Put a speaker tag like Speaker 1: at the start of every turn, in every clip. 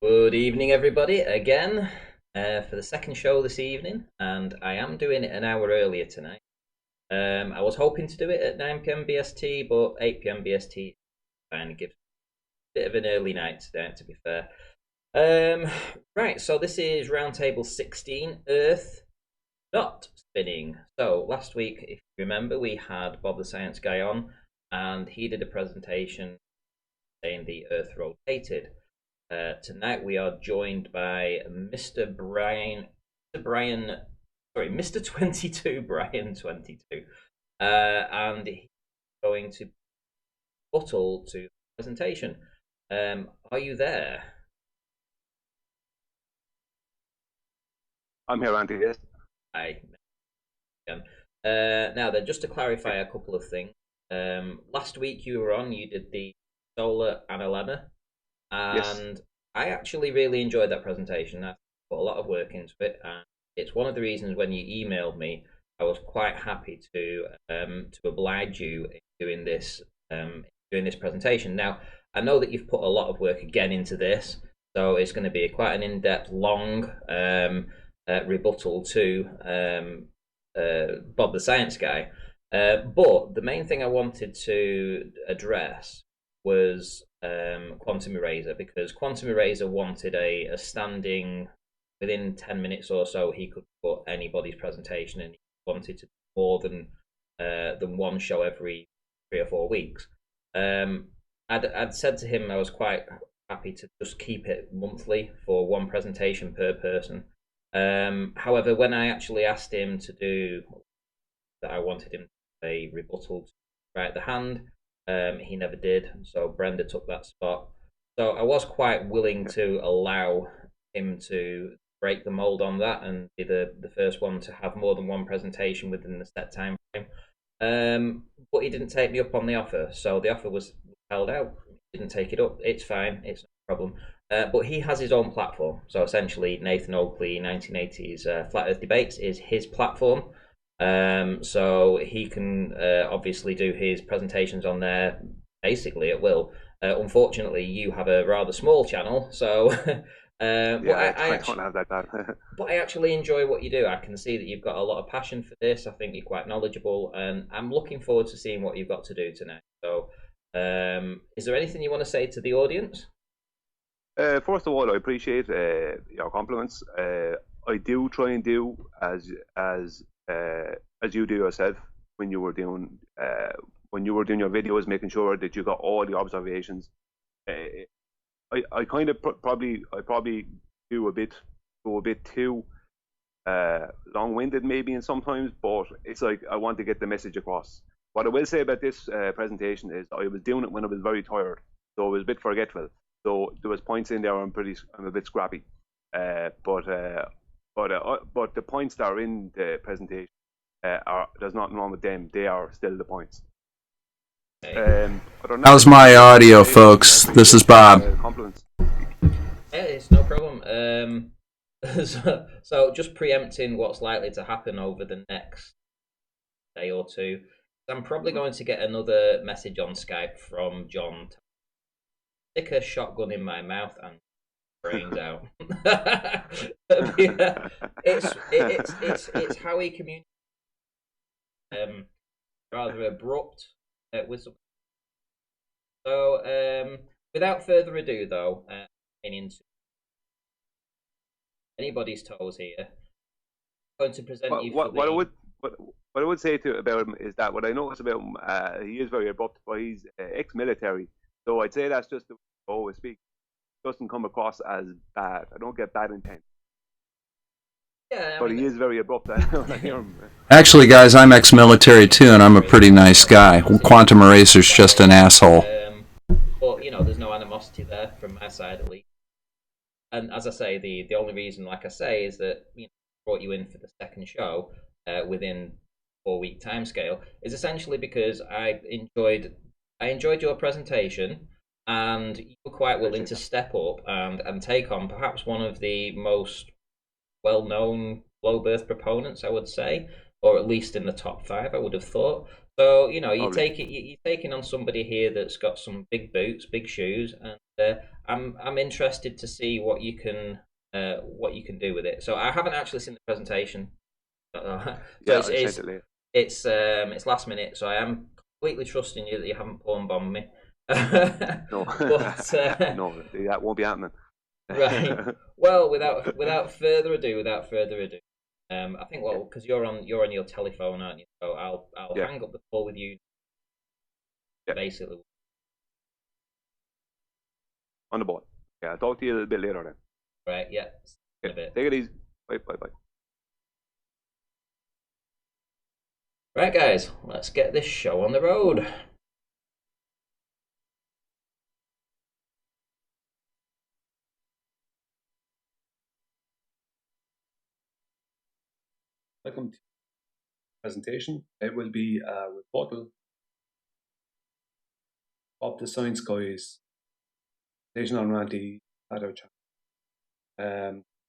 Speaker 1: Good evening, everybody, again for the second show this evening, and I am doing it an hour earlier tonight. I was hoping to do it at 9 p.m. BST, but 8 p.m. BST kind of gives a bit of an early night today, to be fair. Right, so this is Roundtable 16, Earth Not Spinning. So last week, if you remember, we had Bob the Science Guy on, and he did a presentation saying the Earth rotated. Tonight we are joined by Mr. 22, Brian 22, and he's going to buttle to the presentation. Are you there?
Speaker 2: I'm here, Ranty, yes.
Speaker 1: Hi. Now then, just to clarify a couple of things. Last week you were on, you did the solar analemma. And
Speaker 2: Yes.
Speaker 1: I actually really enjoyed that presentation. I put a lot of work into it, and it's one of the reasons when you emailed me, I was quite happy to oblige you in doing this presentation. Now, I know that you've put a lot of work again into this, so it's going to be quite an in-depth, long rebuttal to Bob the Science Guy. But the main thing I wanted to address was Quantum Eraser, because Quantum Eraser wanted a standing, within 10 minutes or so he could put anybody's presentation, and he wanted to do more than one show every 3 or 4 weeks. I'd said to him I was quite happy to just keep it monthly for one presentation per person. However, when I actually asked him to do that, I wanted him to a rebuttal to right the hand. He never did, so Brenda took that spot. So I was quite willing to allow him to break the mold on that and be the first one to have more than one presentation within the set time frame. But he didn't take me up on the offer, so the offer was held out. He didn't take it up. It's fine. It's no problem. But he has his own platform. So essentially, Nathan Oakley 1980s Flat Earth Debates is his platform. So he can obviously do his presentations on there basically at will. Unfortunately, you have a rather small channel, so
Speaker 2: Yeah, I don't have that bad.
Speaker 1: but I actually enjoy what you do. I can see that you've got a lot of passion for this. I think you're quite knowledgeable, and I'm looking forward to seeing what you've got to do tonight. So, is there anything you want to say to the audience?
Speaker 2: First of all, I appreciate your compliments. I do try and do as you do yourself when you were doing your videos, making sure that you got all the observations. I kind of probably go a bit too long-winded maybe in sometimes, but it's like I want to get the message across. What I will say about this presentation is I was doing it when I was very tired, so I was a bit forgetful. So there was points in there I'm a bit scrappy, but the points that are in the presentation there's nothing wrong with them. They are still the points.
Speaker 3: How's my audio, folks? This is Bob.
Speaker 2: Compliments.
Speaker 1: Hey, it's no problem. So just preempting what's likely to happen over the next day or two, I'm probably going to get another message on Skype from John. Stick a shotgun in my mouth and brains out. It's how he communicates. rather abrupt whistle. So, without further ado, though, getting into anybody's toes here, I'm going to present you for the.
Speaker 2: What I would say to about him is that what I notice about him, he is very abrupt, but he's ex-military. So I'd say that's just the way I always speak. Doesn't come across as bad. I don't get bad intent.
Speaker 1: Yeah,
Speaker 2: but he is very abrupt. I hear him.
Speaker 3: Actually, guys, I'm ex-military too, and I'm a pretty nice guy. Quantum Eraser's just an asshole.
Speaker 1: But there's no animosity there from my side, at least. And as I say, the only reason, like I say, is that I brought you in for the second show within 4-week timescale is essentially because I enjoyed your presentation, and you were quite willing to step up and take on perhaps one of the most well-known low birth proponents, I would say, or at least in the top 5, I would have thought. So you're taking on somebody here that's got some big boots, big shoes, and I'm interested to see what you can do with it. So I haven't actually seen the presentation. It's last minute, so I am completely trusting you that you haven't porn bombed me.
Speaker 2: No,
Speaker 1: but,
Speaker 2: no, that won't be happening.
Speaker 1: Right. Well, without further ado, I think because you're on your telephone, aren't you? So I'll hang up the call with you. Basically.
Speaker 2: On the board. Yeah, I'll talk to you a little bit later then.
Speaker 1: Right. Yeah.
Speaker 2: A bit. Take it easy. Bye.
Speaker 1: Right, guys. Let's get this show on the road.
Speaker 4: Welcome to the presentation. It will be a rebuttal of the Science Guys presentation on Ranty at our channel,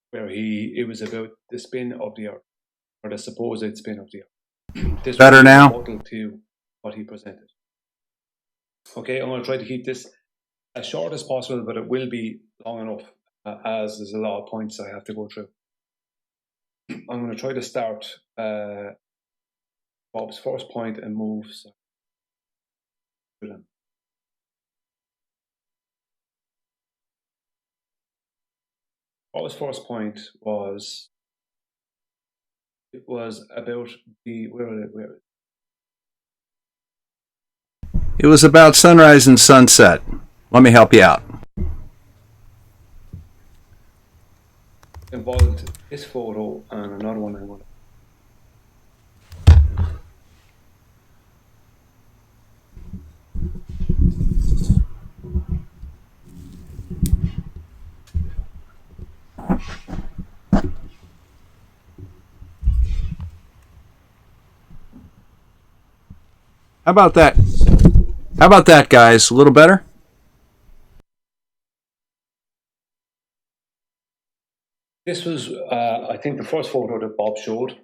Speaker 4: where it was about the spin of the Earth, or the supposed spin of the Earth. This
Speaker 3: better now?
Speaker 4: Rebuttal to what he presented. Okay, I'm going to try to keep this as short as possible, but it will be long enough, as there's a lot of points I have to go through. I'm going to try to start Bob's first point and move through them. Bob's first point was about the
Speaker 3: It was about sunrise and sunset. Let me help you out.
Speaker 4: Involved this photo and another one I'm going to.
Speaker 3: How about that? How about that, guys? A little better?
Speaker 4: This was, I think, the first photo that Bob showed.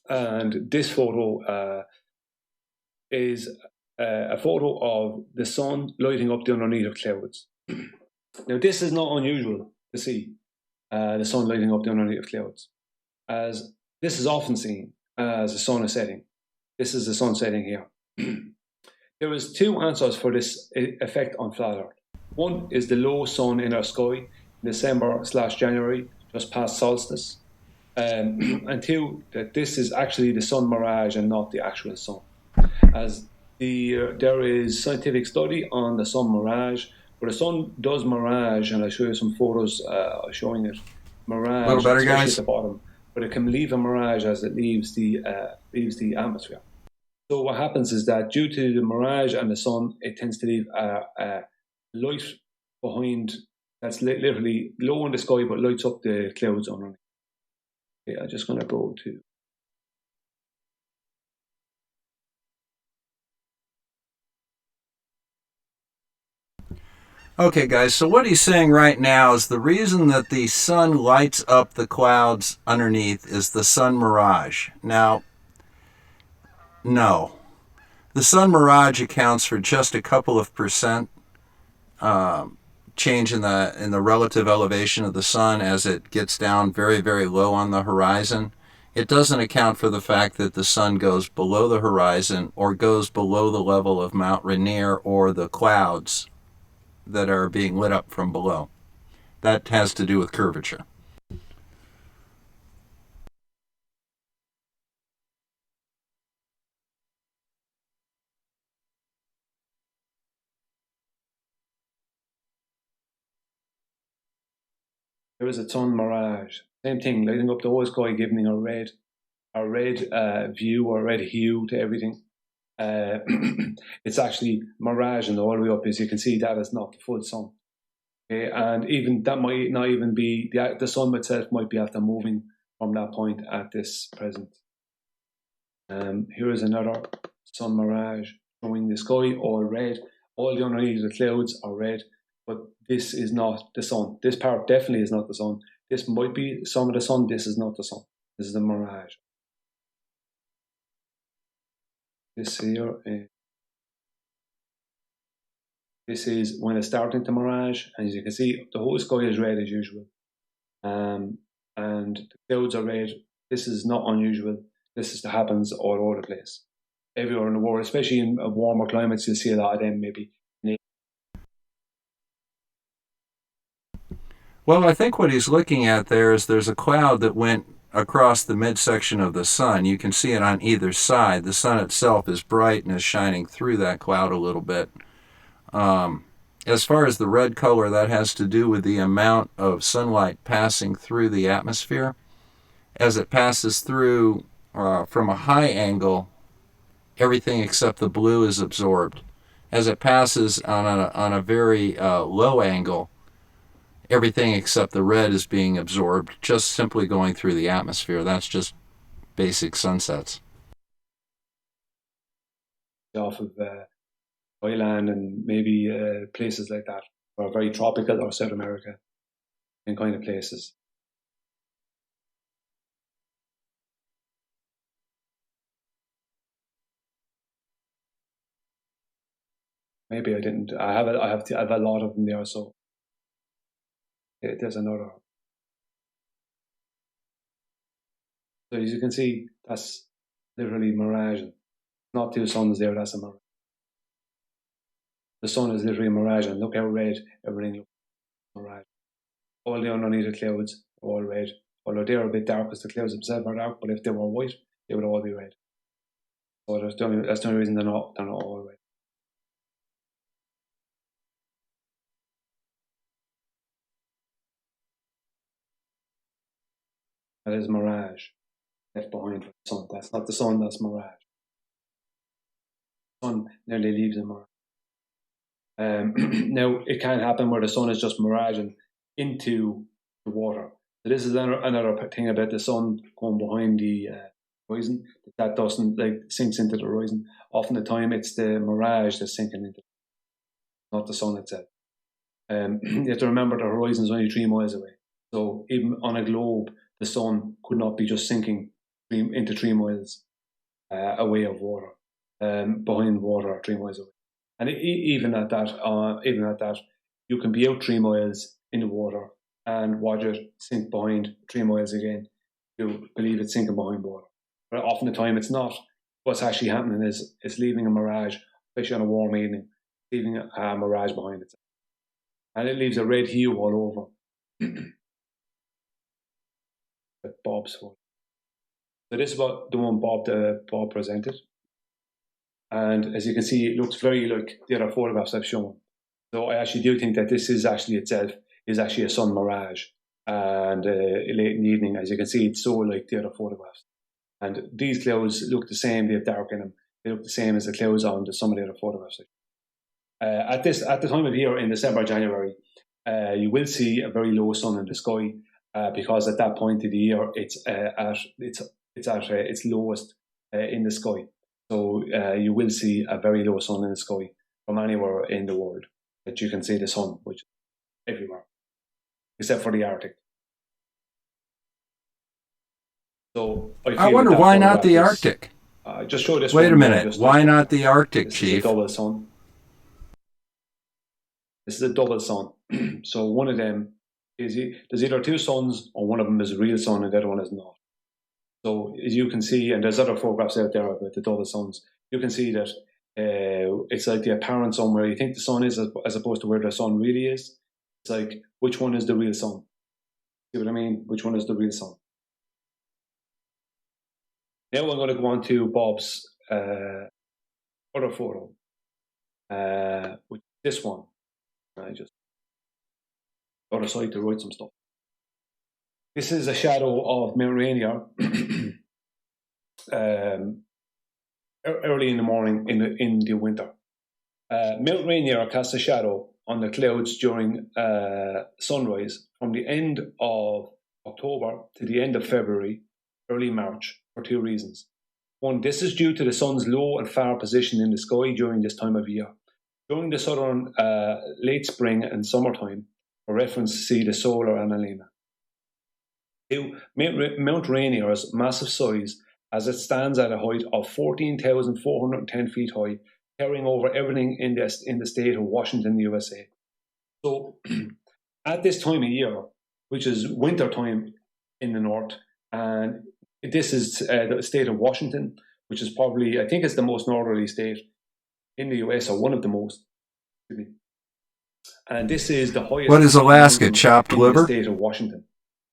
Speaker 4: And this photo is a photo of the sun lighting up the underneath of clouds. Now, this is not unusual to see, the sun lighting up the underneath of clouds, as this is often seen as the sun is setting. This is the sun setting here. There is 2 answers for this effect on flat Earth. One is the low sun in our sky in December/January, just past solstice. And 2, that this is actually the sun mirage and not the actual sun. As there is scientific study on the sun mirage, where the sun does mirage, and I'll show you some photos showing it. Mirage,
Speaker 3: a little better, guys,
Speaker 4: at the bottom, but it can leave a mirage as it leaves the atmosphere. So what happens is that due to the mirage and the sun, it tends to leave a light behind that's literally low in the sky, but lights up the clouds underneath. Okay, I'm just going to go to.
Speaker 3: Okay, guys, so what he's saying right now is the reason that the sun lights up the clouds underneath is the sun mirage. Now, no. The sun mirage accounts for just a couple of percent change in the relative elevation of the sun as it gets down very, very low on the horizon. It doesn't account for the fact that the sun goes below the horizon or goes below the level of Mount Rainier or the clouds that are being lit up from below. That has to do with curvature.
Speaker 4: There is a sun mirage. Same thing, lighting up the whole sky, giving a red view or red hue to everything. It's actually miraging all the way up. As you can see, that is not the full sun. Okay, and even that might not even be the sun itself might be after moving from that point at this present. Here is another sun mirage showing the sky all red. All the underneath the clouds are red, but this is not the sun. This part definitely is not the sun. This might be some of the sun. This is not the sun. This is the mirage. This here, this is when it's starting to mirage, and as you can see, the whole sky is red as usual, and the clouds are red. This is not unusual. This happens all over the place, everywhere in the world, especially in warmer climates. You'll see a lot of them, maybe.
Speaker 3: Well, I think what he's looking at there is there's a cloud that went across the midsection of the sun. You can see it on either side. The sun itself is bright and is shining through that cloud a little bit. As far as the red color, that has to do with the amount of sunlight passing through the atmosphere. As it passes through from a high angle, everything except the blue is absorbed. As it passes on a very low angle, everything except the red is being absorbed, just simply going through the atmosphere. That's just basic sunsets.
Speaker 4: Off of Thailand and maybe places like that, or very tropical, or South America, and kind of places. Maybe I didn't. I have a lot of them there, so there's another. So as you can see, that's literally mirage. Not two suns there. That's a mirage. The sun is literally a mirage, and look how red everything looks. Mirage. All the underneath the clouds are all red. Although they're a bit dark because the clouds themselves are dark, but if they were white, they would all be red. So that's the only reason they're not all red. That is mirage left behind from the sun. That's not the sun, that's mirage. The sun nearly leaves a mirage. Now, it can happen where the sun is just miraging into the water. So this is another thing about the sun going behind the horizon. That doesn't sinks into the horizon. Often the time it's the mirage that's sinking into, not the sun itself. You have to remember the horizon is only 3 miles away. So even on a globe, the sun could not be just sinking into 3 miles away of water, behind water 3 miles away. And even at that, you can be out 3 miles in the water and watch it sink behind 3 miles again. You believe it's sinking behind water. But often the time it's not. What's actually happening is it's leaving a mirage, especially on a warm evening, leaving a mirage behind it. And it leaves a red hue all over. Bob's one. So this is what the one Bob presented. And as you can see, it looks very like the other photographs I've shown. So I actually do think that this is actually itself is actually a sun mirage. And late in the evening, as you can see, it's so like the other photographs. And these clouds look the same, they have dark in them. They look the same as the clouds on some of the other photographs. At the time of year, in December, January, you will see a very low sun in the sky because at that point of the year, it's at its lowest in the sky. So you will see a very low sun in the sky from anywhere in the world that you can see the sun, which is everywhere, except for the Arctic. So
Speaker 3: I wonder why not the Arctic?
Speaker 4: Just show this.
Speaker 3: Wait a minute. Why not the Arctic, Chief?
Speaker 4: This is a double sun. This is a double sun. So one of them is there's either two suns, or one of them is a real sun and the other one is not. So as you can see, and there's other photographs out there about the double suns, you can see that it's like the apparent sun where you think the sun is as opposed to where the sun really is. It's like, which one is the real sun? See what I mean? Which one is the real sun? Now I'm going to go on to Bob's other photo, which is this one. I just got aside to write some stuff. This is a shadow of Mount Rainier early in the morning in the winter. Mount Rainier casts a shadow on the clouds during sunrise from the end of October to the end of February, early March, for two reasons. One, this is due to the sun's low and far position in the sky during this time of year. During the southern late spring and summertime, for reference, see the solar analemma. Two, Mount Rainier's massive size, as it stands at a height of 14,410 feet high, carrying over everything in the state of Washington, USA. So, at this time of year, which is winter time in the north, and this is the state of Washington, which is probably, I think it's the most northerly state in the US, or one of the most. And this is the highest.
Speaker 3: What is Alaska, chopped liver?
Speaker 4: The state of Washington.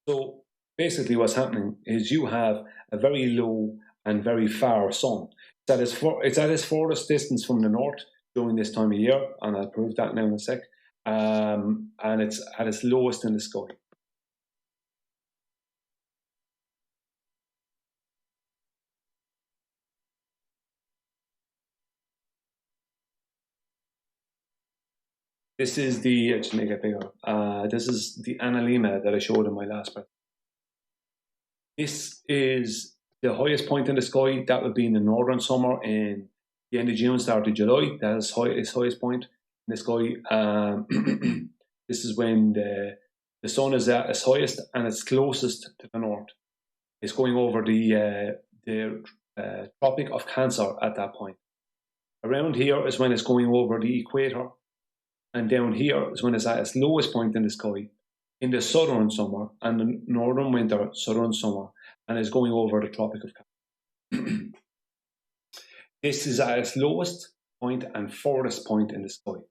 Speaker 4: So basically what's happening is you have a very low and very far sun. It's at its farthest distance from the north during this time of year, and I'll prove that now in a sec. And it's at its lowest in the sky. This is the, just make it bigger, this is the analemma that I showed in my last part. This is the highest point in the sky. That would be in the northern summer in the end of June, start of July. That is its highest point in the sky. This is when the sun is at its highest and it's closest to the north. It's going over the Tropic of Cancer at that point. Around here is when it's going over the equator. And down here is when it's at its lowest point in the sky, in the southern summer and the northern winter, southern summer, and it's going over the Tropic of Cancer. This is at its lowest point and farthest point in the sky.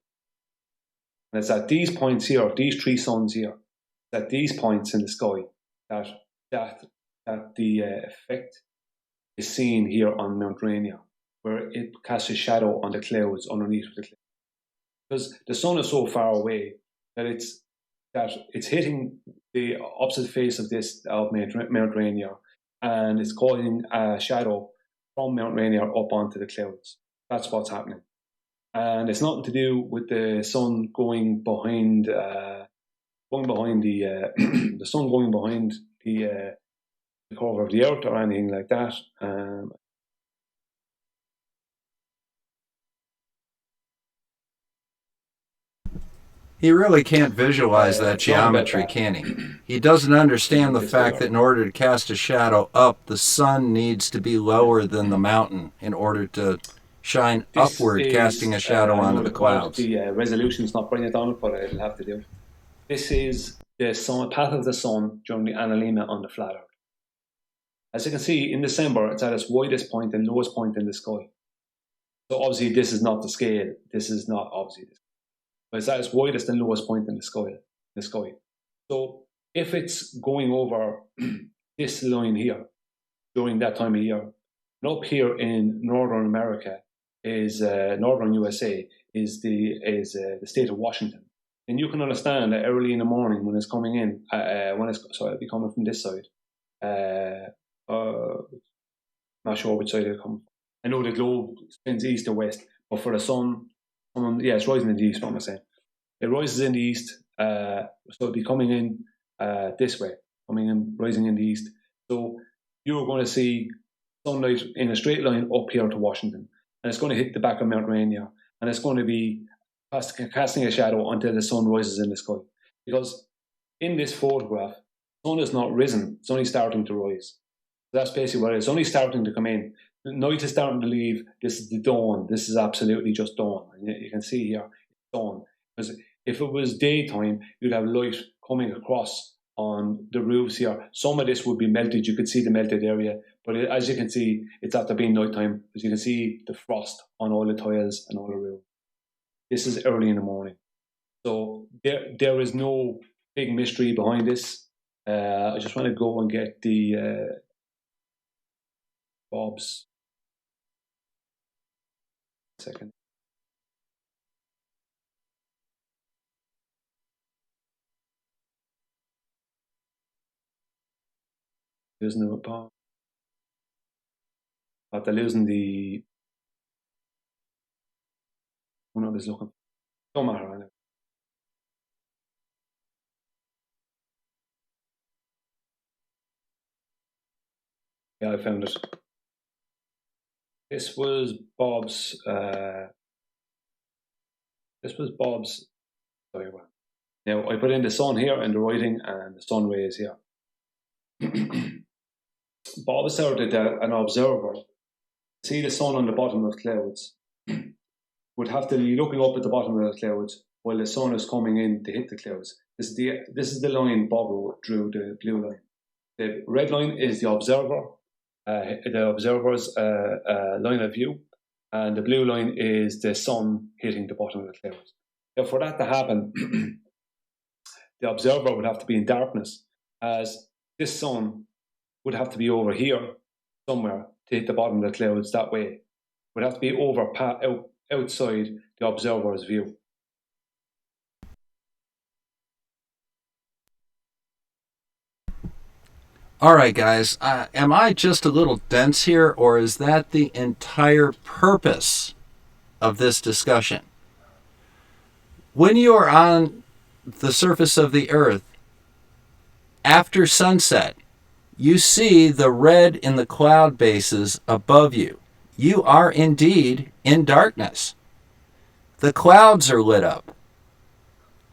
Speaker 4: And it's at these points here, these three suns here, it's at these points in the sky that the effect is seen here on Mount Rainier, where it casts a shadow on the clouds underneath the clouds. Because the sun is so far away that it's hitting the opposite face of Mount Rainier, and it's causing a shadow from Mount Rainier up onto the clouds. That's what's happening, and it's nothing to do with the sun going behind the the sun going behind the cover of the earth or anything like that.
Speaker 3: He really can't visualize that geometry, can he? He doesn't understand the fact that in order to cast a shadow up, the sun needs to be lower than the mountain in order to shine upward, casting a shadow onto the clouds.
Speaker 4: The resolution's not brilliant on it, but it'll have to do. This is the path of the sun during the analemma on the flat Earth. As you can see, in December, it's at its widest point and lowest point in the sky. So obviously, this is not the scale. This is not obviously the scale. But it's at its widest and lowest point in the sky. So if it's going over this line here during that time of year, and up here in northern America is northern USA is the state of Washington, and you can understand that early in the morning when it's coming in, it'll be coming from this side. Not sure which side it'll come from. I know the globe spins east or west, but for the sun. It's rising in the east, what am I saying? It rises in the east, so it'll be coming in this way, rising in the east. So you're going to see sunlight in a straight line up here to Washington, and it's going to hit the back of Mount Rainier, and it's going to be casting a shadow until the sun rises in the sky. Because in this photograph, the sun is not risen, it's only starting to rise. So that's basically what it is. It's only starting to come in. The night is starting to leave. This is the dawn. This is absolutely just dawn. And you can see here, it's dawn. Because if it was daytime, you'd have light coming across on the roofs here. Some of this would be melted. You could see the melted area. But as you can see, it's after being nighttime. As you can see, the frost on all the tiles and all the roof. This is early in the morning. So there is no big mystery behind this. I just want to go and get the Bob's. Second. Losing the Bob. After losing the one I was looking. Don't matter. I know. Yeah, I found it. This was Bob's. This was Bob's diagram. Now I put in the sun here and the writing and the sun rays here. Bob asserted that an observer see the sun on the bottom of clouds would have to be looking up at the bottom of the clouds while the sun is coming in to hit the clouds. This is the line Bob drew, the blue line. The red line is the observer's line of view, and the blue line is the sun hitting the bottom of the clouds. Now, for that to happen, the observer would have to be in darkness, as this sun would have to be over here somewhere to hit the bottom of the clouds that way. It would have to be over outside the observer's view.
Speaker 3: All right, guys, am I just a little dense here, or is that the entire purpose of this discussion? When you are on the surface of the Earth, after sunset, you see the red in the cloud bases above you. You are indeed in darkness. The clouds are lit up.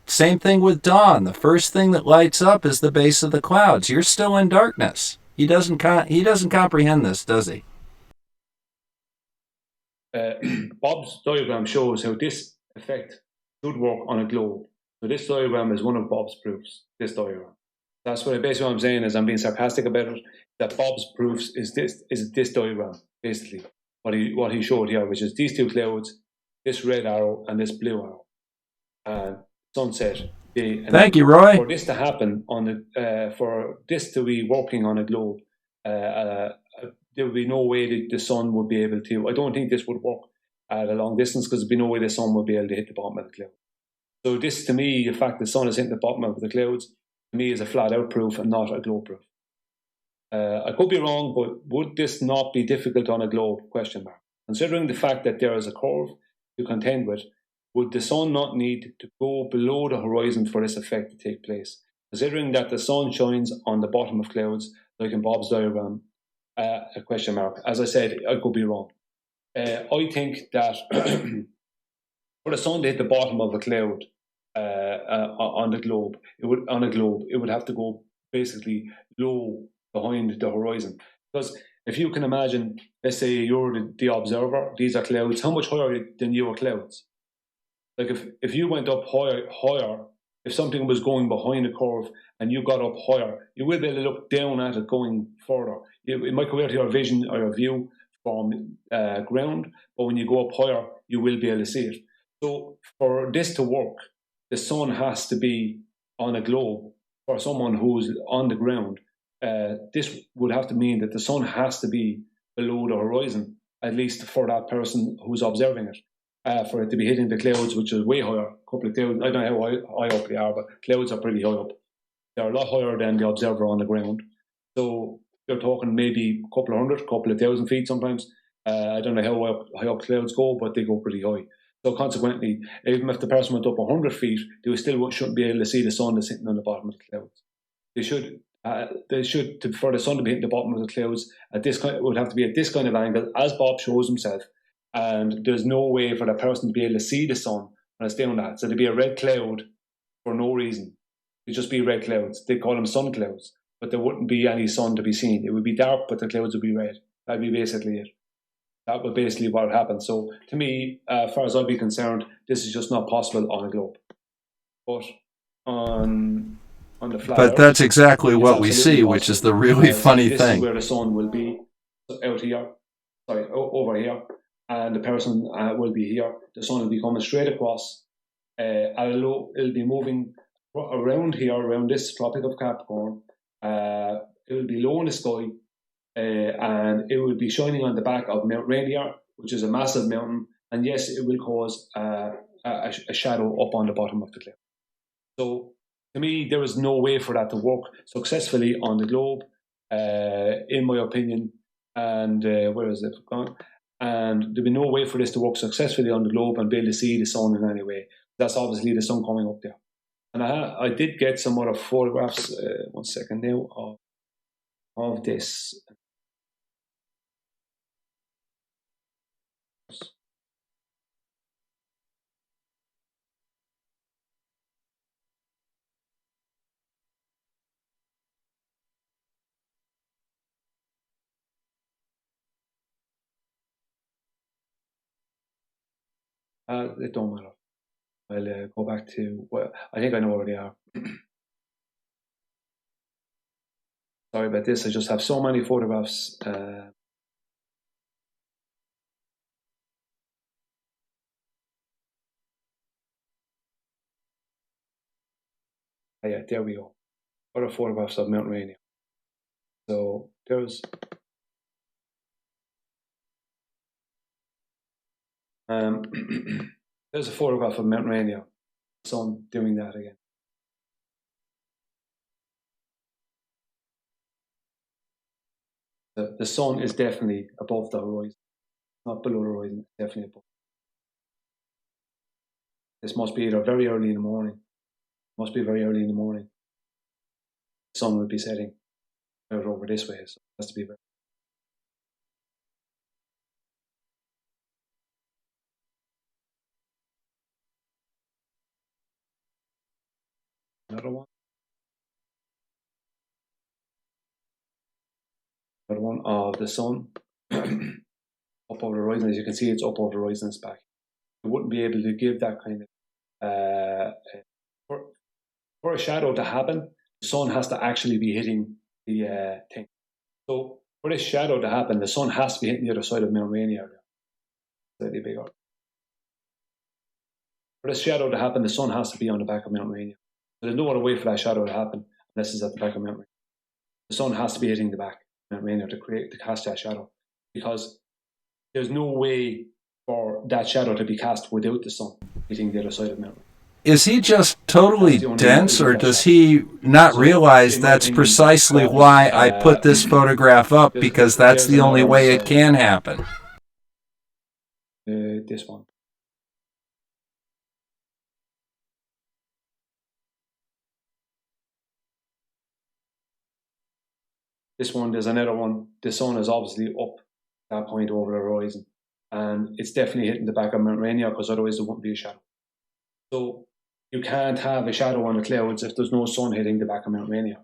Speaker 3: Same thing with dawn. The first thing that lights up is the base of the clouds. You're still in darkness. He doesn't comprehend this, does he?
Speaker 4: Bob's diagram shows how this effect should work on a globe. So this diagram is one of Bob's proofs, this diagram. That's basically what I'm saying is I'm being sarcastic about it, that Bob's proofs is this diagram, basically. What he showed here, which is these two clouds, this red arrow and this blue arrow. And sunset.
Speaker 3: Thank you, Roy.
Speaker 4: For this to happen for this to be working on a globe, there would be no way that the sun would be able to. I don't think this would work at a long distance because there'd be no way the sun would be able to hit the bottom of the cloud. So this, to me, the fact the sun is hitting the bottom of the clouds, to me, is a flat-out proof and not a globe proof. I could be wrong, but would this not be difficult on a globe? Considering the fact that there is a curve to contend with, would the sun not need to go below the horizon for this effect to take place? Considering that the sun shines on the bottom of clouds, like in Bob's diagram, ? As I said, I could be wrong. I think that for the sun to hit the bottom of a cloud on a globe, it would have to go basically low behind the horizon. Because if you can imagine, let's say you're the observer, these are clouds. How much higher than you are clouds? Like if you went up higher, if something was going behind a curve and you got up higher, you will be able to look down at it going further. It might go out to your vision or your view from ground, but when you go up higher, you will be able to see it. So for this to work, the sun has to be on a globe. For someone who's on the ground, this would have to mean that the sun has to be below the horizon, at least for that person who's observing it. For it to be hitting the clouds, which is way higher, a couple of clouds. I don't know how high up they are, but clouds are pretty high up. They're a lot higher than the observer on the ground. So they're talking maybe a couple of thousand feet sometimes. I don't know how high up clouds go, but they go pretty high. So consequently, even if the person went up 100 feet, they still shouldn't be able to see the sun that's sitting on the bottom of the clouds. They should, for the sun to be hitting the bottom of the clouds, it would have to be at this kind of angle, as Bob shows himself. And there's no way for the person to be able to see the sun when it's doing that. So there'd be a red cloud for no reason. It'd just be red clouds. They call them sun clouds, but there wouldn't be any sun to be seen. It would be dark, but the clouds would be red. That'd be basically it. That would basically what would happen. So to me, as far as I'd be concerned, this is just not possible on a globe. But on on the flat
Speaker 3: But
Speaker 4: Earth,
Speaker 3: that's exactly
Speaker 4: it's
Speaker 3: what we
Speaker 4: absolutely
Speaker 3: see, which is
Speaker 4: possible.
Speaker 3: the really funny
Speaker 4: This
Speaker 3: thing.
Speaker 4: is where the sun will be out here, sorry, over here, and the person will be here. The sun will be coming straight across. It'll be moving around here, around this Tropic of Capricorn. It will be low in the sky, and it will be shining on the back of Mount Rainier, which is a massive mountain. And yes, it will cause a shadow up on the bottom of the cliff. So to me, there is no way for that to work successfully on the globe, in my opinion. And where is it gone? And there'll be no way for this to work successfully on the globe and be able to see the sun in any way. That's obviously the sun coming up there. And I did get some other photographs, 1 second now, of this. It don't matter. I'll go back to, well, I think I know where they are. Sorry about this, I just have so many photographs. Yeah, there we go. Other photographs of Mount Rainier. So there's there's a photograph of Mount Rainier. Sun doing that again. The sun is definitely above the horizon, not below the horizon. It's definitely above. This must be either very early in the morning. Must be very early in the morning. The sun will be setting out over this way, so it has to be very. Another one. Another one of the sun up over the horizon. As you can see, it's up over the horizon. It's back. You wouldn't be able to give that kind of for a shadow to happen. The sun has to actually be hitting the thing. So for this shadow to happen, the sun has to be hitting the other side of Mount Rainier. Slightly bigger. For this shadow to happen, the sun has to be on the back of Mount Rainier. So there's no other way for that shadow to happen unless it's at the back of Mount Rainier. The sun has to be hitting the back of Mount Rainier to cast that shadow, because there's no way for that shadow to be cast without the sun hitting the other side of Mount Rainier.
Speaker 3: Is he just totally dense, or does he not realize that's precisely why I put this photograph up, because that's the only way it can happen?
Speaker 4: This one. This one, there's another one. The sun is obviously up at that point over the horizon, and it's definitely hitting the back of Mount Rainier, because otherwise there wouldn't be a shadow. So you can't have a shadow on the clouds if there's no sun hitting the back of Mount Rainier.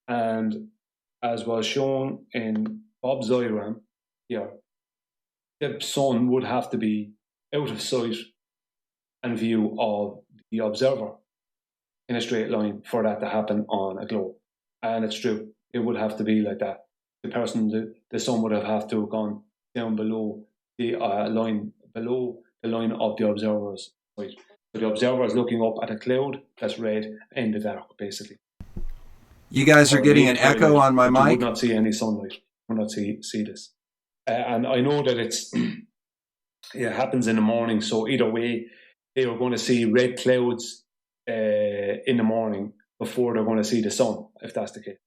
Speaker 4: And as was shown in Bob's diagram here, the sun would have to be out of sight and view of the observer in a straight line for that to happen on a globe. And it's true. It would have to be like that. The sun would have to have gone down below the line of the observer's sight. So the observer is looking up at a cloud that's red in the dark, basically.
Speaker 3: You guys are getting an echo on my mic?
Speaker 4: You would not see any sunlight. You would not see this. And I know that it happens in the morning, so either way, they are going to see red clouds in the morning before they're going to see the sun, if that's the case.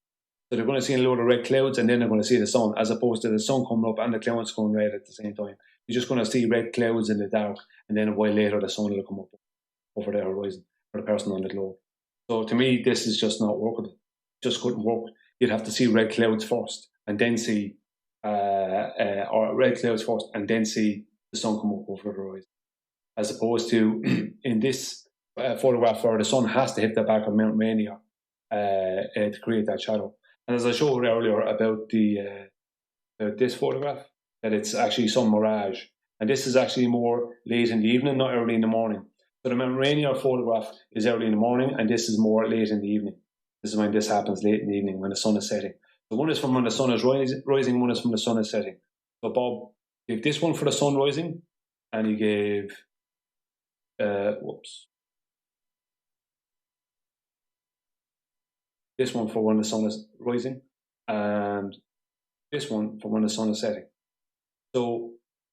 Speaker 4: So they're going to see a load of red clouds, and then they're going to see the sun, as opposed to the sun coming up and the clouds going red at the same time. You're just going to see red clouds in the dark, and then a while later the sun will come up over the horizon for the person on the globe. So to me, this is just not workable. It just couldn't work. You'd have to see red clouds first, and then see, or red clouds first, and then see the sun come up over the horizon. As opposed to in this photograph, where the sun has to hit the back of Mount Rainier to create that shadow. And as I showed earlier about this photograph, that it's actually some mirage. And this is actually more late in the evening, not early in the morning. So the Mount Rainier photograph is early in the morning, and this is more late in the evening. This is when this happens late in the evening when the sun is setting. So one is from when the sun is rising, one is from the sun is setting. So Bob gave this one for the sun rising, and he gave, this one for when the sun is rising, and this one for when the sun is setting. So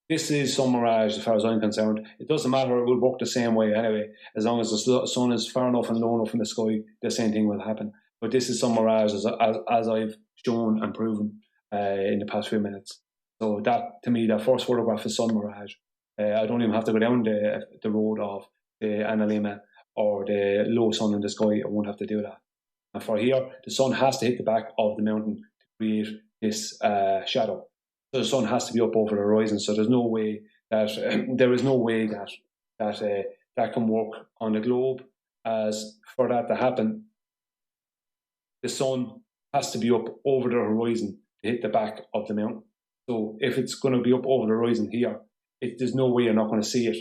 Speaker 4: this is sun mirage as far as I'm concerned. It doesn't matter, it will work the same way anyway. As long as the sun is far enough and low enough in the sky, the same thing will happen. But this is sun mirage as I've shown and proven in the past few minutes. So that, to me, that first photograph is sun mirage. I don't even have to go down the road of the analema or the low sun in the sky. I won't have to do that. And for here, the sun has to hit the back of the mountain to create this shadow. So the sun has to be up over the horizon. So there's no way that there is no way that can work on the globe. As for that to happen, the sun has to be up over the horizon to hit the back of the mountain. So if it's going to be up over the horizon here, there's no way you're not going to see it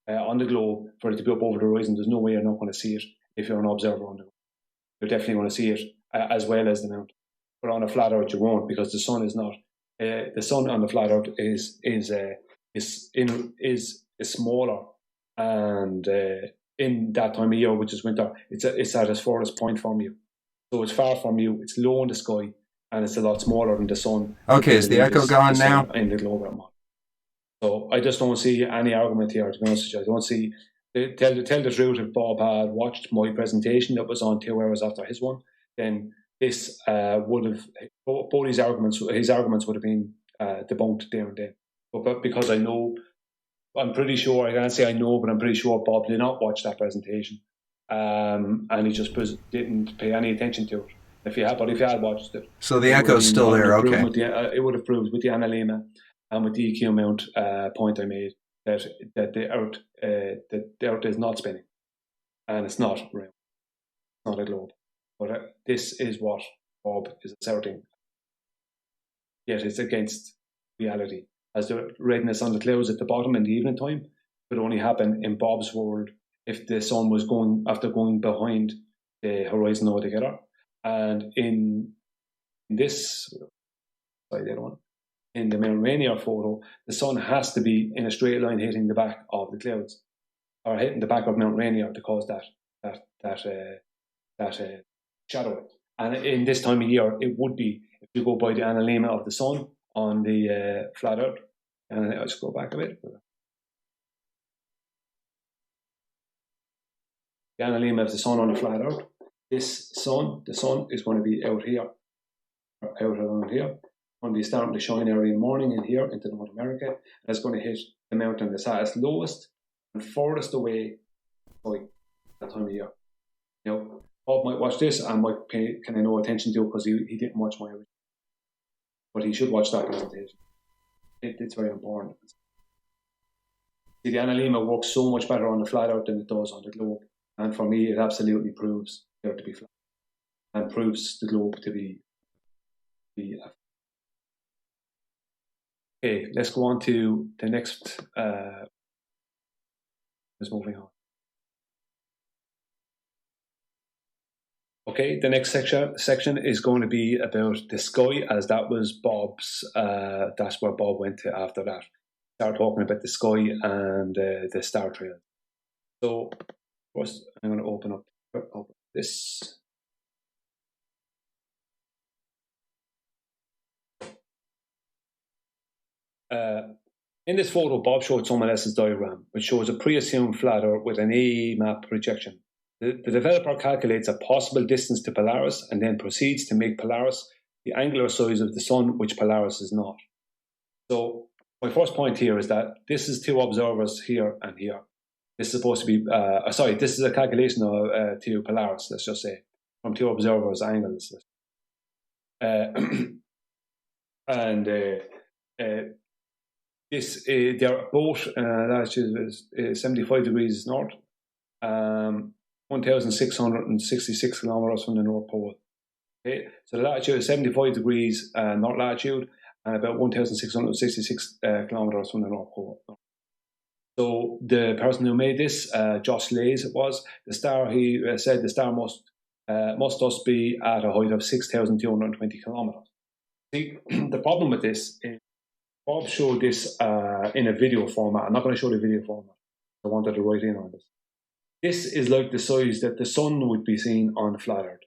Speaker 4: on the globe. For it to be up over the horizon, there's no way you're not going to see it if you're an observer on the globe. You're definitely going to see it as well as the mountain. But on a flat Earth, you won't, because the sun is not. The sun on the flat Earth is smaller, and in that time of year, which is winter, it's at its furthest point from you. So it's far from you. It's low in the sky, and it's a lot smaller than the sun.
Speaker 3: Okay, is the echo gone now?
Speaker 4: In the globe model. So I just don't see any argument here, to be honest with you. I don't see. Tell the truth, if Bob had watched my presentation that was on 2 hours after his one, then this would have, both his arguments would have been debunked there and then. But because I know, I'm pretty sure, I can't say I know, but I'm pretty sure Bob did not watch that presentation. And he just didn't pay any attention to it. If you had watched it.
Speaker 3: So the echo's still there, okay.
Speaker 4: It would have proved with the analema and with the EQ mount point I made that the Earth is not spinning, and it's not round. It's not a globe. But this is what Bob is asserting. Yet it's against reality. As the redness on the clouds at the bottom in the evening time could only happen in Bob's world if the sun was going behind the horizon altogether. And in this, in the Mount Rainier photo, the sun has to be in a straight line hitting the back of the clouds, or hitting the back of Mount Rainier to cause that shadow. And in this time of year, it would be, if you go by the analema of the sun on the flat Earth. And I'll just go back a bit. The analema of the sun on the flat Earth. The sun is going to be out here, or out around here. Going to be starting to shine early in the morning in here into North America, and it's going to hit the mountain that's at its lowest and furthest away by that time of year. You know, Bob might watch this and might pay kind of no attention to it because he didn't watch my original, but he should watch that presentation. It's very important. See, the analema works so much better on the flat Earth than it does on the globe, and for me, it absolutely proves the Earth to be flat and proves the globe to be. Okay, let's go on to the next. Let's moving on. Okay, the next section is going to be about the sky, as that was Bob's. That's where Bob went to after that. Start talking about the sky and the star trail. So first, I'm going to open up this. In this photo, Bob showed someone else's diagram, which shows a pre-assumed flat Earth with an AE-map projection. The developer calculates a possible distance to Polaris and then proceeds to make Polaris the angular size of the sun, which Polaris is not. So my first point here is that this is two observers here and here. This is supposed to be, this is a calculation of to Polaris, let's just say, from two observers' angles. They're both latitude is 75 degrees north, 1,666 kilometers from the North Pole. Okay, so the latitude is 75 degrees north latitude and about 1,666 kilometers from the North Pole. So the person who made this, Josh Lays, it was the star. He said the star must must thus be at a height of 6,220 kilometers. See, the problem with this is Bob showed this in a video format. I'm not going to show the video format. I wanted to write in on this. This is like the size that the sun would be seen on the flat Earth.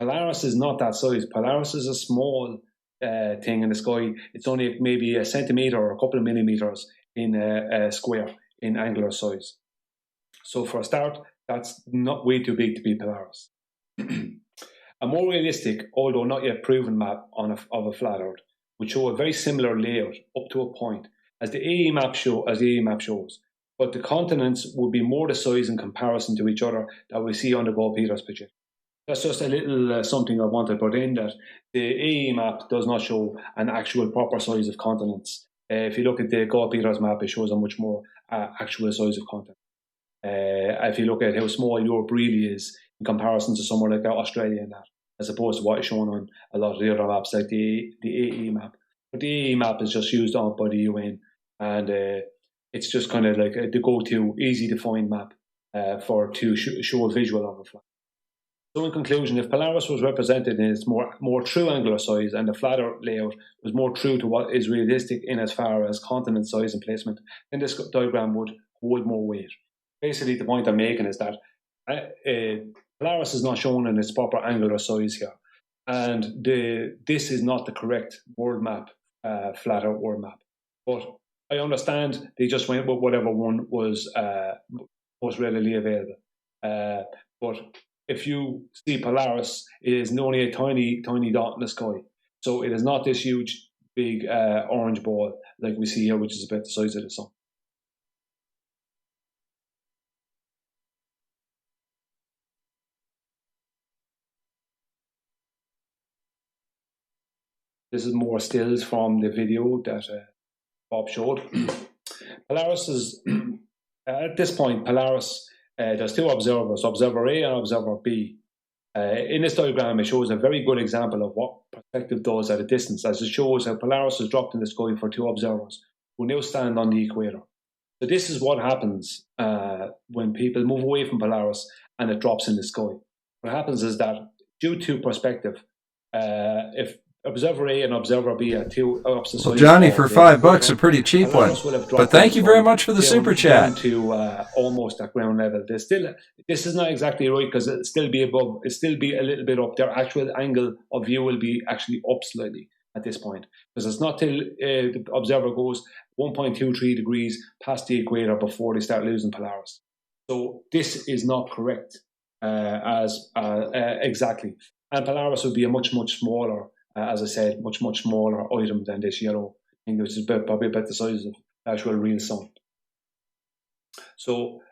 Speaker 4: Polaris is not that size. Polaris is a small thing in the sky. It's only maybe a centimeter or a couple of millimeters in a square in angular size. So for a start, that's not way too big to be Polaris. A more realistic, although not yet proven map of a flat Earth would show a very similar layout up to a point, as the AE map shows. But the continents would be more the size in comparison to each other that we see on the Ball-Peters projection. That's just a little something I wanted to put in, that the AE map does not show an actual proper size of continents. If you look at the Ball-Peters map, it shows a much more actual size of continent. If you look at how small Europe really is in comparison to somewhere like Australia and that, as opposed to what is shown on a lot of the other maps like the AE map. But the AE map is just used on by the UN, and it's just kind of like the go-to, easy to find map to show a visual of a flat. So in conclusion, if Polaris was represented in its more true angular size and the flatter layout was more true to what is realistic in as far as continent size and placement, then this diagram would hold more weight. Basically, the point I'm making is that Polaris is not shown in its proper angular size here, and this is not the correct world map, flat Earth world map. But I understand they just went with whatever one was most readily available. But if you see Polaris, it is only a tiny, tiny dot in the sky. So it is not this huge, big orange ball like we see here, which is about the size of the sun. This is more stills from the video that Bob showed. Polaris is, at this point, Polaris, there's two observers, Observer A and Observer B. In this diagram, it shows a very good example of what perspective does at a distance, as it shows how Polaris is dropped in the sky for two observers who now stand on the equator. So this is what happens when people move away from Polaris and it drops in the sky. What happens is that due to perspective, if Observer A and Observer B are two opposite sides.
Speaker 3: Well, Johnny, for $5, a pretty cheap one. But thank you very much for the super chat.
Speaker 4: To almost at ground level. This is not exactly right, because it'll still be above. It'll still be a little bit up. Their actual angle of view will be actually up slightly at this point, because it's not till the observer goes 1.23 degrees past the equator before they start losing Polaris. So this is not correct exactly. And Polaris would be a much, much smaller. As I said, much, much smaller item than this yellow thing, which is probably about the size of the actual real sun. So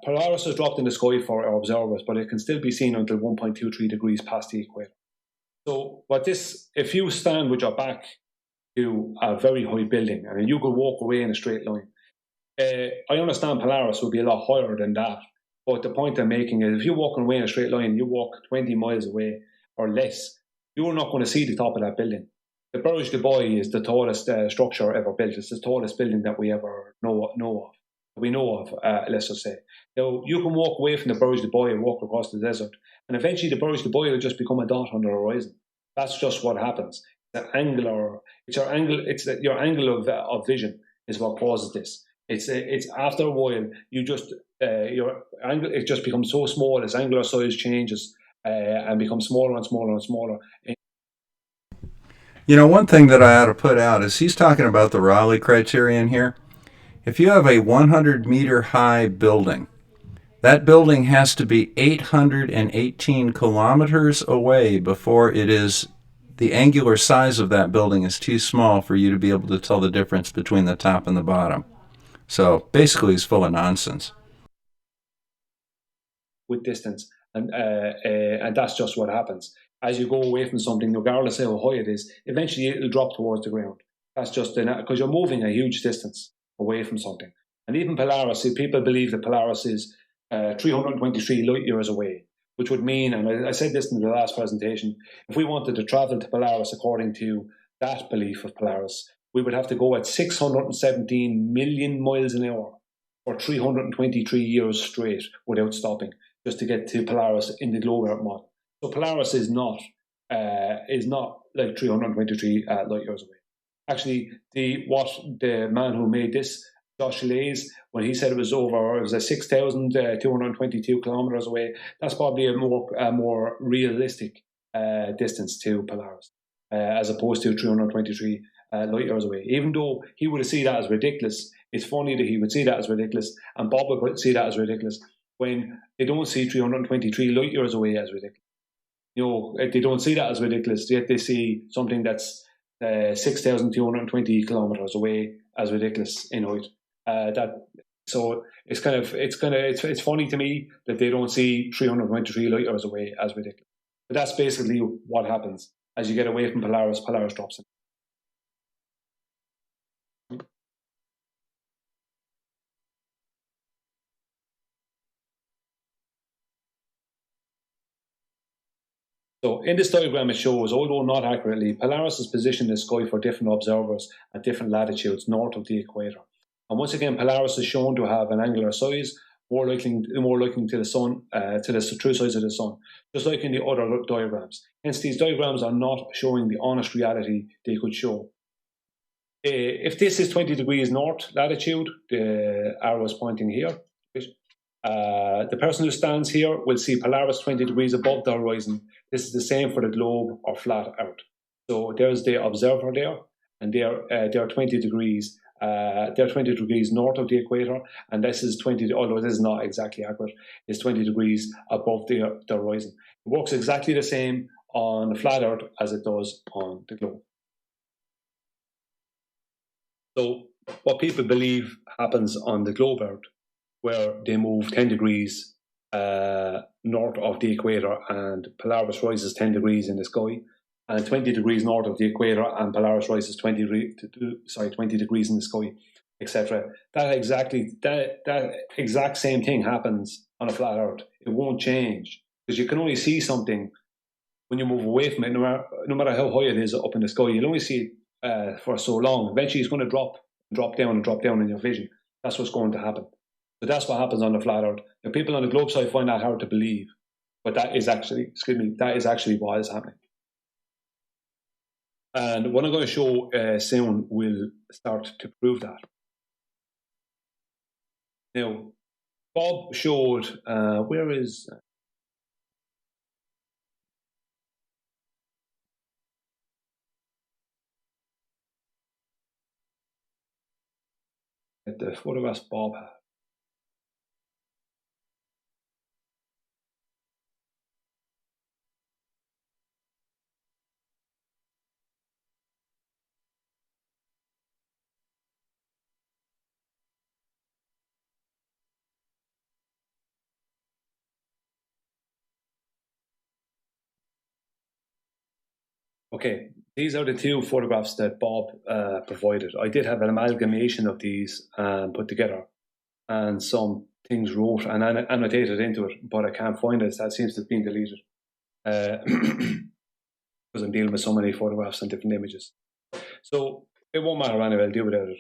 Speaker 4: Polaris is dropped in the sky for our observers, but it can still be seen until 1.23 degrees past the equator. So if you stand with your back to a very high building, and you could walk away in a straight line, I understand Polaris would be a lot higher than that, but the point I'm making is if you're walking away in a straight line, you walk 20 miles away or less, you're not going to see the top of that building. The Burj Dubai is the tallest structure ever built. It's the tallest building that we ever know of. We know of, let's just say. Now, you can walk away from the Burj Dubai and walk across the desert, and eventually the Burj Dubai will just become a dot on the horizon. That's just what happens. It's your angle of vision is what causes this. It's after a while, your angle, it just becomes so small, its angular size changes, and become smaller and smaller and smaller.
Speaker 3: You know, one thing that I ought to put out is he's talking about the Raleigh criterion here. If you have a 100-meter high building, that building has to be 818 kilometers away before the angular size of that building is too small for you to be able to tell the difference between the top and the bottom. So basically, it's full of nonsense.
Speaker 4: With distance. And that's just what happens. As you go away from something, regardless of how high it is, eventually it'll drop towards the ground. That's just because you're moving a huge distance away from something. And even Polaris, people believe that Polaris is 323 light years away, which would mean, and I said this in the last presentation, if we wanted to travel to Polaris according to that belief of Polaris, we would have to go at 617 million miles an hour for 323 years straight without stopping. just to get to Polaris in the globe Earth model. So Polaris is not like 323 light years away. Actually, the man who made this, Josh Lays, when he said it was 6,222 kilometers away, that's probably a more realistic distance to Polaris, as opposed to 323 light years away. Even though he would see that as ridiculous, it's funny that he would see that as ridiculous, and Bob would see that as ridiculous, when they don't see 323 light years away as ridiculous. They don't see that as ridiculous, yet they see something that's 6,220 kilometers away as ridiculous in height. So it's funny to me that they don't see 323 light years away as ridiculous. But that's basically what happens as you get away from Polaris. Polaris drops in. So in this diagram, it shows, although not accurately, Polaris is positioned in the sky for different observers at different latitudes north of the equator. And once again, Polaris is shown to have an angular size more likely to the sun, to the true size of the sun, just like in the other diagrams. Hence, these diagrams are not showing the honest reality they could show. If this is 20 degrees north latitude, the arrow is pointing here. The person who stands here will see Polaris 20 degrees above the horizon. This is the same for the globe or flat Earth. So there's the observer there, and they're 20 degrees. They're 20 degrees north of the equator, and this is 20. Although this is not exactly accurate, it's 20 degrees above the horizon. It works exactly the same on the flat Earth as it does on the globe. So what people believe happens on the globe Earth, where they move 10 degrees north of the equator and Polaris rises 10 degrees in the sky, and 20 degrees north of the equator and Polaris rises 20 degrees in the sky, etc. That exact same thing happens on a flat Earth. It won't change, because you can only see something when you move away from it, no matter how high it is up in the sky. You'll only see it for so long. Eventually it's going to drop down in your vision. That's what's going to happen. So that's what happens on the flat Earth. The people on the globe side find that hard to believe, but that is actually what is happening. And what I'm going to show soon will start to prove that. Now, Bob showed, where is... the photographs Bob had. Okay, these are the two photographs that Bob provided. I did have an amalgamation of these put together, and some things wrote and annotated into it, but I can't find it. That seems to have been deleted because I'm dealing with so many photographs and different images. So it won't matter anyway. I'll deal without it.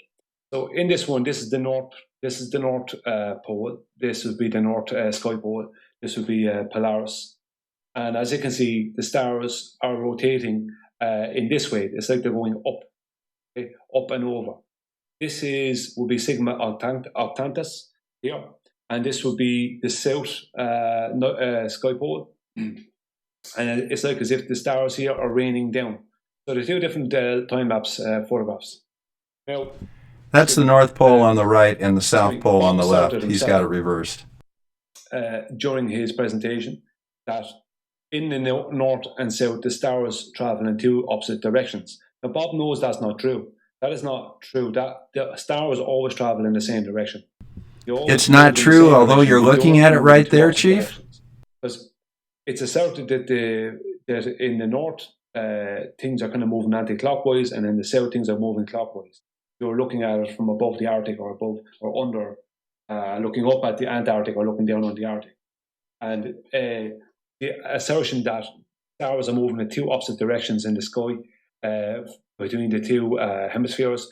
Speaker 4: So in this one, this is the north. This is the north pole. This would be the north sky pole. This would be Polaris. And as you can see, the stars are rotating in this way. It's like they're going up, okay? Up and over. This would be Sigma Octantis here, and this would be the south sky pole. And it's like as if the stars here are raining down. So there's two different time-lapse photographs. Now,
Speaker 3: that's the North Pole on the right and the South Pole on the left. He's got it reversed.
Speaker 4: During his presentation, that in the north and south, the stars travel in two opposite directions. Now, Bob knows that's not true. That is not true. That the stars always travel in the same direction.
Speaker 3: It's not true, although you're looking at it right there, Chief.
Speaker 4: Because it's asserted that in the north, things are kind of moving anti-clockwise, and in the south, things are moving clockwise. You're looking at it from above the Arctic or above or under, looking up at the Antarctic or looking down on the Arctic. And the assertion that stars are moving in two opposite directions in the sky between the two hemispheres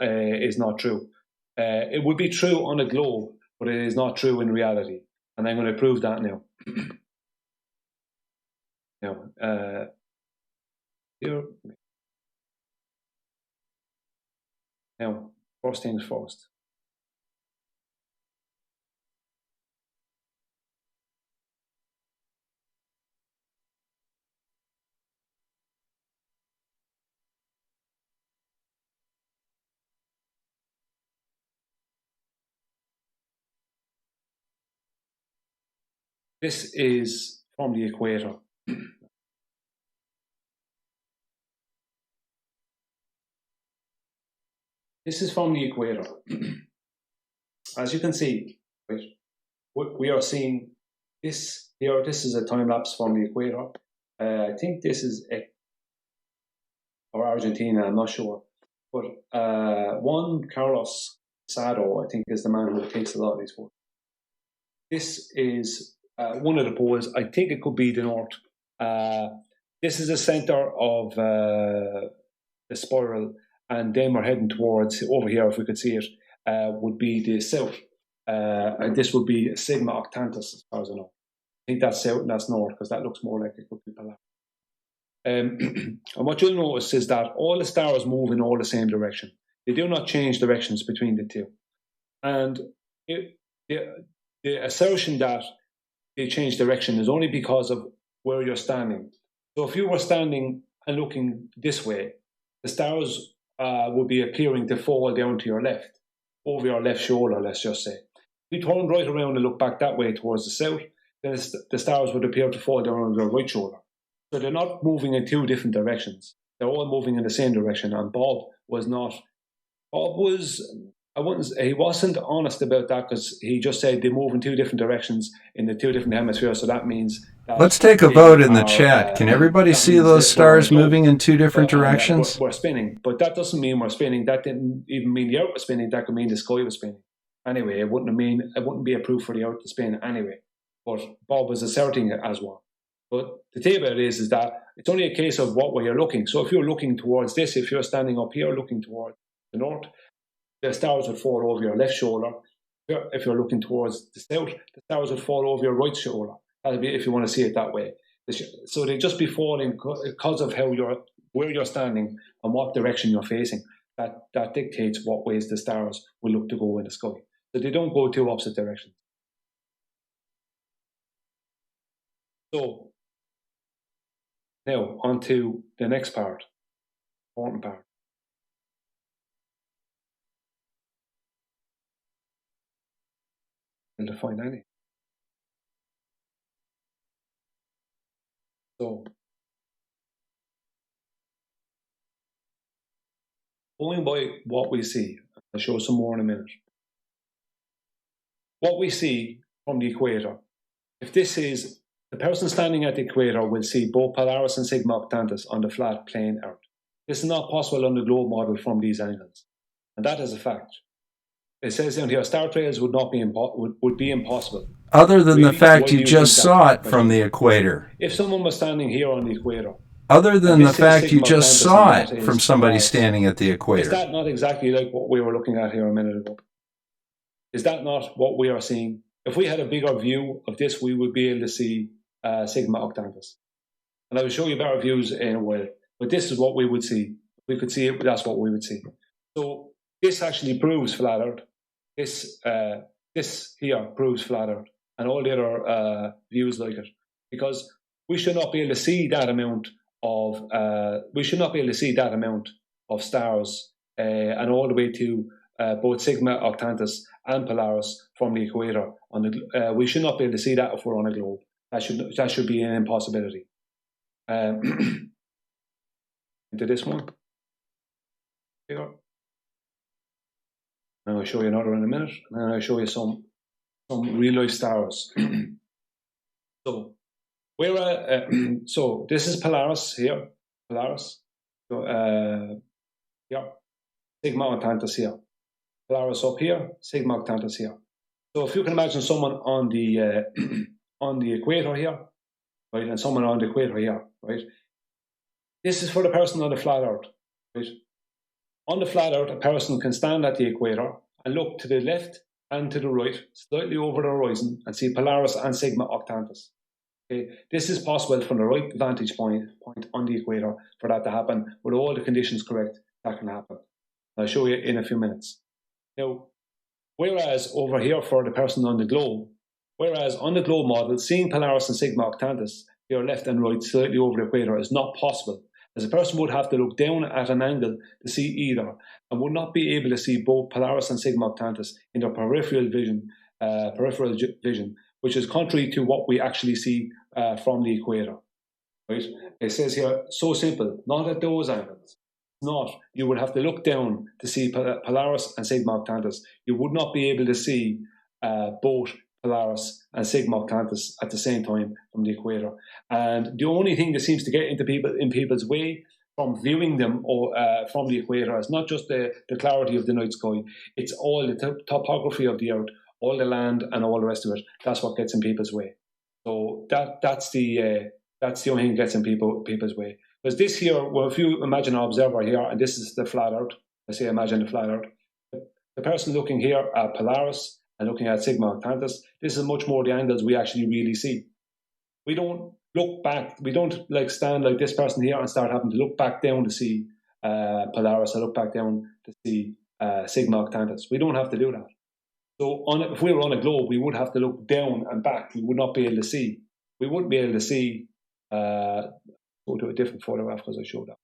Speaker 4: is not true. It would be true on a globe, but it is not true in reality. And I'm going to prove that now. Here. Now, first things first. This is from the equator. This is from the equator. As you can see, right, we are seeing this here. This is a time lapse from the equator. I think this is or Argentina. I'm not sure, but Juan Carlos Sado, I think, is the man who takes a lot of these photos. This is one of the poles. I think it could be the north. This is the center of the spiral, and then we're heading towards over here. If we could see it, would be the south, and this would be Sigma Octantis, as far as I know. I think that's south and that's north, because that looks more like it could be Polaris. And what you'll notice is that all the stars move in all the same direction. They do not change directions between the two. And the assertion that they change direction is only because of where you're standing. So if you were standing and looking this way, the stars would be appearing to fall down to your left, over your left shoulder, let's just say. If you turn right around and look back that way towards the south, then the stars would appear to fall down on your right shoulder. So they're not moving in two different directions. They're all moving in the same direction. And Bob was not. Bob was, he wasn't honest about that, because he just said they move in two different directions in the two different hemispheres. So that means that
Speaker 3: let's take a vote in the chat. Can everybody see those stars moving in two different directions?
Speaker 4: We're spinning, but that doesn't mean we're spinning. That didn't even mean the Earth was spinning. That could mean the sky was spinning. Anyway, it wouldn't be a proof for the Earth to spin anyway. But Bob was asserting it as one. But the thing about it is that it's only a case of what way you're looking. So if you're looking towards this, if you're standing up here looking towards the north, the stars would fall over your left shoulder. If you're looking towards the south, the stars would fall over your right shoulder. That'd be if you want to see it that way. So they'd just be falling because of where you're standing and what direction you're facing. That dictates what ways the stars will look to go in the sky. So they don't go two opposite directions. So now on to the next part, important part. And define any. So going by what we see, I'll show some more in a minute. What we see from the equator, if this is the person standing at the equator, will see both Polaris and Sigma Octantis on the flat plane Earth. This is not possible on the globe model from these angles, and that is a fact. It says down here, star trails would be impossible.
Speaker 3: Other than the fact you just saw it from the equator.
Speaker 4: If someone was standing here on the equator.
Speaker 3: Other than the fact you just saw it from somebody standing at the equator.
Speaker 4: Is that not exactly like what we were looking at here a minute ago? Is that not what we are seeing? If we had a bigger view of this, we would be able to see Sigma Octantis. And I will show you better views in a while. But this is what we would see. If we could see it, that's what we would see. So this actually proves flat Earth. This here proves flat Earth, and all the other views like it, because we should not be able to see that amount of stars and all the way to both Sigma Octantis and Polaris from the equator. We should not be able to see that if we're on a globe. That should be an impossibility. Into this one. Here. And I'll show you another in a minute, and then I'll show you some real life stars. So so this is Polaris here, Polaris. So yeah, Sigma Octantis here. Polaris up here, Sigma Octantis here. So if you can imagine someone on the on the equator here, right, and someone on the equator here, right. This is for the person on the flat Earth, right. On the flat Earth, a person can stand at the equator and look to the left and to the right, slightly over the horizon, and see Polaris and Sigma Octantis. Okay, this is possible from the right vantage point on the equator for that to happen. With all the conditions correct, that can happen. I'll show you in a few minutes. Now, whereas over here for the person on the globe, whereas on the globe model, seeing Polaris and Sigma Octantis here left and right slightly over the equator is not possible, as a person would have to look down at an angle to see either, and would not be able to see both Polaris and Sigma Octantis in their peripheral vision, which is contrary to what we actually see from the equator. Right? It says here, so simple, not at those angles. Not. You would have to look down to see Polaris and Sigma Octantis. You would not be able to see both Polaris and Sigma Octantis at the same time from the equator. And the only thing that seems to get into people's way from viewing them from the equator is not just the clarity of the night sky. It's all the topography of the Earth, all the land, and all the rest of it. That's what gets in people's way. So that's the only thing that gets in people's way. Because this here, well, if you imagine an observer here, and this is the flat Earth, I say imagine the flat Earth, the person looking here at Polaris and looking at Sigma Octantis, this is much more the angles we actually really see. We don't look back, we don't like stand like this person here and start having to look back down to see Polaris or look back down to see Sigma Octantis. We don't have to do that. So if we were on a globe, we would have to look down and back. We would not be able to see. We wouldn't be able to see. Go to a different photograph because I showed that.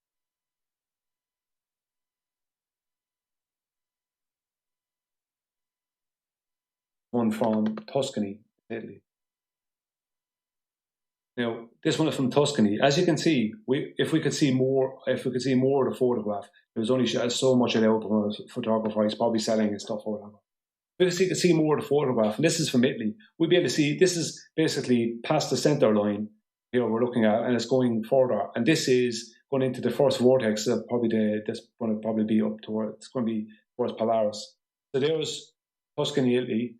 Speaker 4: One from Tuscany, Italy. Now, this one is from Tuscany. As you can see, if we could see more of the photograph, there was only so much allowed from a photographer. He's probably selling his stuff or whatever. If you could see more of the photograph, and this is from Italy, we'd be able to see this is basically past the center line. Here we're looking at, and it's going further, and this is going into the first vortex. This going to probably be up toward. It's going to be towards Polaris. So there's Tuscany, Italy.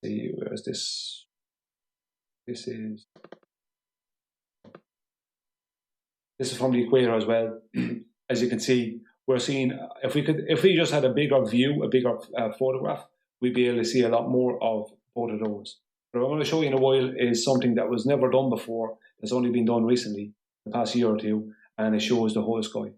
Speaker 4: Let's see, where is this? This is from the equator as well. As you can see, we're seeing if we just had a bigger view, a bigger photograph, we'd be able to see a lot more of both of those. What I'm going to show you in a while is something that was never done before. It's only been done recently, the past year or two, and it shows the whole sky.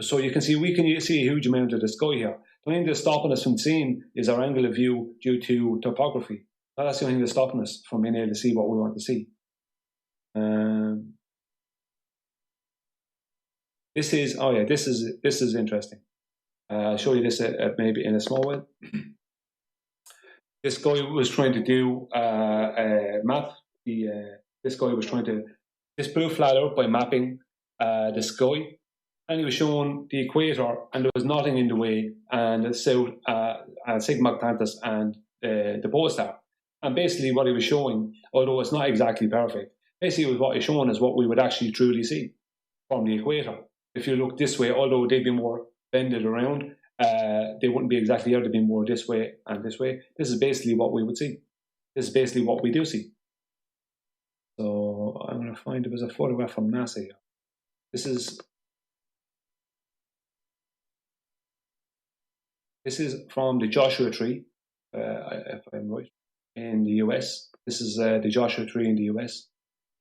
Speaker 4: So you can see we can see a huge amount of the sky here. The only thing that's stopping us from seeing is our angle of view due to topography. That's the only thing that's stopping us from being able to see what we want to see. This is interesting. I'll show you this maybe in a small way. This guy was trying to do a map. This blew flat out by mapping the sky, and he was showing the equator, and there was nothing in the way, and the south, Sigma Octantis, and the pole star. And basically, what he was showing, although it's not exactly perfect, basically what he's showing is what we would actually truly see from the equator. If you look this way, although they'd be more bended around, they wouldn't be exactly here. They'd be more this way and this way. This is basically what we would see. This is basically what we do see. So I'm going to find, there was a photograph from NASA here. This is from the Joshua Tree, if I'm right, in the US. This is the Joshua Tree in the US,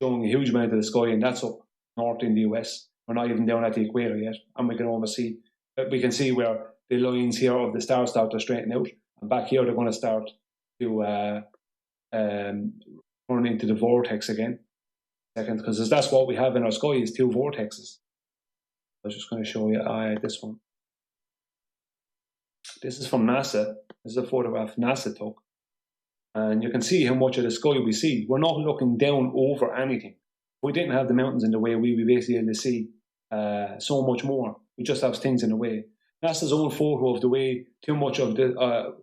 Speaker 4: showing a huge amount of the sky, and that's up north in the US. We're not even down at the equator yet, and we can almost see, we can see where the lines here of the stars start to straighten out, and back here they're going to start to run into the vortex again. Because that's what we have in our sky is two vortexes. I was just going to show you this one. This is from NASA. This is a photograph NASA took. And you can see how much of the sky we see. We're not looking down over anything. If we didn't have the mountains in the way, we would basically able to see so much more. We just have things in the way. NASA's own photo of the way too much of the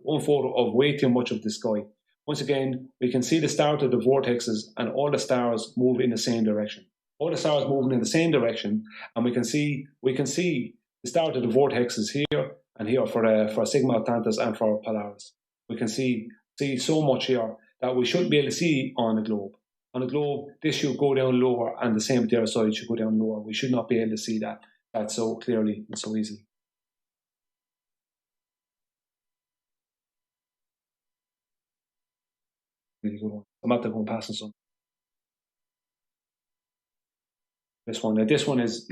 Speaker 4: way too much of the sky. Once again, we can see the start of the vortexes, and all the stars move in the same direction. All the stars moving in the same direction, and we can see the start of the vortexes here and here for Sigma Octantis and for Polaris. We can see so much here that we shouldn't be able to see on a globe. On a globe, this should go down lower, and the same with the other side should go down lower. We should not be able to see that so clearly and so easily. really good one. I'm after going past some. This one. Now this one is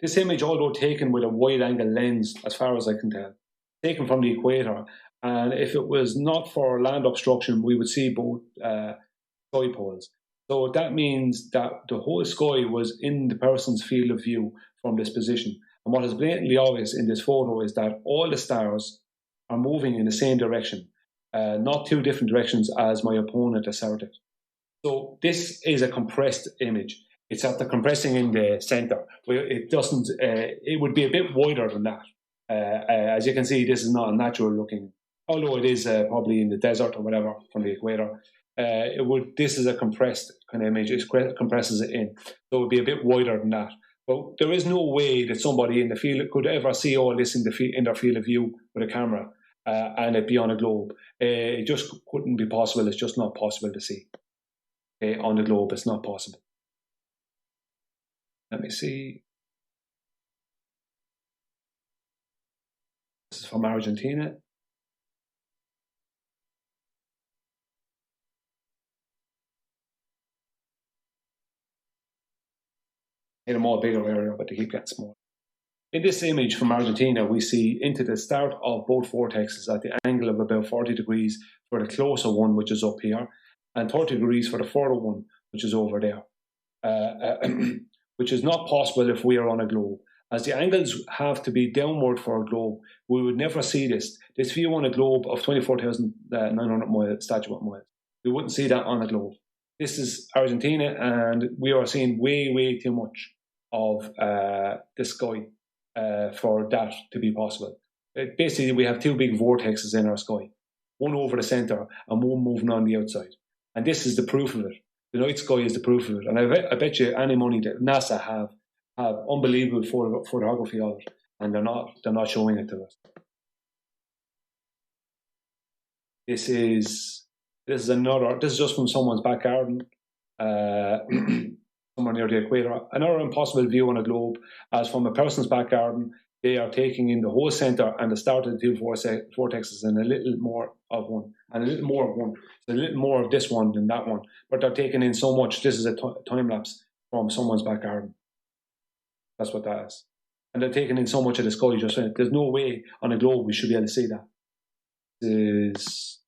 Speaker 4: this image, although taken with a wide-angle lens, as far as I can tell, taken from the equator. And if it was not for land obstruction, we would see both sky poles. So that means that the whole sky was in the person's field of view from this position. And what is blatantly obvious in this photo is that all the stars are moving in the same direction, not two different directions as my opponent asserted. So this is a compressed image. It's after compressing in the center. It doesn't. It would be a bit wider than that. As you can see, this is not a natural looking, although it is probably in the desert or whatever from the equator. This is a compressed kind of image. It compresses it in, so it would be a bit wider than that. But there is no way that somebody in the field could ever see all this in their field of view with a camera and it be on a globe. It just couldn't be possible. It's just not possible to see on the globe. It's not possible. Let me see. This is from Argentina. In a more bigger area, but they keep getting smaller. In this image from Argentina, we see into the start of both vortexes at the angle of about 40 degrees for the closer one, which is up here, and 30 degrees for the further one, which is over there, which is not possible if we are on a globe. As the angles have to be downward for a globe, we would never see this. This view on a globe of 24,900 statute miles, we wouldn't see that on a globe. This is Argentina, and we are seeing way, way too much of the sky for that to be possible. Basically, we have two big vortexes in our sky, one over the center and one moving on the outside. And this is the proof of it. The night sky is the proof of it. And I bet you any money that NASA have unbelievable photography of it, and they're not showing it to us. This is just from someone's back garden, somewhere near the equator. Another impossible view on a globe, as from a person's back garden, they are taking in the whole center and the start of the two vortexes and a little more of one, and a little more of one. So a little more of this one than that one. But they're taking in so much. This is a time lapse from someone's back garden. That's what that is. And they're taking in so much of the sky. Just saying, there's no way on a globe we should be able to see that. This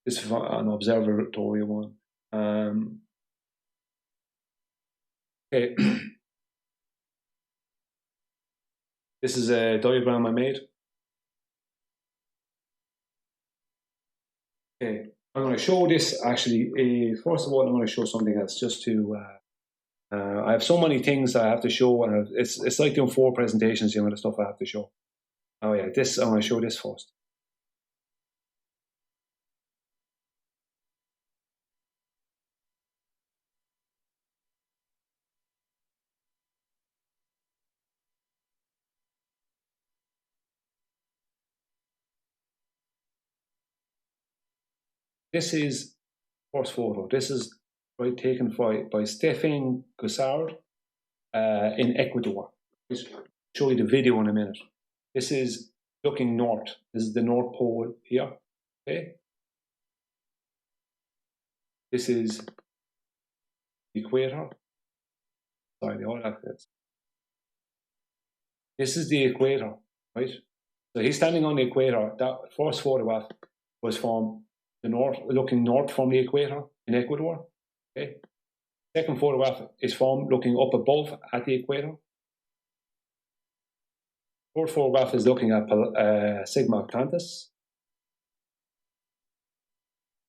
Speaker 4: is an observatory one. Okay. This is a diagram I made. Okay, I'm going to show this actually. First of all, I'm going to show something else just to. I have so many things I have to show, and it's like doing 4 presentations, the amount of stuff I have to show. Oh yeah, this I'm going to show this first. This is first photo. This is taken by Stefan Gussard in Ecuador. I'll show you the video in a minute. This is looking north. This is the North Pole here. Okay. This is the equator. Sorry, all that is. This is the equator, right? So he's standing on the equator. That first photograph was from the north, looking north from the equator in Ecuador. Okay. Second photograph is from looking up above at the equator. Third photograph is looking at Sigma Octantis.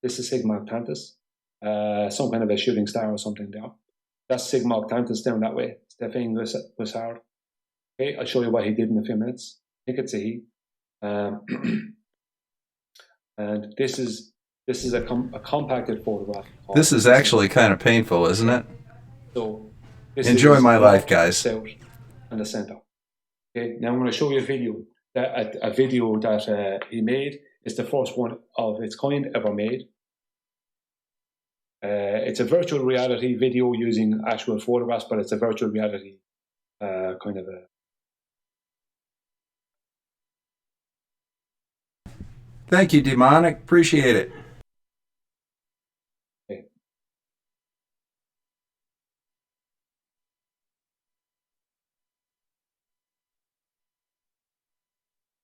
Speaker 4: This is Sigma Octantis, some kind of a shooting star or something there. That's Sigma Octantis down that way. Stefan Gussard. Okay, I'll show you what he did in a few minutes. I think it's a he. And this is a compacted photograph.
Speaker 3: This is actually kind of painful, isn't it?
Speaker 4: So this
Speaker 3: enjoy
Speaker 4: is
Speaker 3: my life, guys.
Speaker 4: South and the center. Okay, now I'm going to show you a video that he made. It's the first one of its kind ever made. It's a virtual reality video using actual photographs, but it's a virtual reality kind of a.
Speaker 3: Thank you, Demonic. Appreciate it.
Speaker 4: Okay.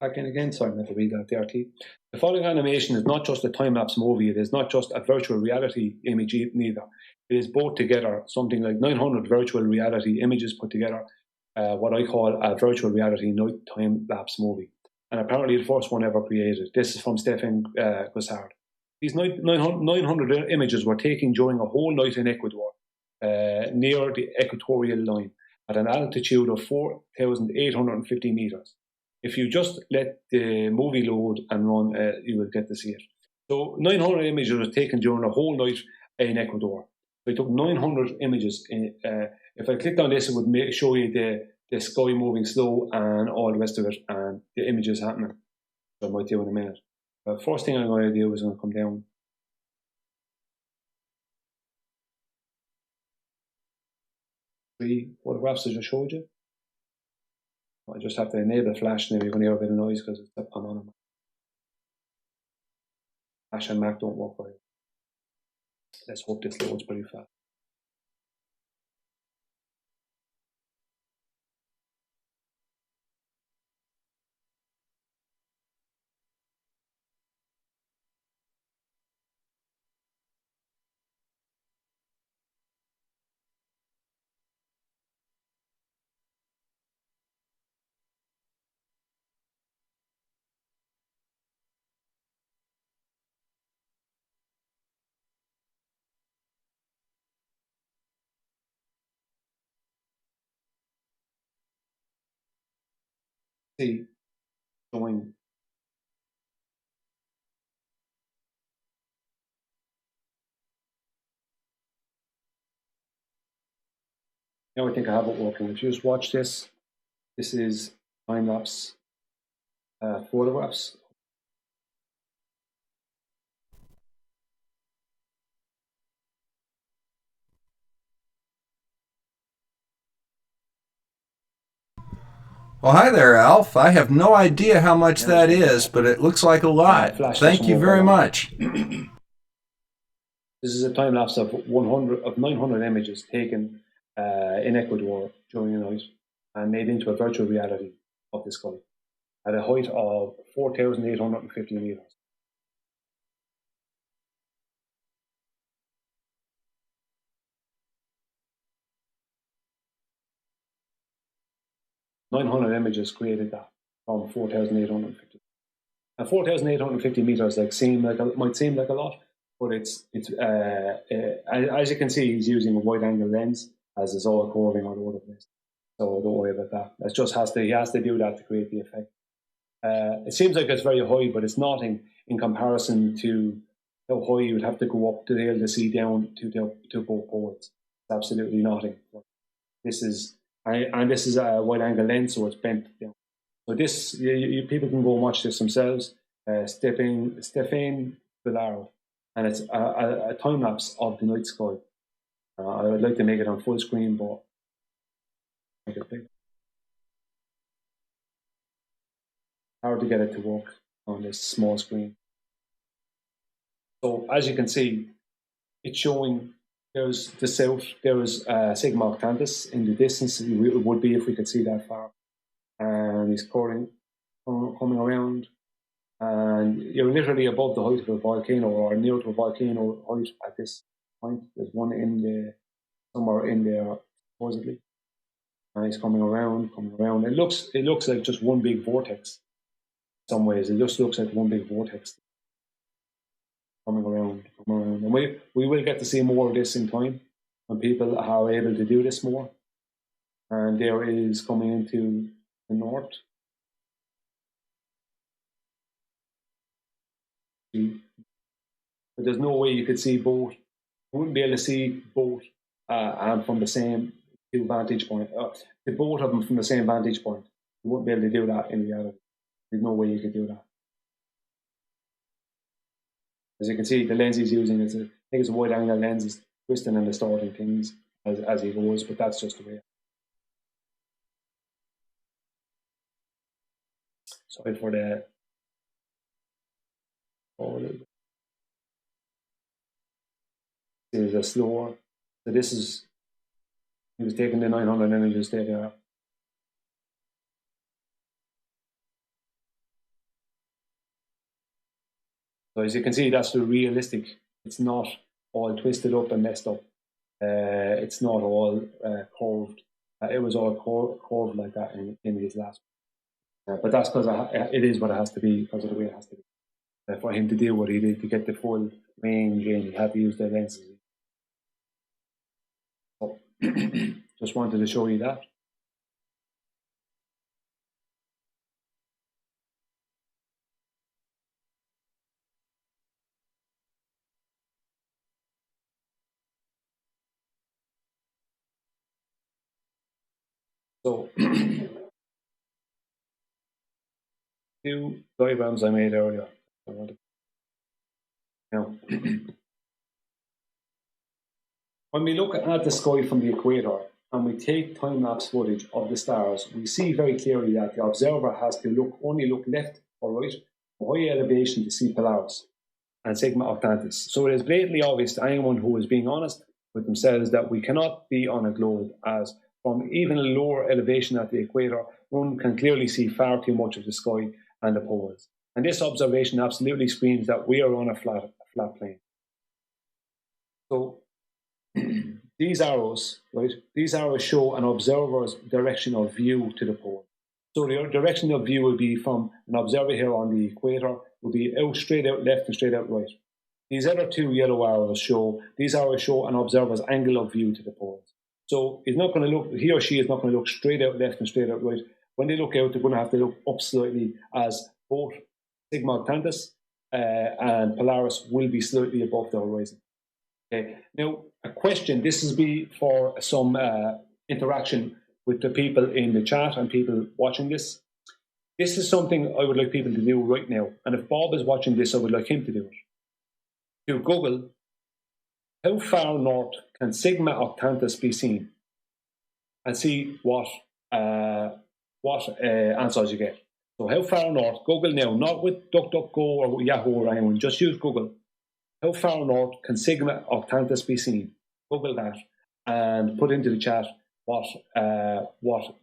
Speaker 4: Back in again, sorry, I meant to read that there, T. The following animation is not just a time-lapse movie. It is not just a virtual reality image neither. It is both together, something like 900 virtual reality images put together, what I call a virtual reality night time-lapse movie. And apparently the first one ever created. This is from Stefan Gussard. These 900 images were taken during a whole night in Ecuador, near the equatorial line, at an altitude of 4,850 meters. If you just let the movie load and run, you will get to see it. So 900 images were taken during a whole night in Ecuador. So I took 900 images. If I clicked on this, it would show you the sky moving slow and all the rest of it, and the images happening. So I might do in a minute. The first thing I'm going to do is I'm going to come down. Three photographs I just showed you. I just have to enable flash now. You're going to hear a bit of noise because it's on a Mac. Flash and Mac don't work very well. Let's hope this loads pretty fast. See, showing. Now I think I have it working. If you just watch this, this is time-lapse photographs.
Speaker 3: Well, hi there, Alf. I have no idea how much that is, but it looks like a lot. Thank you very much.
Speaker 4: This is a time lapse of 900 images taken in Ecuador during the night and made into a virtual reality of the sky at a height of 4,850 meters. "900 images created that from 4,850. And 4,850 meters might seem like a lot, but it's as you can see, he's using a wide-angle lens as it's all curving all over the place. So don't worry about that. It just he has to do that to create the effect. It seems like it's very high, but it's nothing in comparison to how high you would have to go up to be able to see down to both poles. It's absolutely nothing. This is a wide-angle lens, so it's bent down. So this, people can go and watch this themselves. Stefan Gussard, and it's a time lapse of the night sky. I would like to make it on full screen, but make it big. Hard to get it to work on this small screen. So as you can see, it's showing there's the south, there is Sigma Octantis in the distance. It would be if we could see that far. And he's coming around, and you're literally above the height of a volcano or near to a volcano height at this point. There's one somewhere in there supposedly, and he's coming around. It looks like just one big vortex. In some ways, it just looks like one big vortex coming around. And we will get to see more of this in time when people are able to do this more. And there is coming into the north. But there's no way you could see both. You wouldn't be able to see both and from the same vantage point. The both of them from the same vantage point. You wouldn't be able to do that in reality. There's no way you could do that. As you can see, the lens he's using I think it's a wide-angle lens. He's twisting and distorting things as he goes, but that's just the way. Sorry for the forward a little bit. This is a slower. So this is, he was taking the 900 and then he just stayed there. So as you can see, that's the realistic. It's not all twisted up and messed up. It's not all curved. It was all curved like that in his last. But that's because it is what it has to be, because of the way it has to be. For him to do what he did to get the full range in, he had to use the lenses. So, just wanted to show you that. So, 2 diagrams I made earlier. Now, when we look at the sky from the equator and we take time-lapse footage of the stars, we see very clearly that the observer has to only look left or right or high elevation to see Polaris and Sigma Octantis. So it is blatantly obvious to anyone who is being honest with themselves that we cannot be on a globe, as from even a lower elevation at the equator, one can clearly see far too much of the sky and the poles. And this observation absolutely screams that we are on a flat plane. So these arrows, right? These arrows show an observer's direction of view to the pole. So the direction of view will be from an observer here on the equator, will be out straight out left and straight out right. These other 2 yellow arrows show an observer's angle of view to the poles. So he's not going to look, he or she is not going to look straight out left and straight out right. When they look out, they're going to have to look up slightly, as both Sigma Octantis and Polaris will be slightly above the horizon. Okay. Now, a question, this is be for some interaction with the people in the chat and people watching this. This is something I would like people to do right now. And if Bob is watching this, I would like him to do it. To Google, how far north can Sigma Octantis be seen? And see what answers you get. So how far north, Google now, not with DuckDuckGo or Yahoo or anyone, just use Google. How far north can Sigma Octantis be seen? Google that and put into the chat what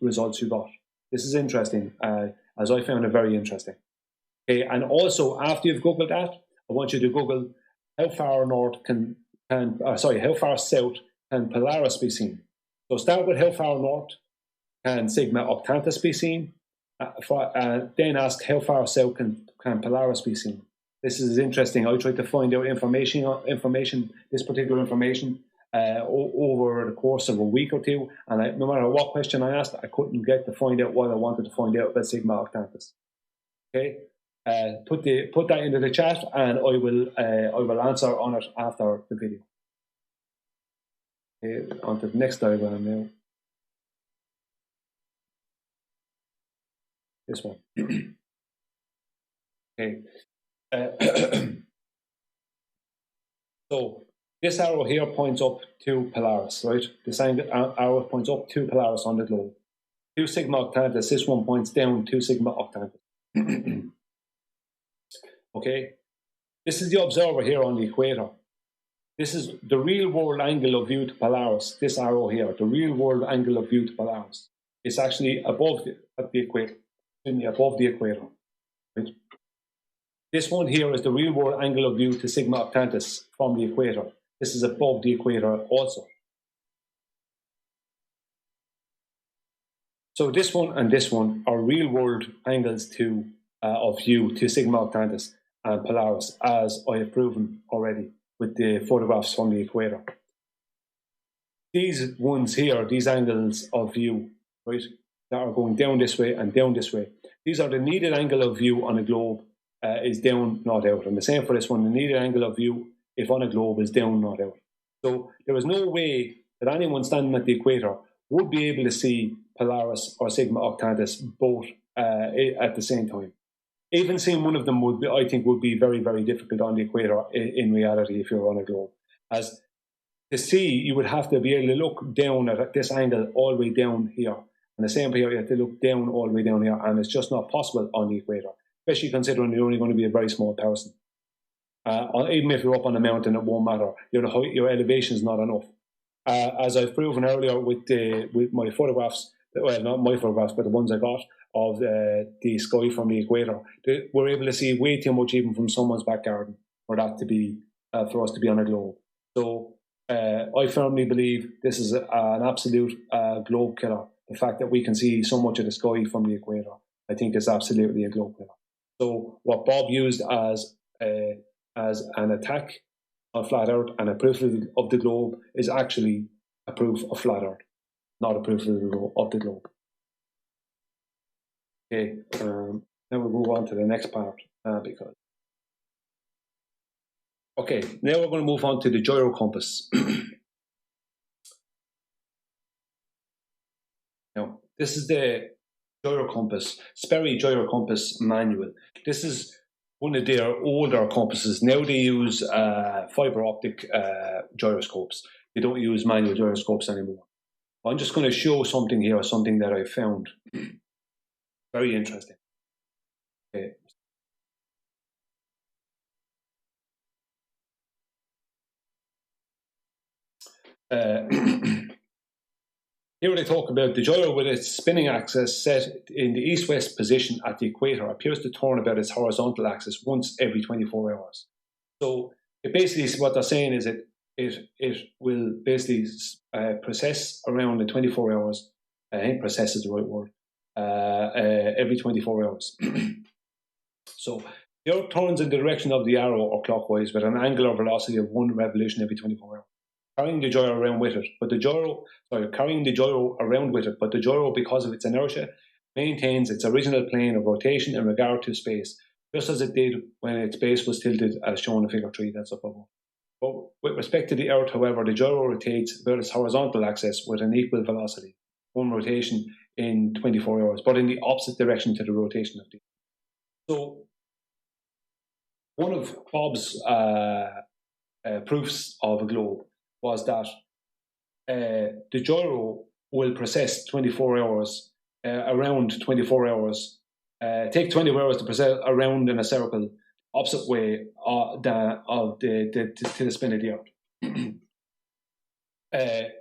Speaker 4: results you got. This is interesting, as I found it very interesting. Okay, and also after you've Googled that, I want you to Google how far how far south can Polaris be seen. So start with how far north can Sigma Octantis be seen. Then ask how far south can Polaris be seen. This is interesting. I tried to find out this particular information over the course of a week or two, and no matter what question I asked, I couldn't get to find out what I wanted to find out about Sigma Octantis. Okay, put that into the chat, and I will answer on it after the video. Okay, on to the next diagram now. This one. Okay. So this arrow here points up to Polaris, right? This arrow points up to Polaris on the globe. 2 Sigma Octantis. This one points down 2 Sigma Octantis. Okay. This is the observer here on the equator. This is the real world angle of view to Polaris. This arrow here, the real world angle of view to Polaris. It's actually above the equator. Above the equator. Right? This one here is the real world angle of view to Sigma Octantis from the equator. This is above the equator also. So this one and this one are real world angles of view to Sigma Octantis and Polaris, as I have proven already with the photographs from the equator. These ones here, these angles of view, right, that are going down this way and down this way, these are the needed angle of view on a globe is down, not out. And the same for this one, the needed angle of view, if on a globe, is down, not out. So there is no way that anyone standing at the equator would be able to see Polaris or Sigma Octantis both at the same time. Even seeing one of them would be very, very difficult on the equator in reality if you're on a globe. As to see, you would have to be able to look down at this angle all the way down here. And the same here, you have to look down all the way down here, and it's just not possible on the equator, especially considering you're only going to be a very small person. Even if you're up on a mountain, it won't matter. Your elevation is not enough. As I've proven earlier with my photographs, well, not my photographs, but the ones I got of the sky from the equator, we're able to see way too much even from someone's back garden for that to be for us to be on a globe. So I firmly believe this is an absolute globe killer. The fact that we can see so much of the sky from the equator, I think, is absolutely a globe killer. So what Bob used as an attack on flat Earth and a proof of the globe is actually a proof of flat Earth, not a proof of the globe. Okay, now we'll move on to the next part because. Okay, now we're going to move on to the gyro compass. Now, this is the gyro compass, Sperry gyro compass manual. This is one of their older compasses. Now they use fiber optic gyroscopes. They don't use manual gyroscopes anymore. I'm just going to show something here, something that I found very interesting. Okay. Here they talk about the gyro with its spinning axis set in the east-west position at the equator appears to turn about its horizontal axis once every 24 hours. So it basically, what they're saying is it will basically precess around in 24 hours. I think precess is the right word. Every 24 hours. So the Earth turns in the direction of the arrow or clockwise with an angular velocity of 1 revolution every 24 hours. Carrying the gyro around with it, but the gyro, because of its inertia, maintains its original plane of rotation in regard to space, just as it did when its base was tilted, as shown in Figure 3. That's up above. But with respect to the Earth, however, the gyro rotates about its horizontal axis with an equal velocity, one rotation in 24 hours, but in the opposite direction to the rotation of the Earth. So, one of Bob's proofs of a globe was that the gyro will precess 24 hours, around 24 hours, take 24 hours to precess around in a circle, opposite way to the spin of the Earth.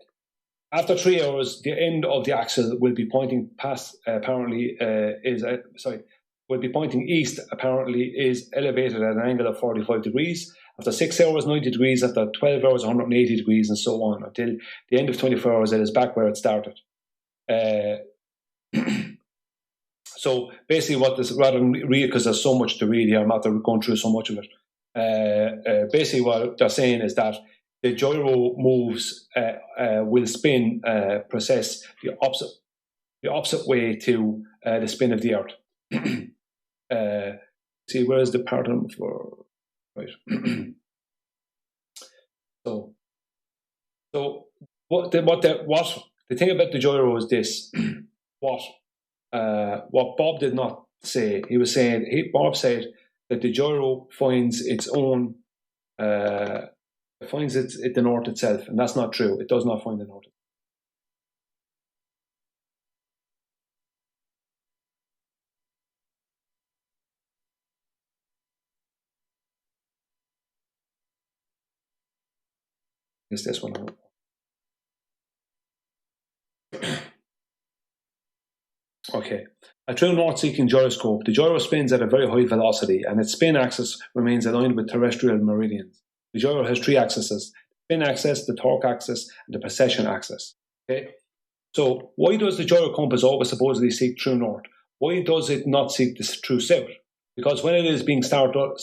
Speaker 4: After 3 hours, the end of the axle will be pointing past, will be pointing east, apparently is elevated at an angle of 45 degrees. After 6 hours, 90 degrees. After 12 hours, 180 degrees, and so on, until the end of 24 hours, it is back where it started. So basically what this, rather than read, because there's so much to read here, I'm not going through so much of it. Basically what they're saying is that the gyro moves, will spin, precess the opposite way to the spin of the Earth. See, where's the pattern for, right? So what the thing about the gyro is this: what Bob did not say. He was saying Bob said that the gyro finds its own the north itself, and that's not true. It does not find the north. Is this one? Okay. A true north-seeking gyroscope, the gyro spins at a very high velocity, and its spin axis remains aligned with terrestrial meridians. The gyro has 3 axes: the spin axis, the torque axis, and the precession axis. Okay. So why does the gyro compass always supposedly seek true north? Why does it not seek the true south? Because when it is being started up,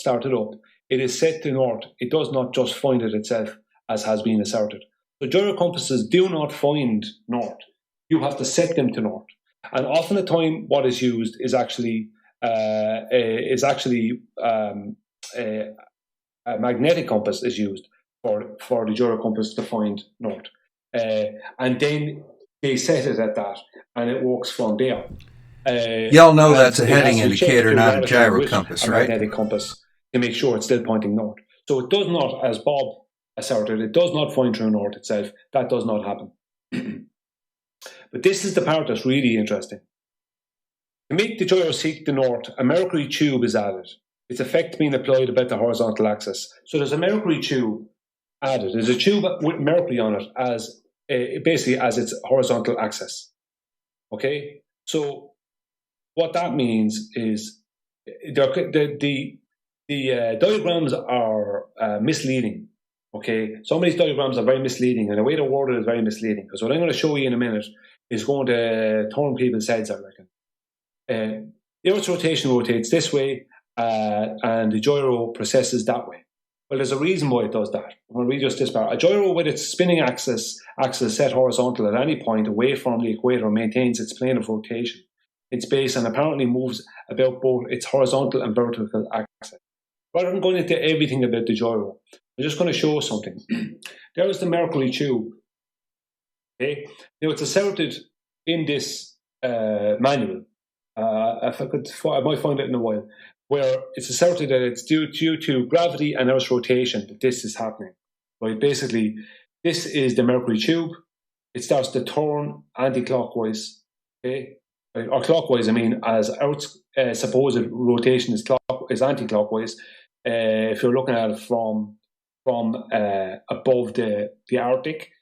Speaker 4: it is set to north. It does not just find it itself, as has been asserted. So gyro compasses do not find north. You have to set them to north. And often the time what is used is actually a magnetic compass is used for the gyro compass to find north. And then they set it at that, and it works from there.
Speaker 3: Y'all know that's a heading indicator, not a gyro compass, right?
Speaker 4: Magnetic compass to make sure it's still pointing north. So it does not, as Bob asserted, it does not find true north itself. That does not happen. But this is the part that's really interesting. To make the gyro seek the north, a mercury tube is added. its effect being applied about the horizontal axis. So there's a mercury tube added. There's a tube with mercury on it as basically as its horizontal axis. Okay, so what that means is the diagrams are misleading. Okay, some of these diagrams are very misleading, and the way they're worded is very misleading. Because what I'm going to show you in a minute is going to turn people's heads, I reckon. The Earth's rotation rotates this way, and the gyro processes that way. Well, there's a reason why it does that. I'm going to read just this part. A gyro with its spinning axis set horizontal at any point away from the equator maintains its plane of rotation in space and apparently moves about both its horizontal and vertical axis. Rather than going into everything about the gyro, I'm just going to show something. There is the mercury tube. Okay, now it's asserted in this manual. If I could, I might find it in a while, where it's asserted that it's due to gravity and Earth's rotation that this is happening. Right? Basically, this is the mercury tube. It starts to turn anti-clockwise, okay, or clockwise. I mean, as Earth's supposed rotation is anti-clockwise. If you're looking at it from above the Arctic,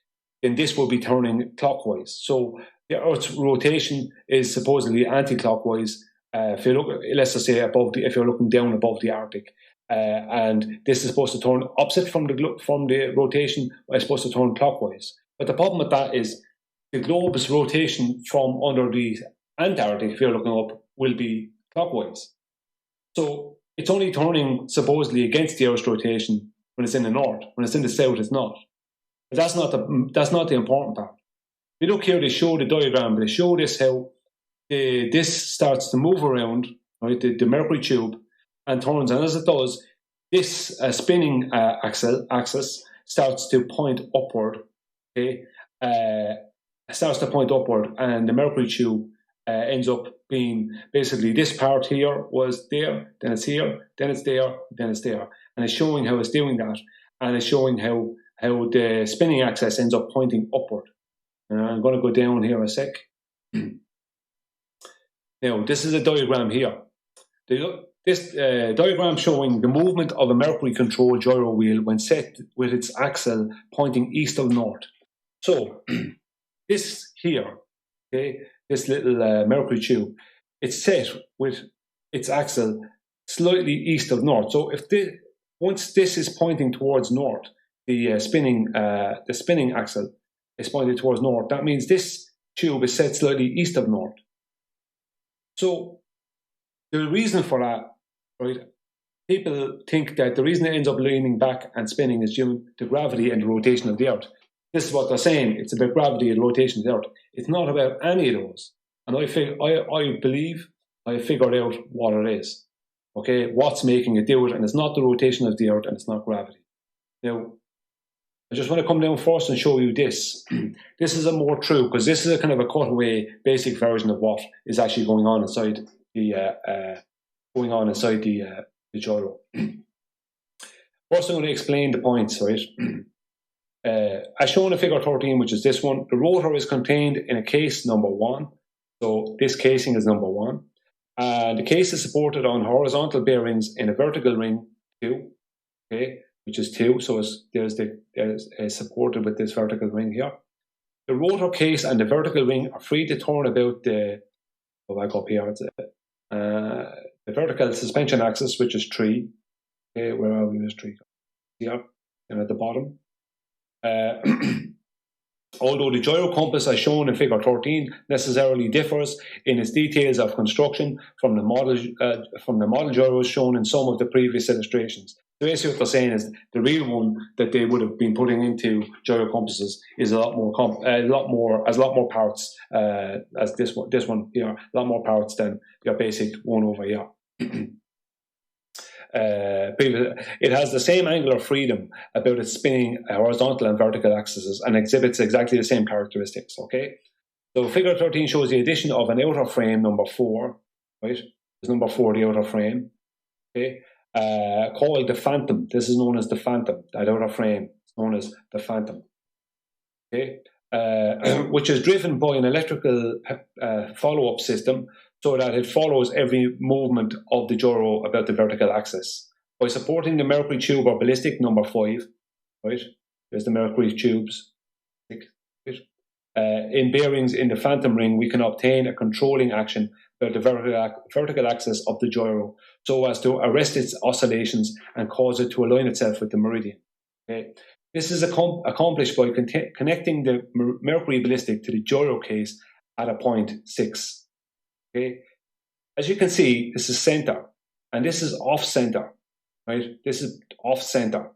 Speaker 4: then this will be turning clockwise. So the Earth's rotation is supposedly anti-clockwise. If you look, let's just say if you're looking down above the Arctic, and this is supposed to turn opposite from the rotation, it's supposed to turn clockwise. But the problem with that is the globe's rotation from under the Antarctic, if you're looking up, will be clockwise. So it's only turning supposedly against the Earth's rotation when it's in the north. When it's in the south, it's not. But that's not the important part. If you look here, they show the diagram. They show this how this starts to move around, right? The mercury tube, and turns. And as it does, this spinning axis starts to point upward. Okay, starts to point upward, and the mercury tube ends up being basically this part here was there, then it's here, then it's there, then it's there, and it's showing how it's doing that, and it's showing how the spinning axis ends up pointing upward. And I'm going to go down here a sec. Now, this is a diagram here. This diagram showing the movement of a mercury-controlled gyro wheel when set with its axle pointing east of north. So, this here, okay, this little mercury tube, it's set with its axle slightly east of north. So, once this is pointing towards north, the spinning axle is pointed towards north. That means this tube is set slightly east of north. So the reason for that, right? People think that the reason it ends up leaning back and spinning is due to gravity and the rotation of the Earth. This is what they're saying. It's about gravity and rotation of the Earth. It's not about any of those. And I believe I figured out what it is. Okay, what's making it do it? And it's not the rotation of the Earth, and it's not gravity. Now, I just want to come down first and show you this. This is a more true, because this is a kind of a cutaway, basic version of what is actually going on inside the gyro. First, I'm going to explain the points, right? As shown in Figure 13, which is this one, the rotor is contained in a case number 1. So this casing is number 1. The case is supported on horizontal bearings in a vertical ring 2. Okay, which is 2, so there's supported with this vertical ring here. The rotor case and the vertical ring are free to turn about the vertical suspension axis, which is 3. Okay, where are we? There's 3. Yeah, and at the bottom. Although the gyro compass, as shown in Figure 13, necessarily differs in its details of construction from the model gyros shown in some of the previous illustrations. So basically what they're saying is the real one that they would have been putting into gyro compasses is a lot more parts as this one here, a lot more parts than your basic one over here. It has the same angular freedom about its spinning horizontal and vertical axes and exhibits exactly the same characteristics. Okay, so Figure 13 shows the addition of an outer frame, number 4. Right, is number 4 the outer frame? Okay, called the Phantom. This is known as the Phantom. That outer frame is known as the Phantom. Okay, which is driven by an electrical follow-up system so that it follows every movement of the gyro about the vertical axis. By supporting the Mercury tube or ballistic number 5, right? There's the Mercury tubes. In bearings in the phantom ring, we can obtain a controlling action about the vertical axis of the gyro so as to arrest its oscillations and cause it to align itself with the meridian. Okay? This is accomplished by connecting the Mercury ballistic to the gyro case at a point 6. Okay? As you can see, this is center, and this is off center. Right? This is off center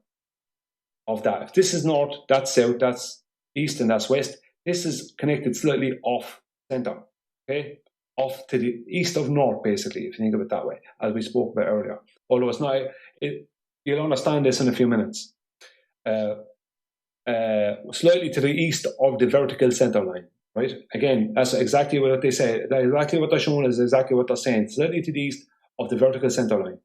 Speaker 4: of that. If this is north, that's south, that's east, and that's west. This is connected slightly off center, okay? Off to the east of north, basically, if you think of it that way, as we spoke about earlier. Although it's not, you'll understand this in a few minutes. Slightly to the east of the vertical center line, right? Again, that's exactly what they say. Exactly what they're showing is exactly what they're saying. Slightly to the east of the vertical center line.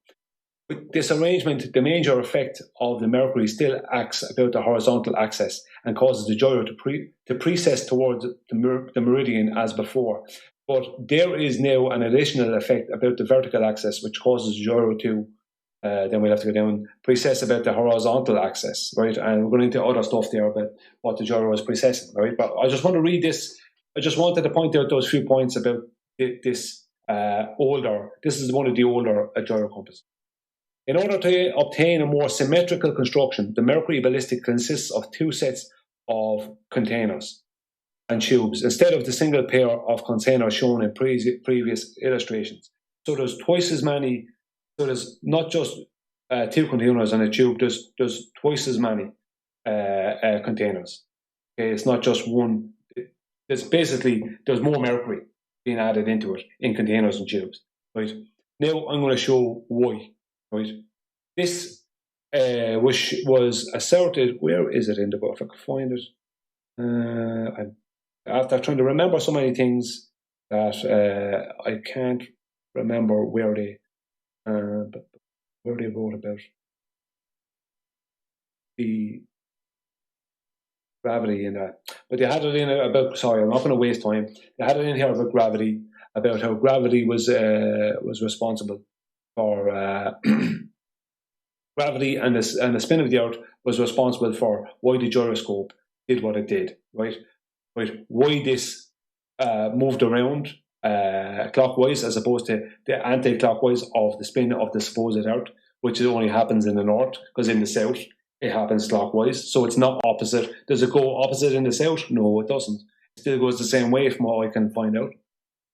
Speaker 4: With this arrangement, the major effect of the Mercury still acts about the horizontal axis and causes the gyro to precess towards the meridian as before. But there is now an additional effect about the vertical axis which causes the gyro to, then we'll have to go down, precess about the horizontal axis, right? And we're going into other stuff there about what the gyro is precessing, right? But I just want to read this. I just wanted to point out those few points about this this is one of the older gyro compasses. In order to obtain a more symmetrical construction, the Mercury ballistic consists of 2 sets of containers and tubes instead of the single pair of containers shown in previous illustrations. So there's twice as many, so there's not just 2 containers and a tube, there's twice as many containers. Okay, it's not just one. There's more mercury being added into it in containers and tubes. Right. Now I'm going to show why. Right. This was asserted. Where is it in the book? If I can find it. After trying to remember so many things that I can't remember where they wrote about the gravity in that. But they had it in about. Sorry, I'm not going to waste time. They had it in here about gravity, about how gravity was responsible for gravity and the spin of the Earth was responsible for why the gyroscope did what it did, right? Why this moved around clockwise as opposed to the anti-clockwise of the spin of the supposed Earth, which only happens in the north, because in the south it happens clockwise. So it's not opposite. Does it go opposite in the south? No, it doesn't. It still goes the same way from what I can find out.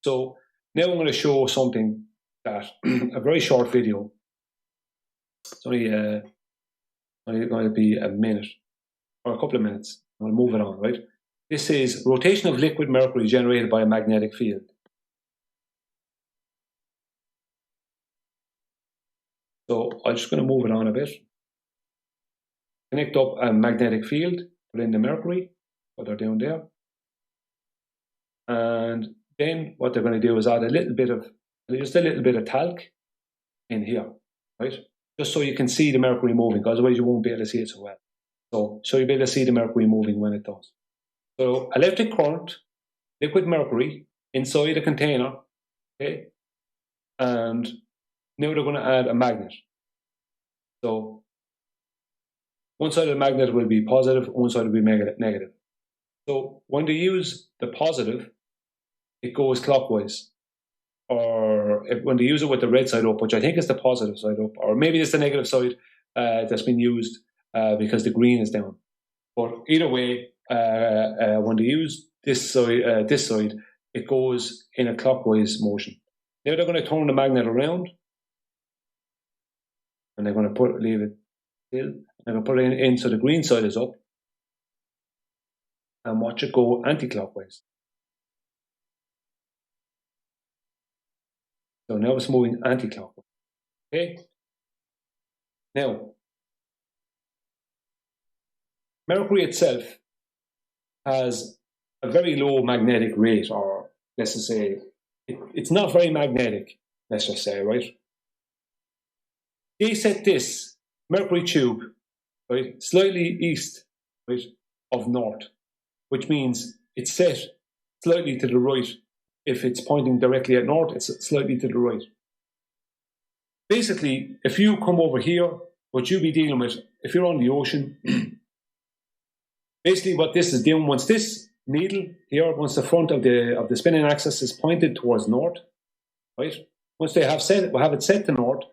Speaker 4: So now I'm going to show something that a very short video. It's only going to be a minute or a couple of minutes. I'll move it on, right? This is rotation of liquid mercury generated by a magnetic field. So I'm just going to move it on a bit. Connect up a magnetic field, put in the mercury, what they're doing there. And then what they're going to do is add just a little bit of talc in here, right? Just so you can see the mercury moving, because otherwise you won't be able to see it so well. So you'll be able to see the mercury moving when it does. So electric current, liquid mercury inside a container, okay? And now they're going to add a magnet. So one side of the magnet will be positive, one side will be negative. So when they use the positive, it goes clockwise. Or when they use it with the red side up, which I think is the positive side up, or maybe it's the negative side that's been used because the green is down. But either way, when they use this side, it goes in a clockwise motion. Now they're going to turn the magnet around, and they're going to leave it still. They're going to put it in so the green side is up, and watch it go anti-clockwise. So now it's moving anti-clockwise. Okay. Now, mercury itself has a very low magnetic rate, or let's just say it's not very magnetic. Let's just say, right? They set this mercury tube right slightly east, right, of north, which means it's set slightly to the right If it's pointing directly at north, it's slightly to the right. Basically, if you come over here, what you'll be dealing with, if you're on the ocean, basically what this is doing, once this needle here, once the front of the spinning axis is pointed towards north, right? Once they have it set to north,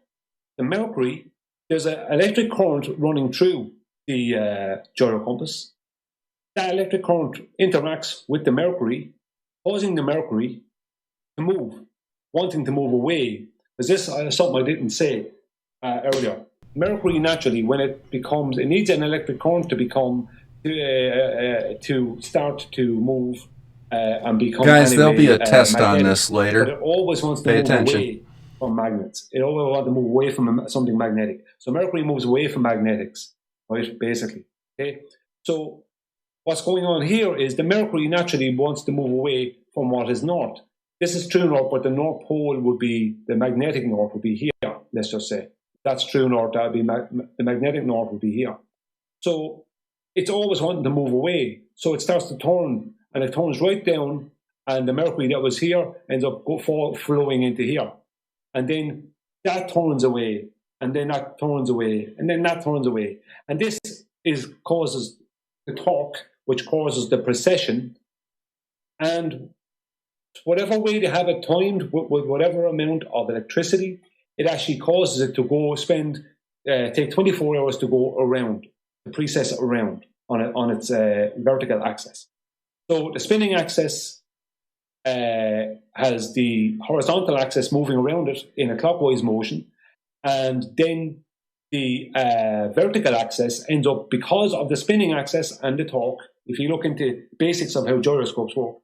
Speaker 4: the mercury, there's an electric current running through the gyro compass. That electric current interacts with the mercury, causing the mercury to move, wanting to move away. Because this is something I didn't say earlier. Mercury naturally, when it needs an electric current to start to move and become.
Speaker 3: Guys, there'll be a test
Speaker 4: magnetic.
Speaker 3: on this later.
Speaker 4: But it always wants to move away from magnets. It always wants to move away from something magnetic. So Mercury moves away from magnetics, right? Basically, okay. So what's going on here is the Mercury naturally wants to move away from what is north. This is true north, but the north pole would be, the magnetic north would be here, let's just say. That's true north, that would be the magnetic north would be here. So it's always wanting to move away. So it starts to turn, and it turns right down, and the mercury that was here ends up flowing into here. And then that turns away, and then that turns away, and then that turns away. And this causes the torque, which causes the precession, and whatever way they have it timed with whatever amount of electricity, it actually causes it to go take 24 hours to go around, to precess it around on its vertical axis. So the spinning axis has the horizontal axis moving around it in a clockwise motion, and then the vertical axis ends up, because of the spinning axis and the torque. If you look into basics of how gyroscopes work,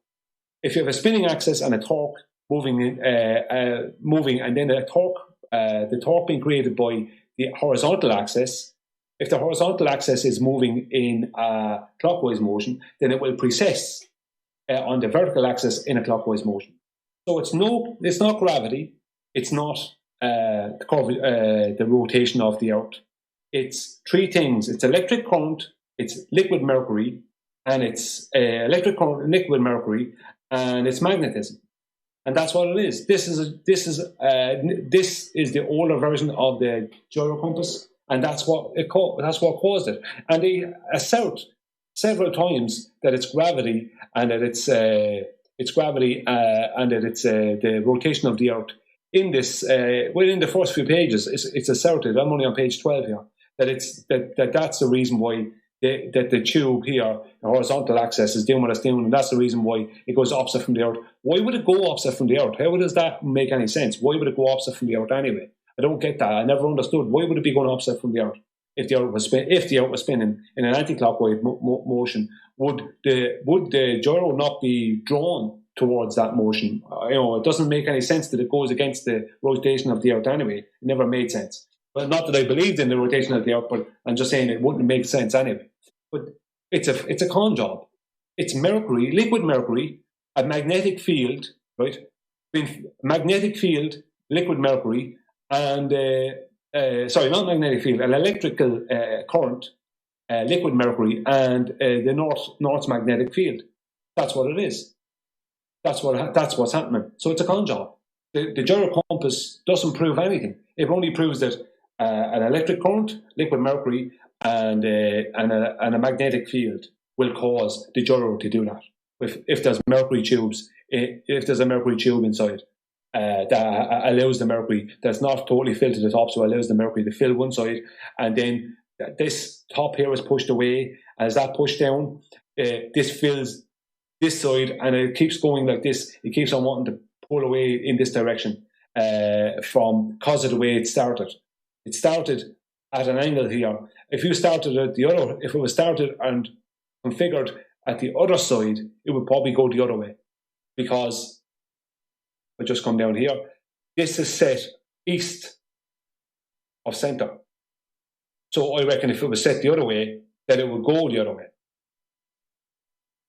Speaker 4: if you have a spinning axis and a torque moving, and then the torque being created by the horizontal axis, if the horizontal axis is moving in a clockwise motion, then it will precess on the vertical axis in a clockwise motion. So it's not gravity, it's not the rotation of the Earth. It's three things: it's electric current, it's liquid mercury, and it's electric current, liquid mercury, and it's magnetism, and that's what it is. This is the older version of the gyro compass, and that's what caused it. And they assert several times that it's gravity, and that it's the rotation of the Earth. In this, within the first few pages, it's asserted. I'm only on page 12 here. That's the reason why the tube here, the horizontal axis, is doing what it's doing, and that's the reason why it goes opposite from the Earth. Why would it go opposite from the Earth? How does that make any sense? Why would it go opposite from the Earth anyway? I don't get that. I never understood. Why would it be going opposite from the Earth? If the Earth was spinning in an anti-clockwise motion, would the gyro not be drawn towards that motion? It doesn't make any sense that it goes against the rotation of the Earth anyway. It never made sense. Well, not that I believed in the rotation of the Earth, but I'm just saying it wouldn't make sense anyway. But it's a con job. It's mercury, liquid mercury, a magnetic field, right? Magnetic field, liquid mercury, and not magnetic field, an electrical current, liquid mercury, and the North's magnetic field. That's what it is. That's what's happening. So it's a con job. The gyro compass doesn't prove anything. It only proves that an electric current, liquid mercury, and a magnetic field will cause the gyro to do that. If there's mercury tubes, if there's a mercury tube inside that allows the mercury, that's not totally filled to the top, so allows the mercury to fill one side, and then this top here is pushed away. As that pushed down, this fills this side, and it keeps going like this. It keeps on wanting to pull away in this direction because of the way it started. It started at an angle here. If it was started and configured at the other side, it would probably go the other way, because I just come down here. This is set east of center. So I reckon if it was set the other way, that it would go the other way.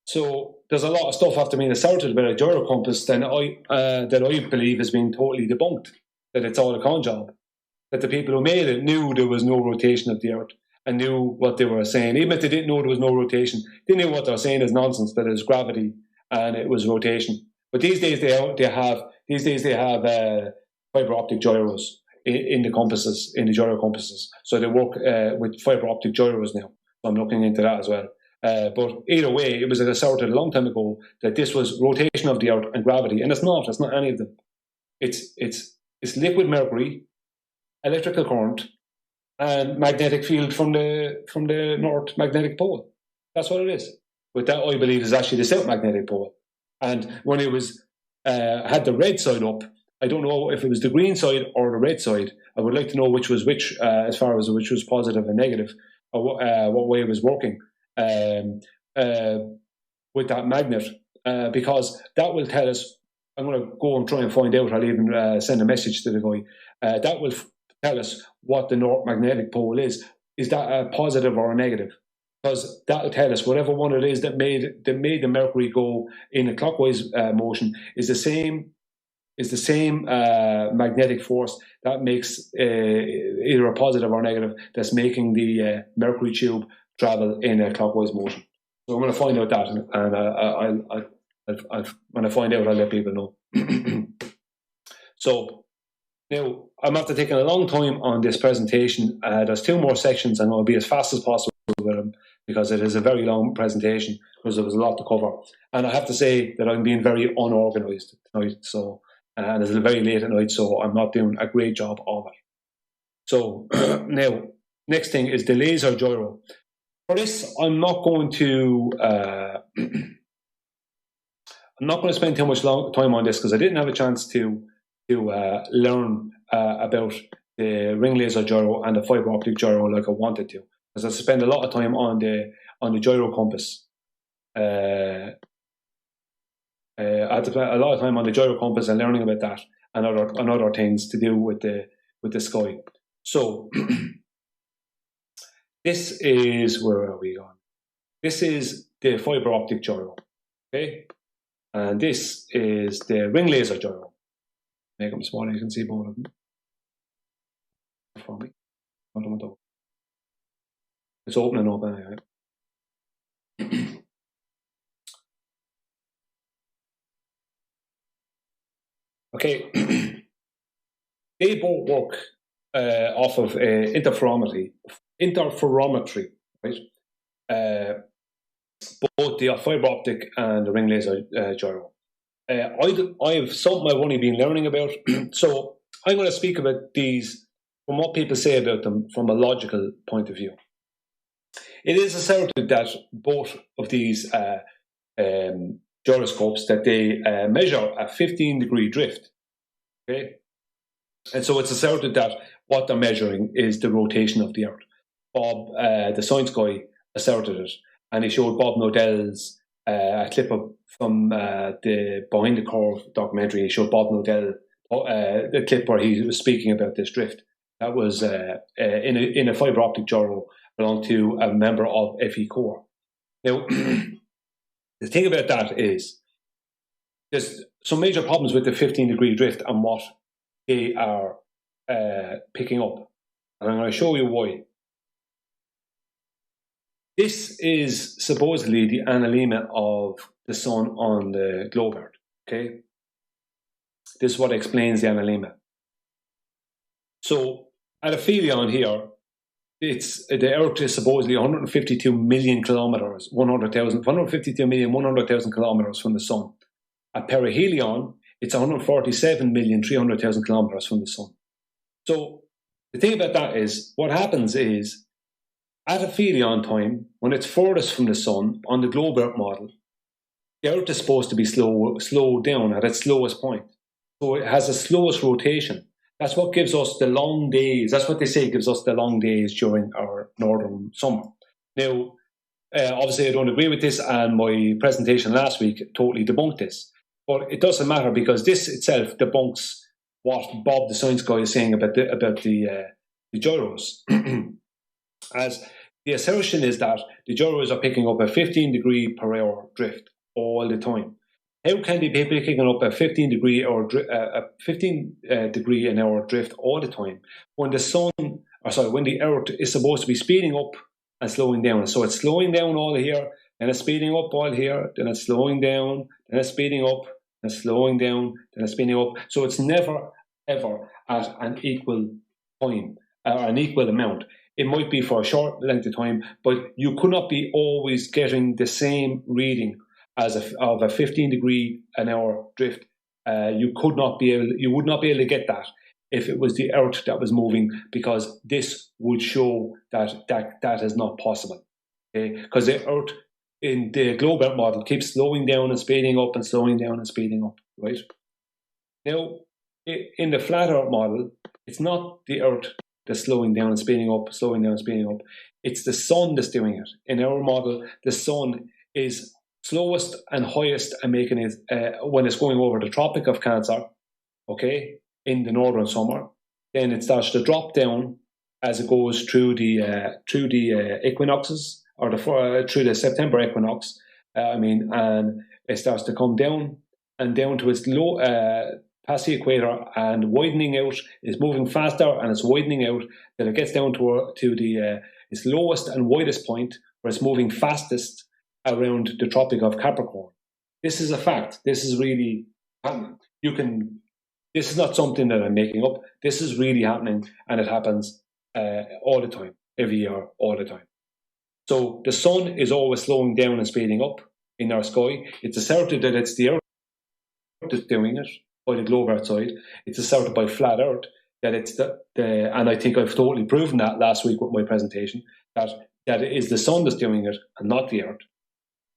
Speaker 4: So there's a lot of stuff after being asserted about a gyro compass that I believe has been totally debunked, that it's all a con job, that the people who made it knew there was no rotation of the Earth and knew what they were saying. Even if they didn't know there was no rotation, they knew what they were saying is nonsense, that it was gravity and it was rotation. But these days they have fiber optic gyros in the compasses, in the gyro compasses. So they work with fiber optic gyros now. So I'm looking into that as well. But either way, it was asserted a long time ago that this was rotation of the Earth and gravity, and it's not. It's not any of them. It's liquid mercury, electrical current, and magnetic field from the North magnetic pole. That's what it is. But that, I believe, is actually the South magnetic pole. And when it was had the red side up, I don't know if it was the green side or the red side. I would like to know which was which, as far as which was positive and negative, or what way it was working with that magnet, because that will tell us. I'm going to go and try and find out. I'll even send a message to the guy. That will tell us what the North magnetic pole is. Is that a positive or a negative? Because that will tell us whatever one it is that made the Mercury go in a clockwise motion is the same magnetic force that makes either a positive or negative that's making the Mercury tube travel in a clockwise motion. So I'm going to find out that, and when I find out, I'll let people know. So now I'm after taking a long time on this presentation. There's 2 more sections, and I'll be as fast as possible with them because it is a very long presentation because there was a lot to cover. And I have to say that I'm being very unorganized tonight. So and it's very late at night, so I'm not doing a great job of it. So now, next thing is the laser gyro. For this, I'm not going to spend too much time on this because I didn't have a chance to learn about the ring laser gyro and the fiber optic gyro like I wanted to, because I spent a lot of time on the gyro compass. I had to spend a lot of time on the gyro compass and learning about that and other things to do with the sky. So this is, where are we on? This is the fiber optic gyro, okay? And this is the ring laser gyro. Make them smaller, you can see both of them. For me. It's opening up anyway. Okay. They both work off of interferometry, right? Both the fiber optic and the ring laser gyro. I have something I've only been learning about, so I'm going to speak about these from what people say about them from a logical point of view. It is asserted that both of these gyroscopes that they measure a 15-degree drift. Okay, and so it's asserted that what they're measuring is the rotation of the Earth. Bob, the science guy, asserted it, and he showed Bob Nodell's a clip from the Behind the Curve documentary. He showed Bob Nodell the clip where he was speaking about this drift. That was in a fiber optic gyro belonged to a member of FE Core. Now, the thing about that is there's some major problems with the 15-degree drift and what they are picking up. And I'm going to show you why. This is supposedly the analemma of the sun on the globe Earth. Okay? This is what explains the analemma. So, at aphelion here, the Earth is supposedly 152 million kilometers, 152,100,000 kilometers from the sun. At perihelion, it's 147,300,000 kilometers from the sun. So the thing about that is, what happens is, at aphelion time, when it's furthest from the sun on the globe Earth model, the Earth is supposed to be slowed down at its slowest point. So it has the slowest rotation. That's what gives us the long days. That's what they say gives us the long days during our northern summer. Now, obviously, I don't agree with this, and my presentation last week totally debunked this. But it doesn't matter because this itself debunks what Bob, the science guy, is saying about the gyros. As the assertion is that the gyros are picking up a 15-degree per hour drift all the time. How can they be picking up a 15-degree an hour drift all the time when when the Earth is supposed to be speeding up and slowing down? So it's slowing down all here, then it's speeding up all here, then it's slowing down, then it's speeding up, and slowing down, then it's spinning up. So it's never, ever at an equal time, or an equal amount. It might be for a short length of time, but you could not be always getting the same reading of a 15 degree an hour drift. You would not be able to get that if it was the Earth that was moving, because this would show that is not possible. Okay? Because the Earth in the globe Earth model keeps slowing down and speeding up and slowing down and speeding up, right? Now, in the flat Earth model, it's not the Earth that's slowing down and speeding up, slowing down and speeding up. It's the sun that's doing it. In our model, the sun is slowest and highest and making it when it's going over the Tropic of Cancer, okay, in the northern summer. Then it starts to drop down as it goes through the equinoxes, or through the September equinox. And it starts to come down and down to its low, past the equator, and widening out. It's moving faster and it's widening out. Then it gets down to its lowest and widest point, where it's moving fastest around the Tropic of Capricorn. This is a fact. This is really happening. This is not something that I'm making up. This is really happening, and it happens all the time, every year, all the time. So the sun is always slowing down and speeding up in our sky. It's asserted that it's the Earth that's doing it by the globe Earth side. It's asserted by Flat Earth that it's and I think I've totally proven that last week with my presentation, that it is the sun that's doing it and not the Earth.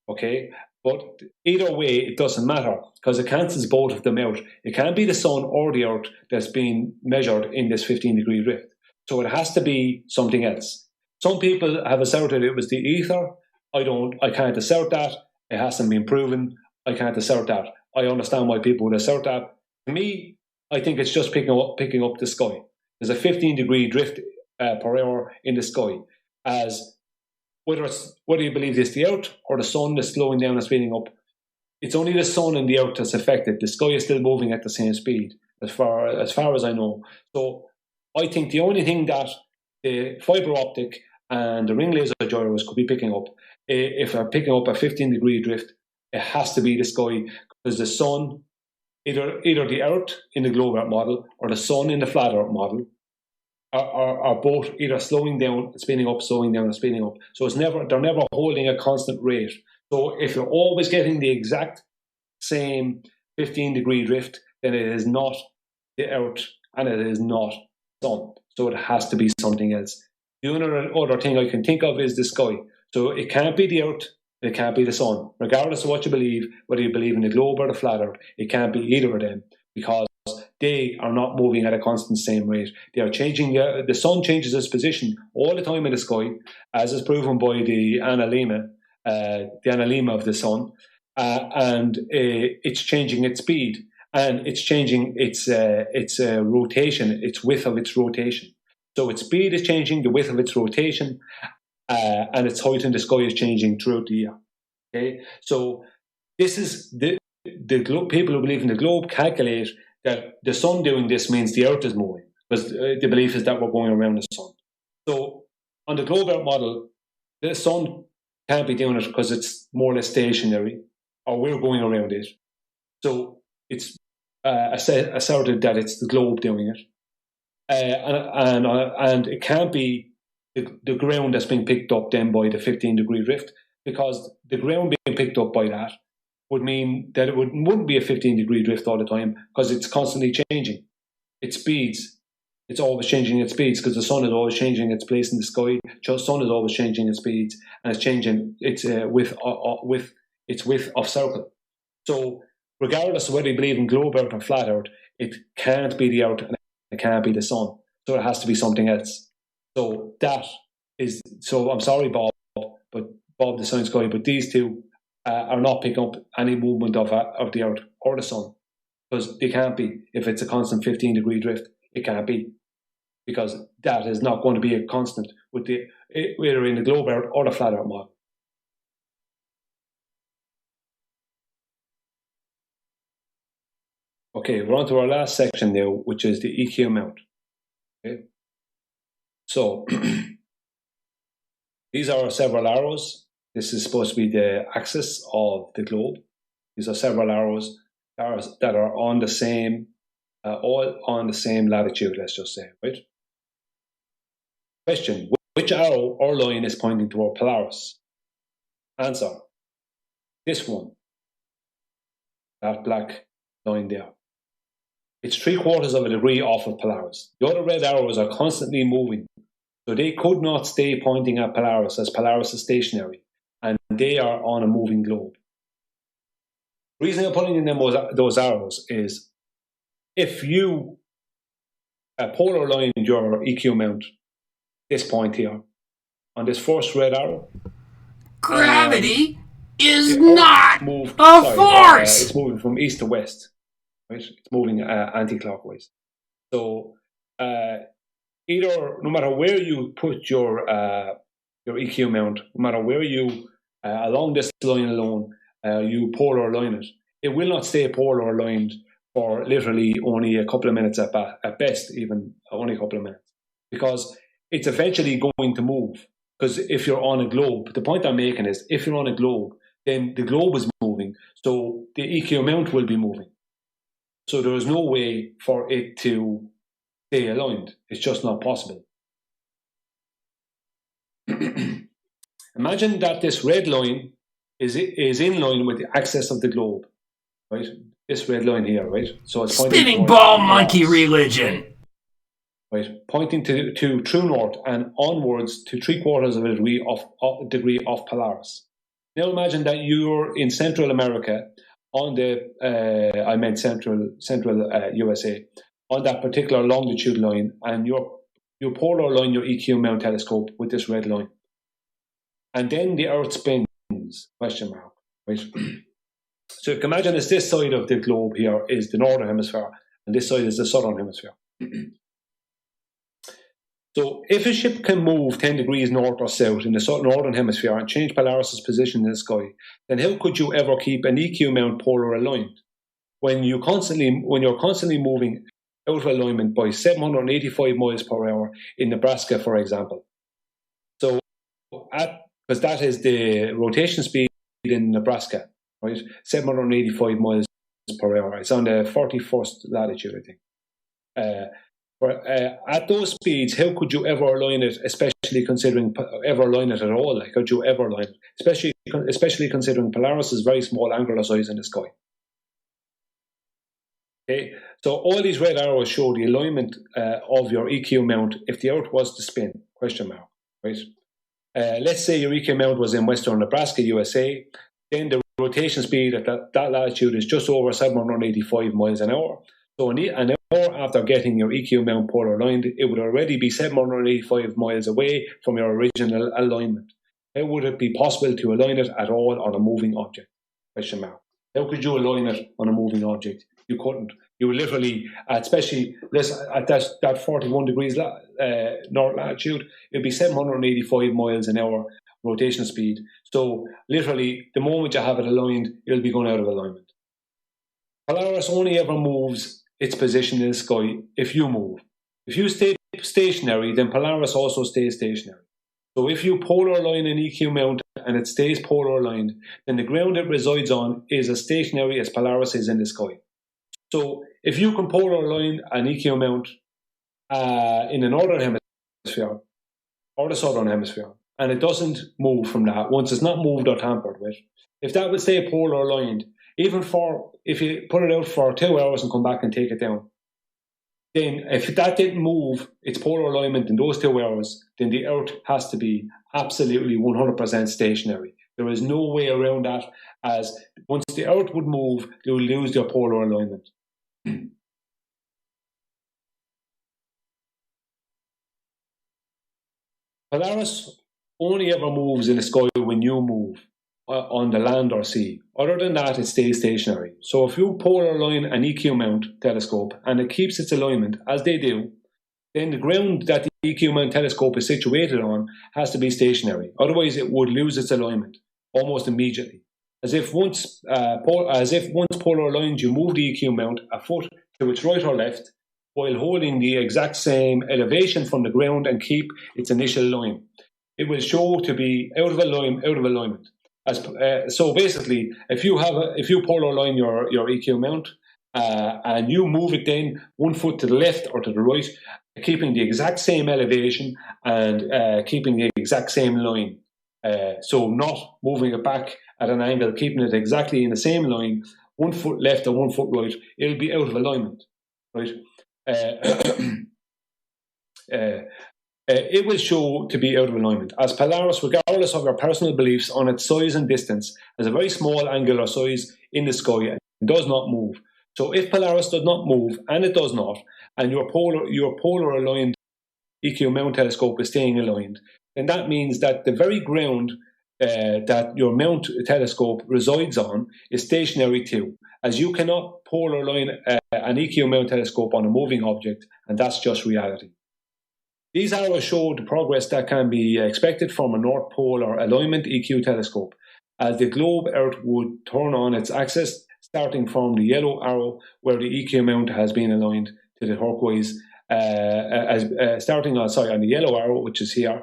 Speaker 4: Okay, but either way, it doesn't matter, because it cancels both of them out. It can't be the sun or the Earth that's being measured in this 15-degree drift. So it has to be something else. Some people have asserted it was the ether. I can't assert that. It hasn't been proven. I can't assert that. I understand why people would assert that. To me, I think it's just picking up the sky. There's a 15-degree drift per hour in the sky, as whether you believe it's the Earth or the sun that's slowing down and speeding up, it's only the sun and the Earth that's affected. The sky is still moving at the same speed, as far as I know. So I think the only thing that the fibre optic and the ring laser gyros could be picking up, if they're picking up a 15-degree drift, it has to be the sky, because the sun, either the Earth in the globe Earth model or the sun in the flat Earth model, are both either slowing down and speeding up, slowing down and speeding up. So they're never holding a constant rate. So if you're always getting the exact same 15-degree drift, then it is not the Earth and it is not the sun. So it has to be something else. The only other thing I can think of is the sky. So it can't be the Earth, it can't be the sun. Regardless of what you believe, whether you believe in the globe or the flat Earth, it can't be either of them, because they are not moving at a constant same rate. They are changing. The sun changes its position all the time in the sky, as is proven by the analemma of the sun, and it's changing its speed, and it's changing its rotation, its width of its rotation. So its speed is changing, the width of its rotation, and its height in the sky is changing throughout the year. Okay, so this is the people who believe in the globe calculate that the sun doing this means the Earth is moving, because the belief is that we're going around the sun. So on the globe Earth model, the sun can't be doing it because it's more or less stationary, or we're going around it. So it's asserted that it's the globe doing it, and it can't be the ground that's being picked up then by the 15-degree drift, because the ground being picked up by that would mean that it wouldn't be a 15-degree drift all the time, because it's constantly changing its speeds. It's always changing its speeds, because the sun is always changing its place in the sky. The sun is always changing its speeds, and it's changing its width of circle. So regardless of whether you believe in globe Earth or flat Earth, it can't be the Earth and it can't be the sun. So it has to be something else. So I'm sorry, Bob the science guy, but these two are not picking up any movement of the Earth or the sun, because they can't be. If it's a constant 15-degree drift, it can't be, because that is not going to be a constant with either in the globe Earth or the flat Earth model. Okay, we're on to our last section now, which is the EQ mount. Okay, so these are several arrows. This is supposed to be the axis of the globe. These are several arrows. that are on the same, all on the same latitude, let's just say, right? Question, which arrow or line is pointing toward Polaris? Answer, this one, that black line there. It's 3/4 of a degree off of Polaris. The other red arrows are constantly moving, so they could not stay pointing at Polaris, as Polaris is stationary, and they are on a moving globe. The reason I'm putting in them those arrows is if you polar line your EQ mount, this point here, on this first red arrow,
Speaker 3: gravity is not a force.
Speaker 4: It's moving from east to west, right? It's moving anti-clockwise. So either, no matter where you put your EQ mount, no matter where you along this line alone, you polar align it, it will not stay polar aligned for literally only a couple of minutes at best, even only a couple of minutes, because it's eventually going to move. Because if you're on a globe, the point I'm making is, if you're on a globe, then the globe is moving, so the EQ mount will be moving. So there is no way for it to stay aligned. It's just not possible. Imagine that this red line is in line with the axis of the globe, right? This red line here, right? So it's pointing
Speaker 3: spinning ball monkey religion.
Speaker 4: Right, pointing to true north and onwards to 3/4 of a degree off Polaris. Now imagine that you're in Central America on the central USA, on that particular longitude line, and you polar align your EQ mount telescope with this red line, and then the Earth spins? Question mark. Right. So you can imagine this side of the globe here is the northern hemisphere, and this side is the southern hemisphere. So if a ship can move 10 degrees north or south in the northern hemisphere and change Polaris' position in the sky, then how could you ever keep an EQ mount polar aligned when you're constantly moving out of alignment by 785 miles per hour in Nebraska, for example? So, because that is the rotation speed in Nebraska, right? 785 miles per hour. It's on the 41st latitude, I think. At those speeds, how could you ever align it, especially considering ever align it at all? Like, could you ever align it? Especially considering Polaris' very small angular size in the sky. Okay, so all these red arrows show the alignment of your EQ mount if the Earth was to spin, question mark, right? Let's say your EQ mount was in western Nebraska, USA, then the rotation speed at that latitude is just over 785 miles an hour. So an hour after getting your EQ mount polar aligned, it would already be 785 miles away from your original alignment. How would it be possible to align it at all on a moving object? Question mark. How could you align it on a moving object? You couldn't. You would literally, especially at that 41 degrees north latitude, it'd be 785 miles an hour rotation speed. So literally, the moment you have it aligned, it'll be going out of alignment. Polaris only ever moves its position in the sky if you move. If you stay stationary, then Polaris also stays stationary. So if you polar align an EQ mount and it stays polar aligned, then the ground it resides on is as stationary as Polaris is in the sky. So if you can polar align an EQ mount in the northern hemisphere or the southern hemisphere, and it doesn't move from that, once it's not moved or tampered with, if that would stay polar aligned, even if you put it out for 2 hours and come back and take it down, then if that didn't move its polar alignment in those 2 hours, then the Earth has to be absolutely 100% stationary. There is no way around that, as once the Earth would move, they would lose their polar alignment. Polaris only ever moves in the sky when you move on the land or sea. Other than that, it stays stationary. So if you polar align an EQ mount telescope and it keeps its alignment, as they do, then the ground that the EQ mount telescope is situated on has to be stationary. Otherwise, it would lose its alignment almost immediately. As if once polar aligned, you move the EQ mount a foot to its right or left while holding the exact same elevation from the ground and keep its initial line. It will show to be out of alignment. So basically, if you polar line your EQ mount and you move it then 1 foot to the left or to the right, keeping the exact same elevation and keeping the exact same line. So not moving it back at an angle, keeping it exactly in the same line, 1 foot left and 1 foot right, it'll be out of alignment, right? It will show to be out of alignment, as Polaris, regardless of your personal beliefs on its size and distance, has a very small angular size in the sky and does not move. So if Polaris does not move, and it does not, and your polar aligned EQ mount telescope is staying aligned, then that means that the very ground that your mount telescope resides on is stationary too, as you cannot polar align an EQ mount telescope on a moving object, and that's just reality. These arrows show the progress that can be expected from a North Polar alignment EQ telescope, as the globe Earth would turn on its axis, starting from the yellow arrow where the EQ mount has been aligned to the turquoise, on the yellow arrow, which is here.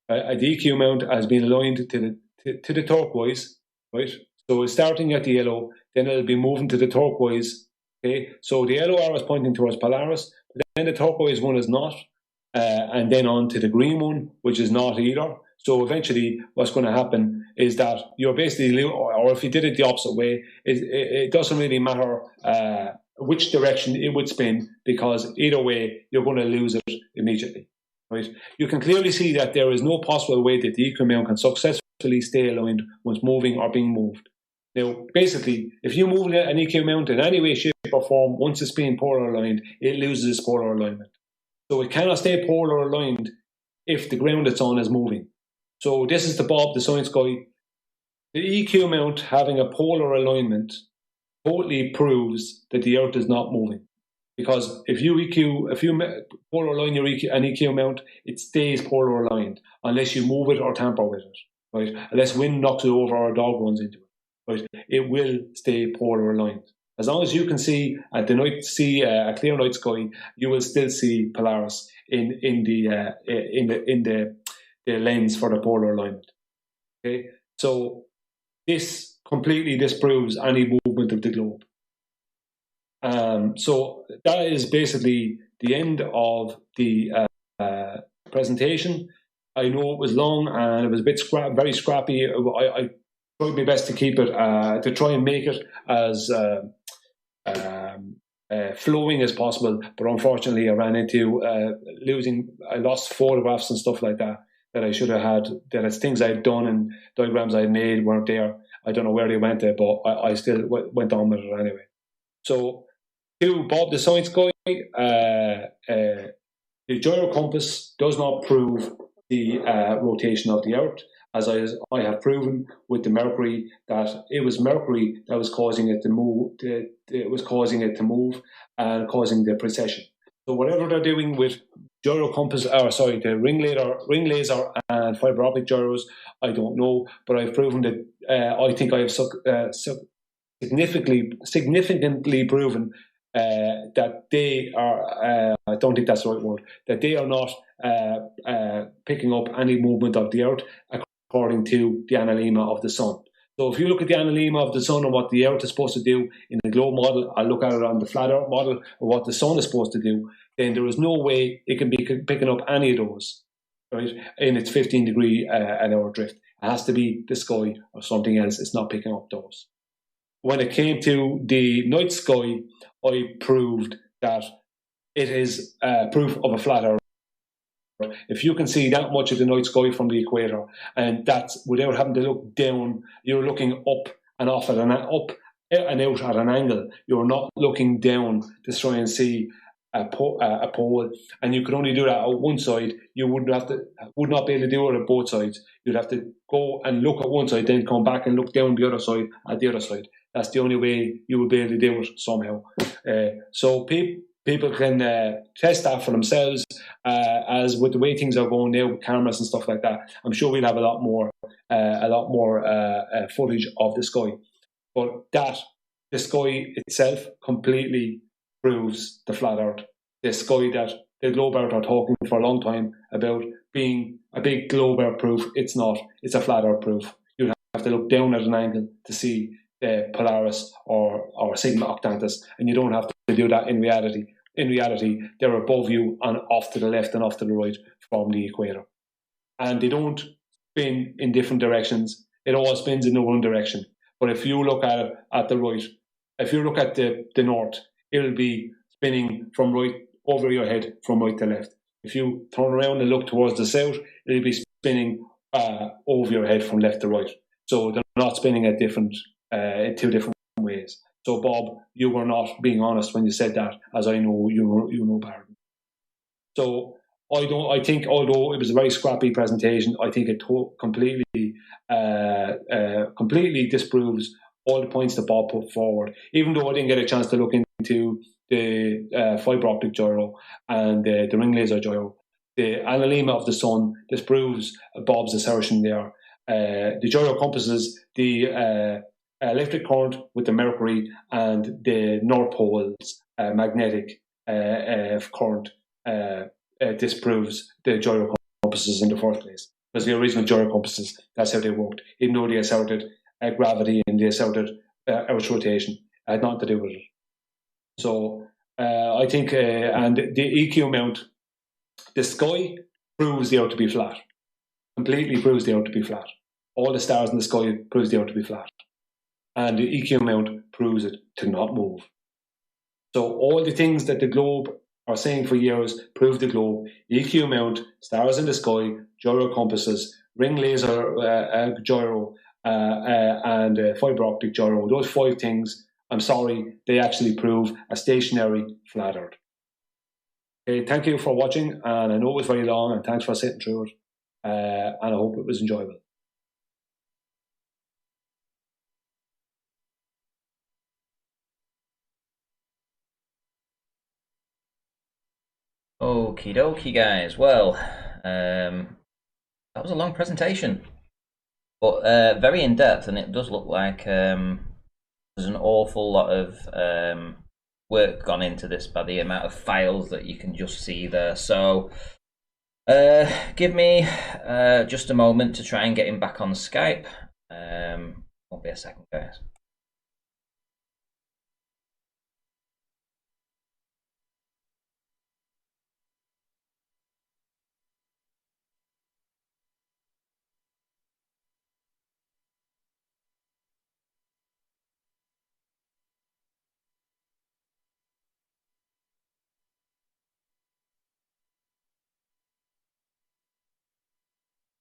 Speaker 4: The EQ mount has been aligned to the turquoise, right? So it's starting at the yellow, then it'll be moving to the turquoise. Okay, so the yellow arrow is pointing towards Polaris, but then the turquoise one is not. And then on to the green one, which is not either. So eventually what's going to happen is that you're basically, or if you did it the opposite way, it doesn't really matter which direction it would spin, because either way, you're going to lose it immediately. Right? You can clearly see that there is no possible way that the EQ mount can successfully stay aligned once moving or being moved. Now, basically, if you move an EQ mount in any way, shape, or form, once it's being polar aligned, it loses its polar alignment. So it cannot stay polar aligned if the ground it's on is moving. So this is the Bob the Science Guy. The EQ mount having a polar alignment totally proves that the Earth is not moving. Because if you polar align an EQ mount, it stays polar aligned unless you move it or tamper with it, right? Unless wind knocks it over or a dog runs into it, right? It will stay polar aligned. As long as you can see a clear night sky, you will still see Polaris in the lens for the polar alignment. Okay, so this completely disproves any movement of the globe. So that is basically the end of the presentation. I know it was long and it was a bit very scrappy. I tried my best to keep it, to try and make it as flowing as possible, but unfortunately I ran into I lost photographs and stuff like that I should have had, that it's things I'd done and diagrams I'd made weren't there. I don't know where they went there, but I still went on with it anyway. So to Bob the Science Guy, the gyro compass does not prove the rotation of the Earth, as I have proven with the Mercury, that it was Mercury that was causing it to move. It was causing it to move and causing the precession. So whatever they're doing with gyro compass, the ring laser and fiber optic gyros, I don't know, but I've proven that I think I have significantly proven that they are. I don't think that's the right word. That they are not picking up any movement of the Earth according to the analemma of the Sun. So if you look at the analemma of the Sun and what the Earth is supposed to do in the globe model, I look at it on the flat Earth model of what the Sun is supposed to do, then there is no way it can be picking up any of those, right, in its 15-degree an hour drift. It has to be the sky or something else. It's not picking up those. When it came to the night sky, I proved that it is proof of a flat Earth. If you can see that much of the night sky from the equator, and that's without having to look down, you're looking up and off at up and out at an angle. You're not looking down to try and see a pole, and you could only do that at one side. You would not be able to do it at both sides. You'd have to go and look at one side, then come back and look down the other side at the other side. That's the only way you would be able to do it somehow. So people can test that for themselves, as with the way things are going now with cameras and stuff like that. I'm sure we'll have a lot more footage of the sky. But the sky itself completely proves the flat Earth. The sky that the globe Earth are talking for a long time about being a big globe Earth proof, it's not. It's a flat Earth proof. You'd have to look down at an angle to see the Polaris or Sigma Octantis, and you don't have to do that in reality. In reality, they're above you and off to the left and off to the right from the equator. And they don't spin in different directions. It all spins in the one direction. But if you look at it at the right, if you look at the north, it'll be spinning from right over your head from right to left. If you turn around and look towards the south, it'll be spinning over your head from left to right. So they're not spinning at in two different ways. So Bob, you were not being honest when you said that, as I know you know better. So I think although it was a very scrappy presentation, I think it completely disproves all the points that Bob put forward. Even though I didn't get a chance to look into the fiber optic gyro and the ring laser gyro, the analemma of the sun disproves Bob's assertion there. The gyro compasses the electric current with the mercury and the North Pole's magnetic current disproves the gyro compasses in the first place. Because the original gyro compasses, that's how they worked. Even though they asserted gravity and they asserted Earth's rotation, it had nothing to do with it. So I think, and the EQ mount, the sky proves the Earth to be flat. Completely proves the Earth to be flat. All the stars in the sky proves the Earth to be flat. And the EQ mount proves it to not move. So all the things that the globe are saying for years prove the globe. EQ mount, stars in the sky, gyro compasses, ring laser gyro, and fiber optic gyro. Those 5 things, I'm sorry, they actually prove a stationary flat Earth. Okay, thank you for watching, and I know it was very long, and thanks for sitting through it, and I hope it was enjoyable.
Speaker 1: Okie dokie, guys. Well, that was a long presentation, but very in depth, and it does look like there's an awful lot of work gone into this by the amount of files that you can just see there. So give me just a moment to try and get him back on Skype. Won't be a second, guys.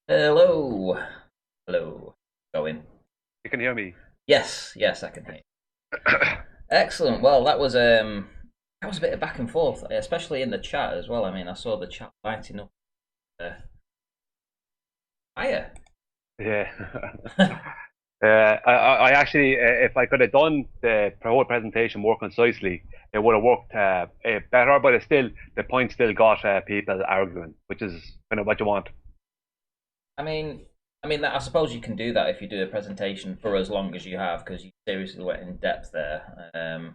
Speaker 1: Hello. Hello. Going.
Speaker 2: You can hear me?
Speaker 1: Yes, I can hear you. Excellent. Well, that was a bit of back and forth, especially in the chat as well. I mean, I saw the chat lighting up. Hiya.
Speaker 2: Yeah. I actually, if I could have done the whole presentation more concisely, it would have worked better. But it's still, the point still got people arguing, which is kind of what you want.
Speaker 1: I mean, I suppose you can do that if you do a presentation for as long as you have, because you seriously went in depth there.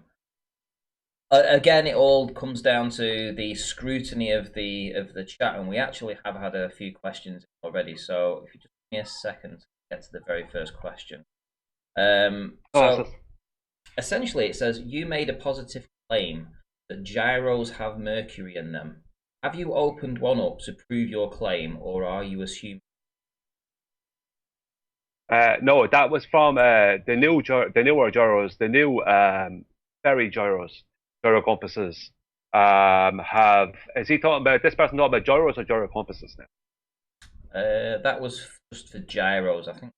Speaker 1: Again, it all comes down to the scrutiny of the chat, and we actually have had a few questions already. So if you just give me a second to get to the very first question. Essentially, it says you made a positive claim that gyros have mercury in them. Have you opened one up to prove your claim, or are you assuming?
Speaker 2: No, that was from the newer gyros, the new ferry gyros, gyro compasses. Is he talking about, this person talking about gyros or gyro compasses now?
Speaker 1: That was just for gyros, I think.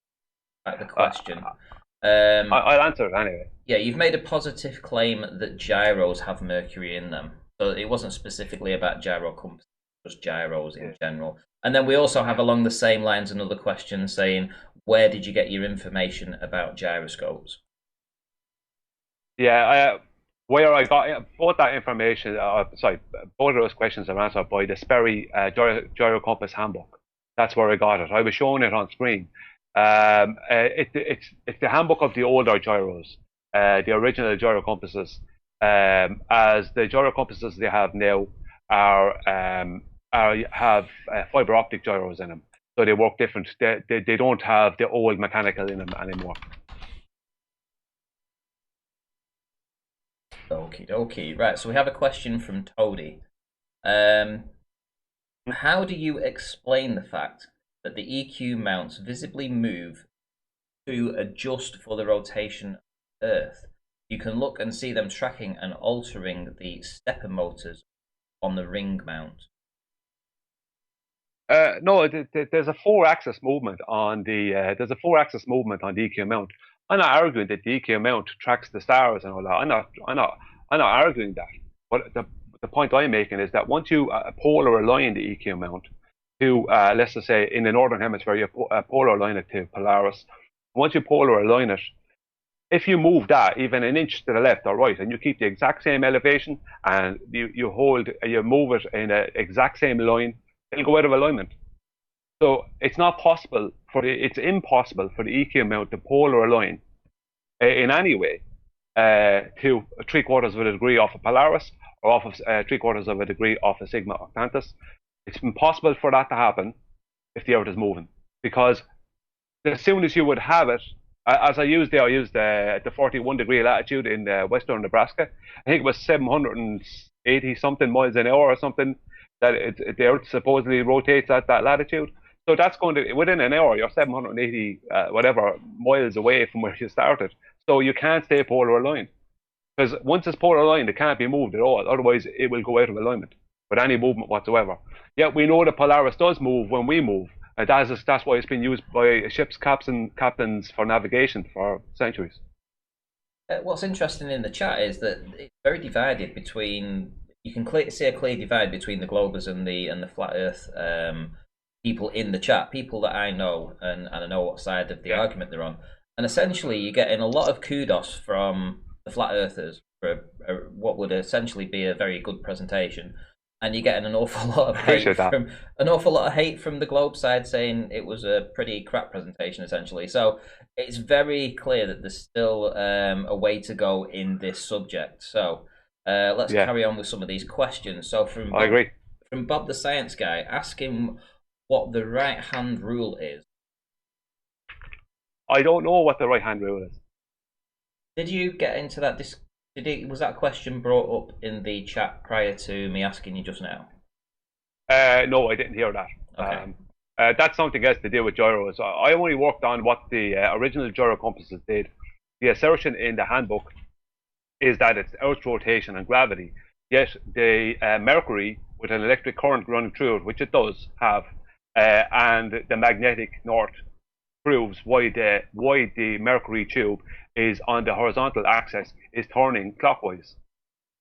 Speaker 1: That's the question.
Speaker 2: I'll answer it anyway.
Speaker 1: Yeah, you've made a positive claim that gyros have mercury in them. So it wasn't specifically about gyro compasses, just gyros in general. And then we also have along the same lines another question saying, where did you get your information about gyroscopes?
Speaker 2: Yeah, where I got both that information, both of those questions are answered by the Sperry Gyro Compass Handbook. That's where I got it. I was showing it on screen. It's the handbook of the older gyros, the original gyro compasses. As the gyro compasses they have now have fiber optic gyros in them. so they work different. They don't have the old mechanical in them anymore.
Speaker 1: Okie dokie. Right, so we have a question from Toady. How do you explain the fact that the EQ mounts visibly move to adjust for the rotation of Earth? You can look and see them tracking and altering the stepper motors on the ring mount.
Speaker 2: No, there's a 4-axis movement on the EQ mount. I'm not arguing that the EQ mount tracks the stars and all that. I'm not arguing that. But the point I'm making is that once you polar align the EQ mount to, let's just say, in the northern hemisphere, you polar align it to Polaris. Once you polar align it, if you move that even an inch to the left or right, and you keep the exact same elevation, and you move it in the exact same line, it'll go out of alignment. So it's impossible for the EQ mount to polar align in any way to 3/4 of a degree off of Polaris or off of 3/4 of a degree off of Sigma Octantis. It's impossible for that to happen if the Earth is moving, because as soon as you would have it, as I used the 41-degree latitude in western Nebraska. I think it was 780 something miles an hour or something that the Earth supposedly rotates at that latitude. So that's going to, within an hour, you're 780 whatever miles away from where you started. So you can't stay polar aligned, because once it's polar aligned, it can't be moved at all. Otherwise, it will go out of alignment with any movement whatsoever. Yet we know that Polaris does move when we move. And that's why it's been used by ships' captains for navigation for centuries.
Speaker 1: What's interesting in the chat is that it's very divided between. You can see a clear divide between the Globers and the flat Earth people in the chat. People that I know and I know what side of the argument they're on. And essentially, you're getting a lot of kudos from the flat Earthers for what would essentially be a very good presentation. And you're getting an awful lot of hate from the Globe side, saying it was a pretty crap presentation, essentially. So it's very clear that there's still a way to go in this subject. So let's carry on with some of these questions. So from Bob the Science Guy, ask him what the right-hand rule is.
Speaker 2: I don't know what the right-hand rule is.
Speaker 1: Did you get into that was that question brought up in the chat prior to me asking you just now?
Speaker 2: No, I didn't hear that.
Speaker 1: Okay.
Speaker 2: That's something else to do with gyros. I only worked on what the original gyro compasses did. The assertion in the handbook is that it's Earth's rotation and gravity. Yet the Mercury, with an electric current running through it, which it does have, and the magnetic north proves why the Mercury tube is on the horizontal axis is turning clockwise.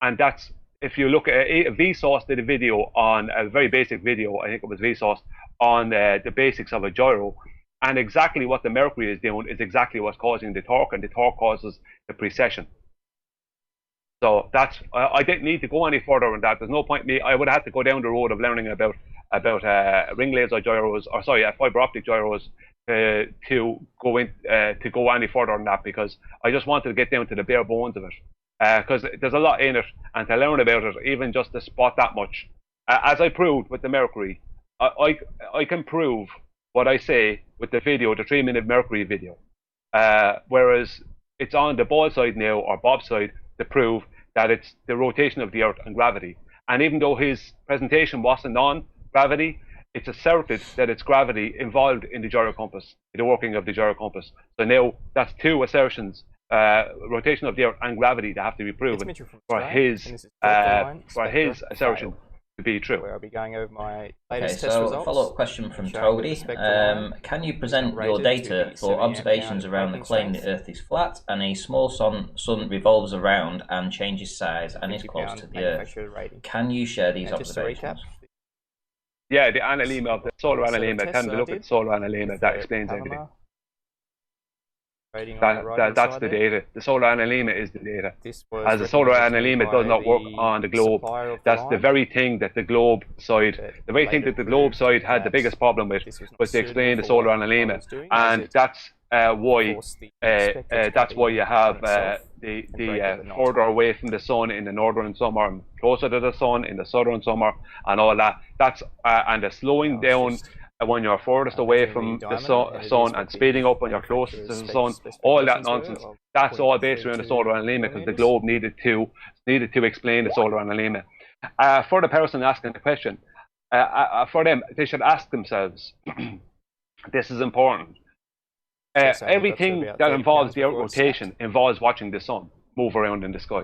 Speaker 2: And that's, if you look at Vsauce did a video on a very basic video, I think it was Vsauce, on the basics of a gyro, and exactly what the Mercury is doing is exactly what's causing the torque, and the torque causes the precession. So that's, I didn't need to go any further on that. There's no point me. I would have had to go down the road of learning about ring laser gyros, or sorry, fiber optic gyros, to go any further on that, because I just wanted to get down to the bare bones of it, because there's a lot in it, and to learn about it, even just to spot that much, as I proved with the Mercury, I can prove what I say with the video, the 3-minute Mercury video, whereas it's on the ball side now, or Bob's side, to prove that it's the rotation of the Earth and gravity. And even though his presentation wasn't on gravity, it's asserted that it's gravity involved in the gyro compass, in the working of the gyro compass. So now that's two assertions, rotation of the Earth and gravity, that have to be proven for his assertion to be true.
Speaker 5: Where I'll be going over my latest test
Speaker 1: so
Speaker 5: results.
Speaker 1: A follow-up question from Toady. Can you present your data for observations around the claim the Earth is flat and a small sun revolves around and changes size and is close to the Earth? Can you share these observations?
Speaker 2: Yeah, the analemma, the solar analemma, tend to look at the solar analemma, that explains everything. That's the data. The solar analemma is the data. As the solar analemma does not work on the globe, that's the very thing that the globe side, had the biggest problem with, was to explain the solar analemma, and that's why you have the further away from the sun in the northern summer, and closer to the sun in the southern summer, and all that. That's and the slowing down when you're furthest away from the sun and speeding up when you're closest to the sun, all that nonsense, that's all based around the solar analemma, because the globe needed to explain the solar analemma. For the person asking the question, for them, they should ask themselves, this is important. Everything that involves the Earth rotation involves watching the sun move around in the sky.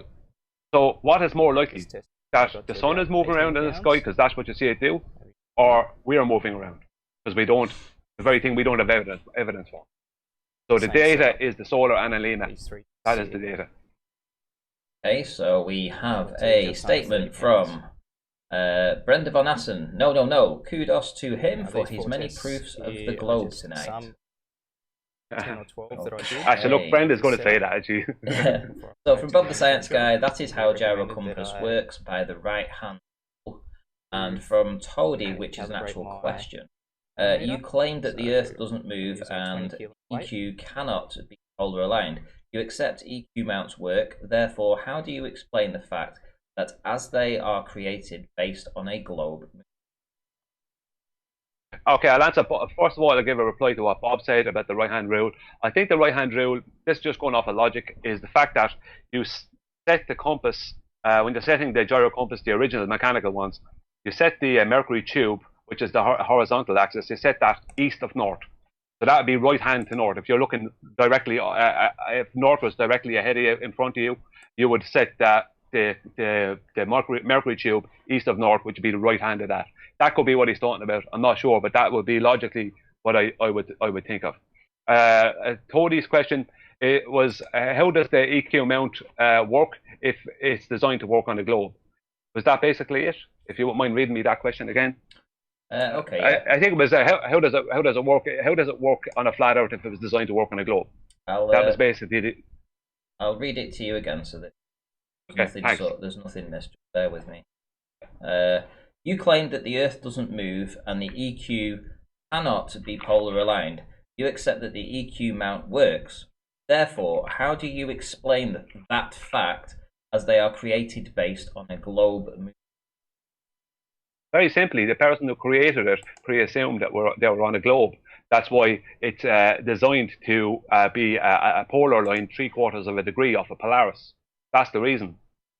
Speaker 2: So what is more likely? That the sun is moving around in the sky because that's what you see it do, or we are moving around because we don't, the very thing we don't have evidence for. So the data is the solar analemma. That is the data.
Speaker 1: Okay, so we have a statement from Brenda von Assen. No. Kudos to him for his many proofs of the globe tonight.
Speaker 5: 10 or 12 that I did.
Speaker 2: Actually, look, Brenda's going to say that, actually.
Speaker 1: So from Bob the Science Guy, that is how gyro compass works by the right hand. And from Toady, which is an actual question, you claim that the Earth doesn't move and EQ cannot be polar aligned. You accept EQ mounts work, therefore how do you explain the fact that as they are created based on a globe?
Speaker 2: Okay, I'll answer. First of all, I'll give a reply to what Bob said about the right-hand rule. I think the right-hand rule, this is just going off of logic, is the fact that you set the compass, when you're setting the gyro compass, the original mechanical ones, you set the mercury tube, which is the horizontal axis, you set that east of north. So that would be right-hand to north. If you're looking directly, if north was directly ahead of you, in front of you, you would set that the mercury tube east of north, which would be the right hand of that. That could be what he's talking about. I'm not sure, but that would be logically what I would think of. Tody's question was, how does the EQ mount work if it's designed to work on a globe? Was that basically it? If you wouldn't mind reading me that question again.
Speaker 1: Okay.
Speaker 2: I think it was how does it work? How does it work on a flat Earth if it was designed to work on a globe? That was basically it.
Speaker 1: I'll read it to you again so that there's nothing missed. Just bear with me. You claim that the Earth doesn't move and the EQ cannot be polar aligned. You accept that the EQ mount works. Therefore, how do you explain that fact as they are created based on a globe moving?
Speaker 2: Very simply, the person who created it pre-assumed that they were on a globe. That's why it's designed to be a polar line 3/4 of a degree off a Polaris. That's the reason.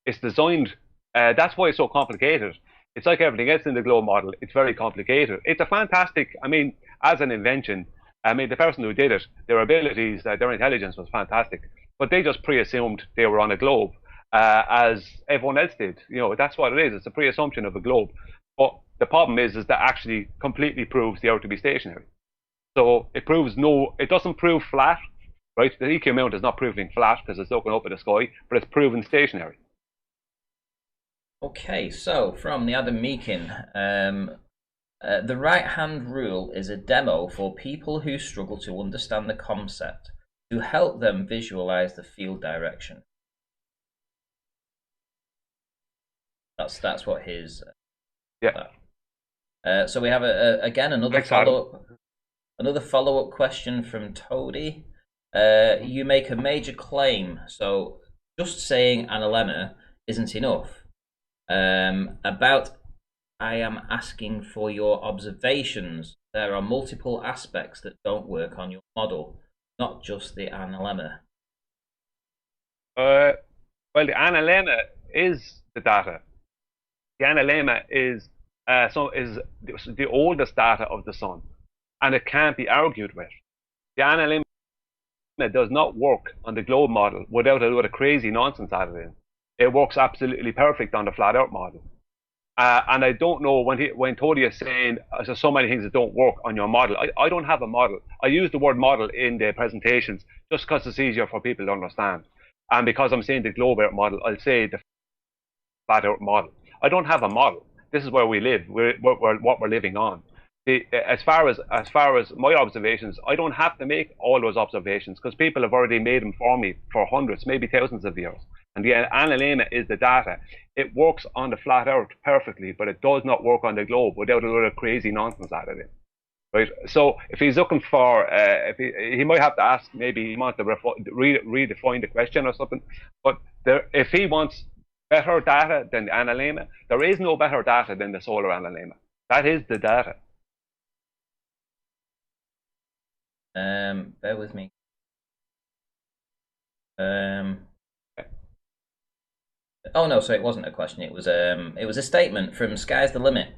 Speaker 2: It's designed, that's why it's so complicated. It's like everything else in the globe model. It's very complicated. It's a fantastic, I mean, as an invention, I mean, the person who did it, their abilities, their intelligence was fantastic. But they just pre-assumed they were on a globe, as everyone else did. You know, that's what it is. It's a pre-assumption of a globe. But the problem is that actually completely proves the Earth to be stationary. So it proves it doesn't prove flat, right? The EQ mount is not proving flat because it's looking up at the sky, but it's proven stationary.
Speaker 1: Okay, so from the Adam Meakin, the right-hand rule is a demo for people who struggle to understand the concept, to help them visualize the field direction. That's what his. So we have again another follow-up question from Toady. You make a major claim, so just saying analemma isn't enough. I am asking for your observations. There are multiple aspects that don't work on your model, not just the analemma.
Speaker 2: Well, the analemma is the data. The analemma is the oldest data of the sun, and it can't be argued with. The analemma does not work on the globe model without a lot of crazy nonsense added in. It works absolutely perfect on the flat Earth model. And I don't know when Toady is saying there's so many things that don't work on your model. I don't have a model. I use the word model in the presentations just because it's easier for people to understand. And because I'm saying the globe Earth model, I'll say the flat Earth model. I don't have a model. This is where we live. What we're living on. As far as my observations, I don't have to make all those observations because people have already made them for me for hundreds, maybe thousands of years. And the analemma is the data. It works on the flat Earth perfectly, but it does not work on the globe without a lot of crazy nonsense added in. Right. So if he's looking for, he might have to ask, maybe he wants to redefine the question or something. But if he wants better data than the analemma, there is no better data than the solar analemma. That is the data.
Speaker 1: Bear with me. Oh no, so it wasn't a question. It was a statement from Sky's the Limit.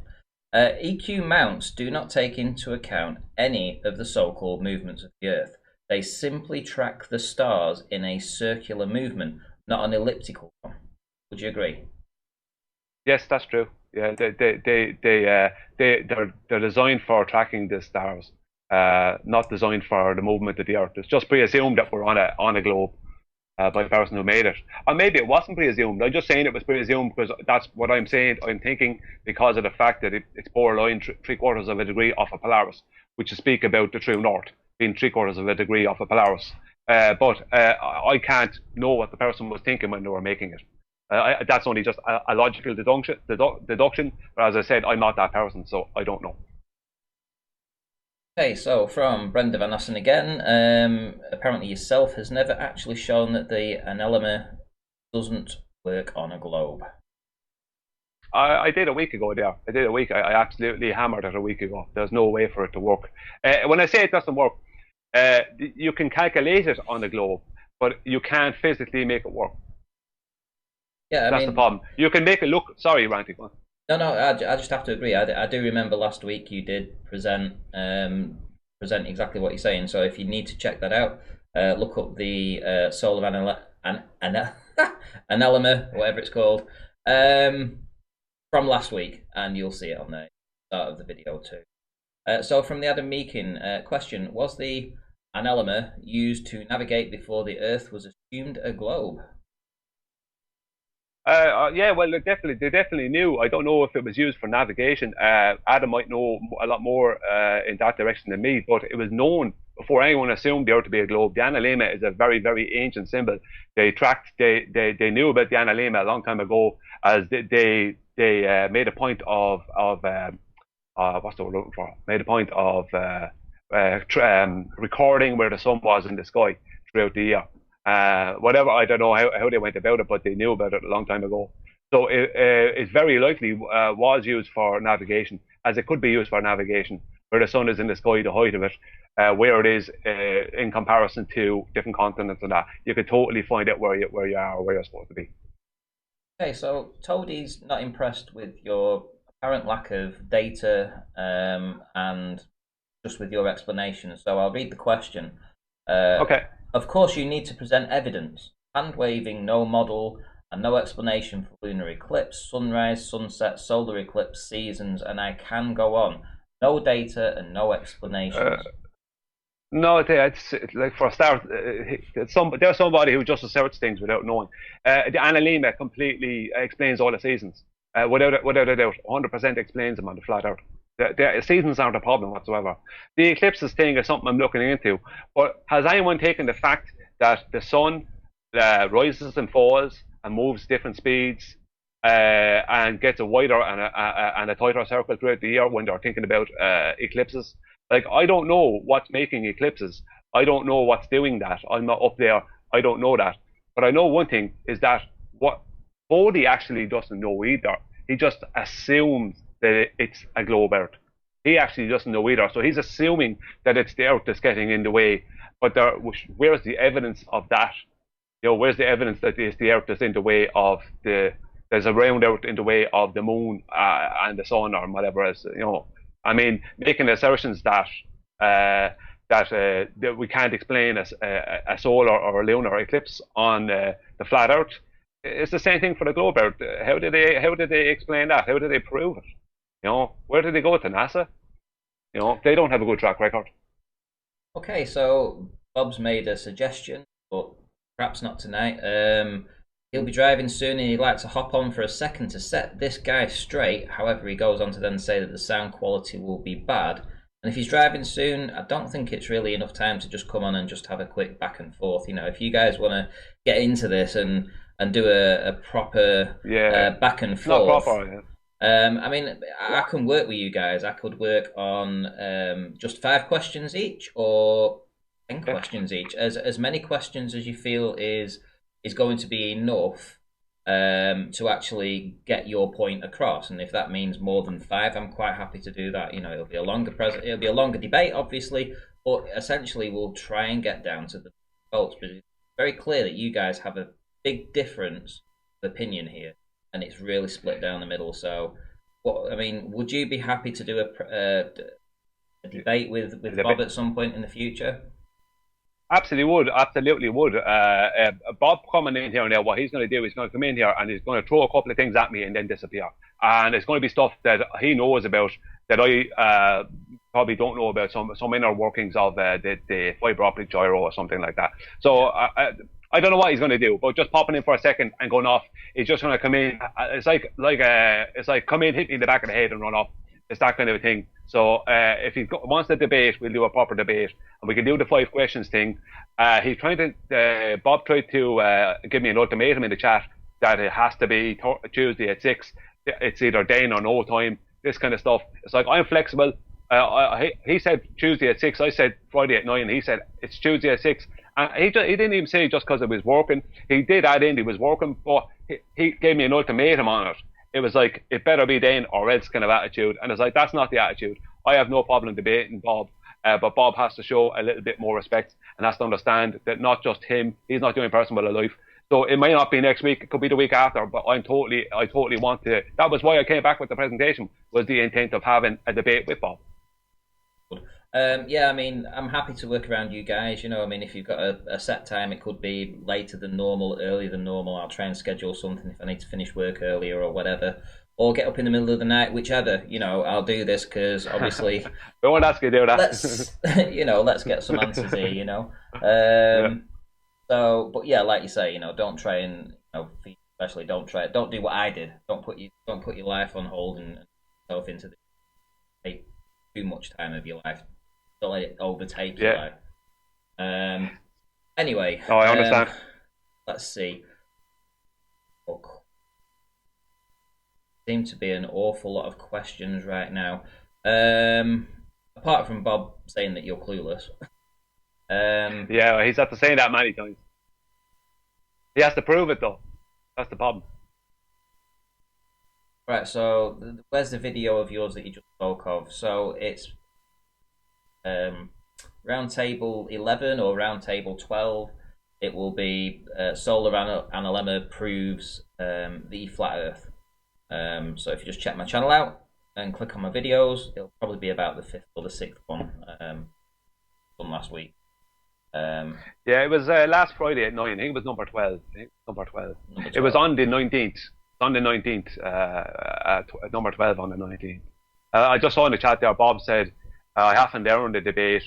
Speaker 1: EQ mounts do not take into account any of the so-called movements of the Earth. They simply track the stars in a circular movement, not an elliptical one. Would you agree?
Speaker 2: Yes, that's true. Yeah, they're designed for tracking the stars, not designed for the movement of the Earth. It's just pre-assumed that we're on a globe by the person who made it. Or maybe it wasn't pre-assumed. I'm just saying it was pre-assumed because that's what I'm saying. I'm thinking because of the fact that it's borderline 3/4 of a degree off of Polaris, which is speak about the true north being 3/4 of a degree off of Polaris. But I can't know what the person was thinking when they were making it. That's only just a logical deduction. But as I said, I'm not that person, so I don't know.
Speaker 1: Okay, so from Brenda Van Assen again, apparently yourself has never actually shown that the anemometer doesn't work on a globe.
Speaker 2: I did a week ago there. I absolutely hammered it a week ago. There's no way for it to work. When I say it doesn't work, you can calculate it on a globe, but you can't physically make it work.
Speaker 1: Yeah,
Speaker 2: that's the problem. You can make it look. Sorry, Ranty.
Speaker 1: No, I just have to agree. I do remember last week you did present exactly what you're saying. So if you need to check that out, look up the solar anemometer, whatever it's called, from last week, and you'll see it on the start of the video too. So from the Adam Meakin question, was the anemometer used to navigate before the Earth was assumed a globe?
Speaker 2: Yeah, well, they definitely knew. I don't know if it was used for navigation. Adam might know a lot more in that direction than me, but it was known before anyone assumed the Earth to be a globe. The analemma is a very, very ancient symbol. They knew about the analemma a long time ago, as they made a point of what's the word I'm looking for? Made a point of recording where the sun was in the sky throughout the year. Whatever, I don't know how they went about it, but they knew about it a long time ago. So it very likely was used for navigation, as it could be used for navigation, where the sun is in the sky, the height of it, where it is in comparison to different continents and that. You could totally find out where you are or where you're supposed to be.
Speaker 1: Okay, so Toadie's not impressed with your apparent lack of data and just with your explanation. So I'll read the question.
Speaker 2: Okay.
Speaker 1: Of course, you need to present evidence. Hand-waving, no model, and no explanation for lunar eclipse, sunrise, sunset, solar eclipse, seasons, and I can go on. No data and no explanations.
Speaker 2: No, it's like for a start, there's somebody who just asserts things without knowing. The analemma completely explains all the seasons, without a doubt. 100% explains them on the flat Earth. The seasons aren't a problem whatsoever. The eclipses thing is something I'm looking into. But has anyone taken the fact that the sun rises and falls and moves different speeds and gets a wider and a tighter circle throughout the year when they're thinking about eclipses? Like, I don't know what's making eclipses. I don't know what's doing that. I'm not up there. I don't know that. But I know one thing is that what Bodie actually doesn't know either. He just assumes that it's a globe Earth. He actually doesn't know either. So he's assuming that it's the Earth that's getting in the way. But where's the evidence of that? You know, where's the evidence that it's the Earth that's in the way of there's a round Earth in the way of the moon and the sun or whatever else, you know. I mean, making assertions that we can't explain a solar or a lunar eclipse on the flat Earth. It's the same thing for the globe Earth. How did they explain that? How did they prove it? You know, where did they go to NASA? You know, they don't have a good track record.
Speaker 1: Okay, so Bob's made a suggestion, but perhaps not tonight. He'll be driving soon and he'd like to hop on for a second to set this guy straight. However, he goes on to then say that the sound quality will be bad. And if he's driving soon, I don't think it's really enough time to just come on and just have a quick back and forth. You know, if you guys want to get into this and do a proper back and forth.
Speaker 2: Not proper, yeah.
Speaker 1: I mean, I can work with you guys. I could work on just 5 questions each or 10 questions each. As many questions as you feel is going to be enough to actually get your point across. And if that means more than 5, I'm quite happy to do that. You know, it'll be a longer debate, obviously, but essentially we'll try and get down to the results. But it's very clear that you guys have a big difference of opinion here, and it's really split down the middle. So, what I mean, would you be happy to do a debate with Bob at some point in the future?
Speaker 2: Absolutely would. Bob coming in here now, what he's going to do is going to come in here and he's going to throw a couple of things at me and then disappear. And it's going to be stuff that he knows about that I probably don't know about, some inner workings of the fiber optic gyro or something like that. So I don't know what he's going to do, but just popping in for a second and going off, he's just going to come in. It's like come in, hit me in the back of the head and run off. It's that kind of a thing. So if he wants to debate, we'll do a proper debate, and we can do the 5 questions thing. He's trying to. Bob tried to give me an ultimatum in the chat that it has to be Tuesday at 6. It's either then or no time. This kind of stuff. It's like I'm flexible. He said Tuesday at 6. I said Friday at 9. He said it's Tuesday at 6. He didn't even say just because it was working. He did add in he was working, but he gave me an ultimatum on it. It was like, it better be then or else kind of attitude. And it's like, that's not the attitude. I have no problem debating Bob, but Bob has to show a little bit more respect and has to understand that not just him, he's not the only person with a life. So it may not be next week, it could be the week after, but I totally want to. That was why I came back with the presentation, was the intent of having a debate with Bob.
Speaker 1: Yeah, I mean, I'm happy to work around you guys. You know, I mean, if you've got a set time, it could be later than normal, earlier than normal. I'll try and schedule something if I need to finish work earlier or whatever, or get up in the middle of the night, whichever. You know, I'll do this because obviously.
Speaker 2: We won't ask you to do that.
Speaker 1: Let's get some answers here. You know, So, but yeah, like you say, you know, don't try and, especially don't do what I did. Don't put your life on hold and yourself into take too much time of your life. Don't let it overtake your life. Anyway.
Speaker 2: Oh, I understand.
Speaker 1: Let's see. Look. Seem to be an awful lot of questions right now. Apart from Bob saying that you're clueless.
Speaker 2: Yeah, he's had to say that many times. He has to prove it though. That's the problem.
Speaker 1: Right, so where's the video of yours that you just spoke of? So it's round table 11 or round table 12. It will be solar analemma proves the flat Earth. So if you just check my channel out and click on my videos, it'll probably be about the 5th or the 6th one from last week.
Speaker 2: Yeah, it was last Friday at 9. I think it was number 12. It was on the 19th. On the 19th, number 12 on the 19th. I just saw in the chat there, Bob said, I haven't there on the debate,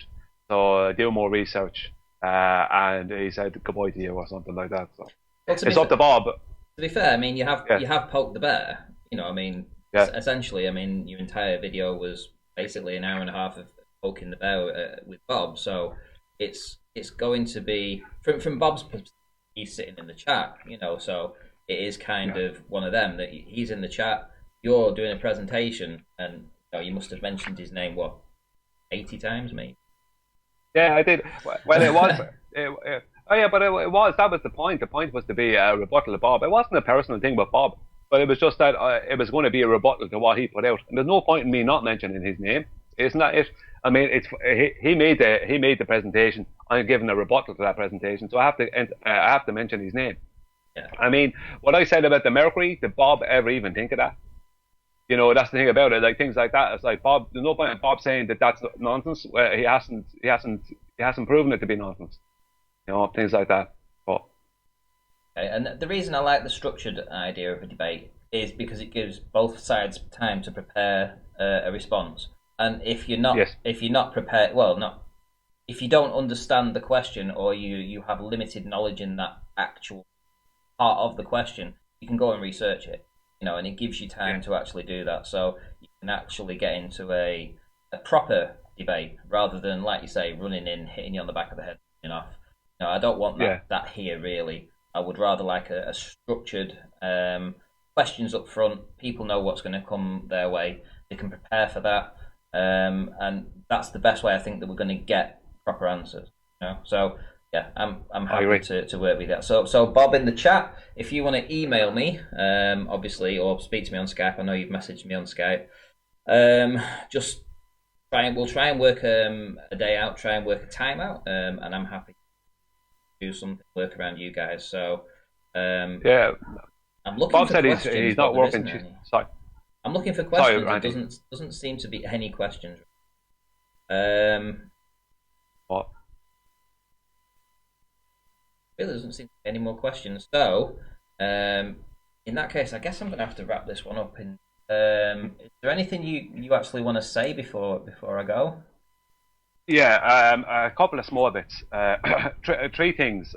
Speaker 2: so do more research. And he said goodbye to you or something like that. So it's up to Bob.
Speaker 1: To be fair, I mean, you have poked the bear. You know, I mean, essentially, I mean, your entire video was basically an hour and a half of poking the bear with Bob. So it's going to be from Bob's perspective. He's sitting in the chat, you know, so it is kind of one of them that he's in the chat. You're doing a presentation, and you must have mentioned his name 80 times, mate.
Speaker 2: Yeah, I did. Well, it was. But it was. That was the point. The point was to be a rebuttal to Bob. It wasn't a personal thing with Bob, but it was just that it was going to be a rebuttal to what he put out. And there's no point in me not mentioning his name. Isn't that it? I mean, he made the presentation. I'm giving a rebuttal to that presentation, so I have to mention his name.
Speaker 1: Yeah.
Speaker 2: I mean, what I said about the Mercury, did Bob ever even think of that? You know, that's the thing about it. Like things like that. It's like Bob. There's no point in Bob saying that that's nonsense. He hasn't proven it to be nonsense. You know, things like that. But
Speaker 1: and the reason I like the structured idea of a debate is because it gives both sides time to prepare a response. And if you're not prepared, if you don't understand the question or you have limited knowledge in that actual part of the question, you can go and research it, and it gives you time to actually do that. So you can actually get into a proper debate rather than, like you say, running in, hitting you on the back of the head, off. I don't want that here, really. I would rather like a structured questions up front. People know what's going to come their way. They can prepare for that. And that's the best way I think that we're going to get proper answers. So yeah, I'm happy to work with that. So Bob in the chat, if you want to email me, obviously, or speak to me on Skype. I know you've messaged me on Skype. Just we'll try and work a day out, try and work a time out, and I'm happy to do something, work around you guys. So
Speaker 2: yeah,
Speaker 1: I'm looking
Speaker 2: Bob
Speaker 1: for
Speaker 2: said
Speaker 1: questions,
Speaker 2: he's
Speaker 1: but
Speaker 2: not
Speaker 1: there
Speaker 2: working.
Speaker 1: isn't any.
Speaker 2: Sorry,
Speaker 1: I'm looking for
Speaker 2: sorry,
Speaker 1: questions.
Speaker 2: Ranty.
Speaker 1: It doesn't seem to be any questions.
Speaker 2: What?
Speaker 1: Really doesn't seem to be any more questions. So, in that case, I guess I'm going to have to wrap this one up. Is there anything you actually want to say before I go?
Speaker 2: Yeah, a couple of small bits. Three things.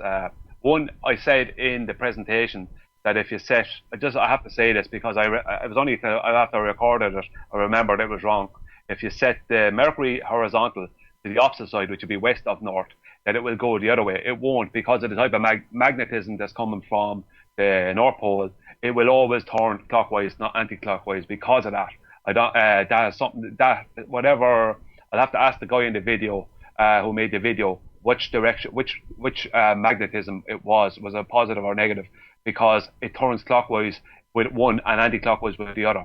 Speaker 2: One, I said in the presentation that if you set, I have to say this because it was only after I recorded it, I remembered it was wrong. If you set the Mercury horizontal to the opposite side, which would be west of north, then it will go the other way. It won't, because of the type of magnetism that's coming from the North Pole. It will always turn clockwise, not anti-clockwise, because of that. I don't. That is something that whatever. I'll have to ask the guy in the video who made the video which direction, which magnetism it was a positive or negative, because it turns clockwise with one and anti-clockwise with the other.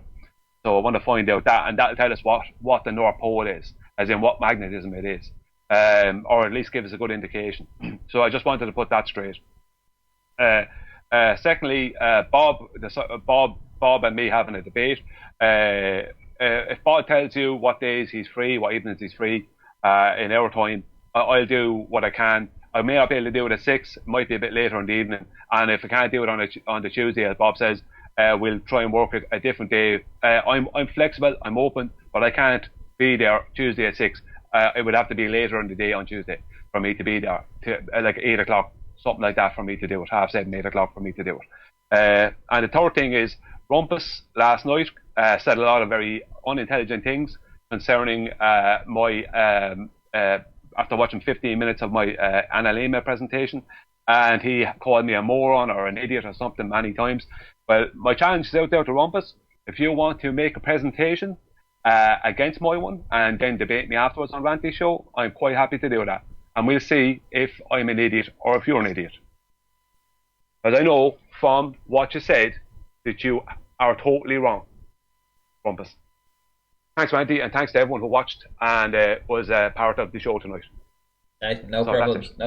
Speaker 2: So I want to find out that, and that'll tell us what the North Pole is, as in what magnetism it is, or at least give us a good indication. So I just wanted to put that straight. Secondly, Bob and me having a debate. If Bob tells you what days he's free, what evenings he's free in our time, I'll do what I can. I may not be able to do it at 6. It might be a bit later in the evening. And if I can't do it on the Tuesday, as Bob says, we'll try and work it a different day. I'm flexible. I'm open, but I can't be there Tuesday at 6. It would have to be later in the day on Tuesday for me to be there, like 8 o'clock, something like that, for me to do it. 7:30, 8 o'clock for me to do it. And the third thing is, Rumpus last night said a lot of very unintelligent things concerning my after watching 15 minutes of my analema presentation, and he called me a moron or an idiot or something many times. Well, my challenge is out there to Rumpus. If you want to make a presentation against my one and then debate me afterwards on Ranty's show, I'm quite happy to do that, and we'll see if I'm an idiot or if you're an idiot. As I know from what you said that you are totally wrong, Rumpus. Thanks, Ranty, and thanks to everyone who watched and was part of the show tonight.
Speaker 1: No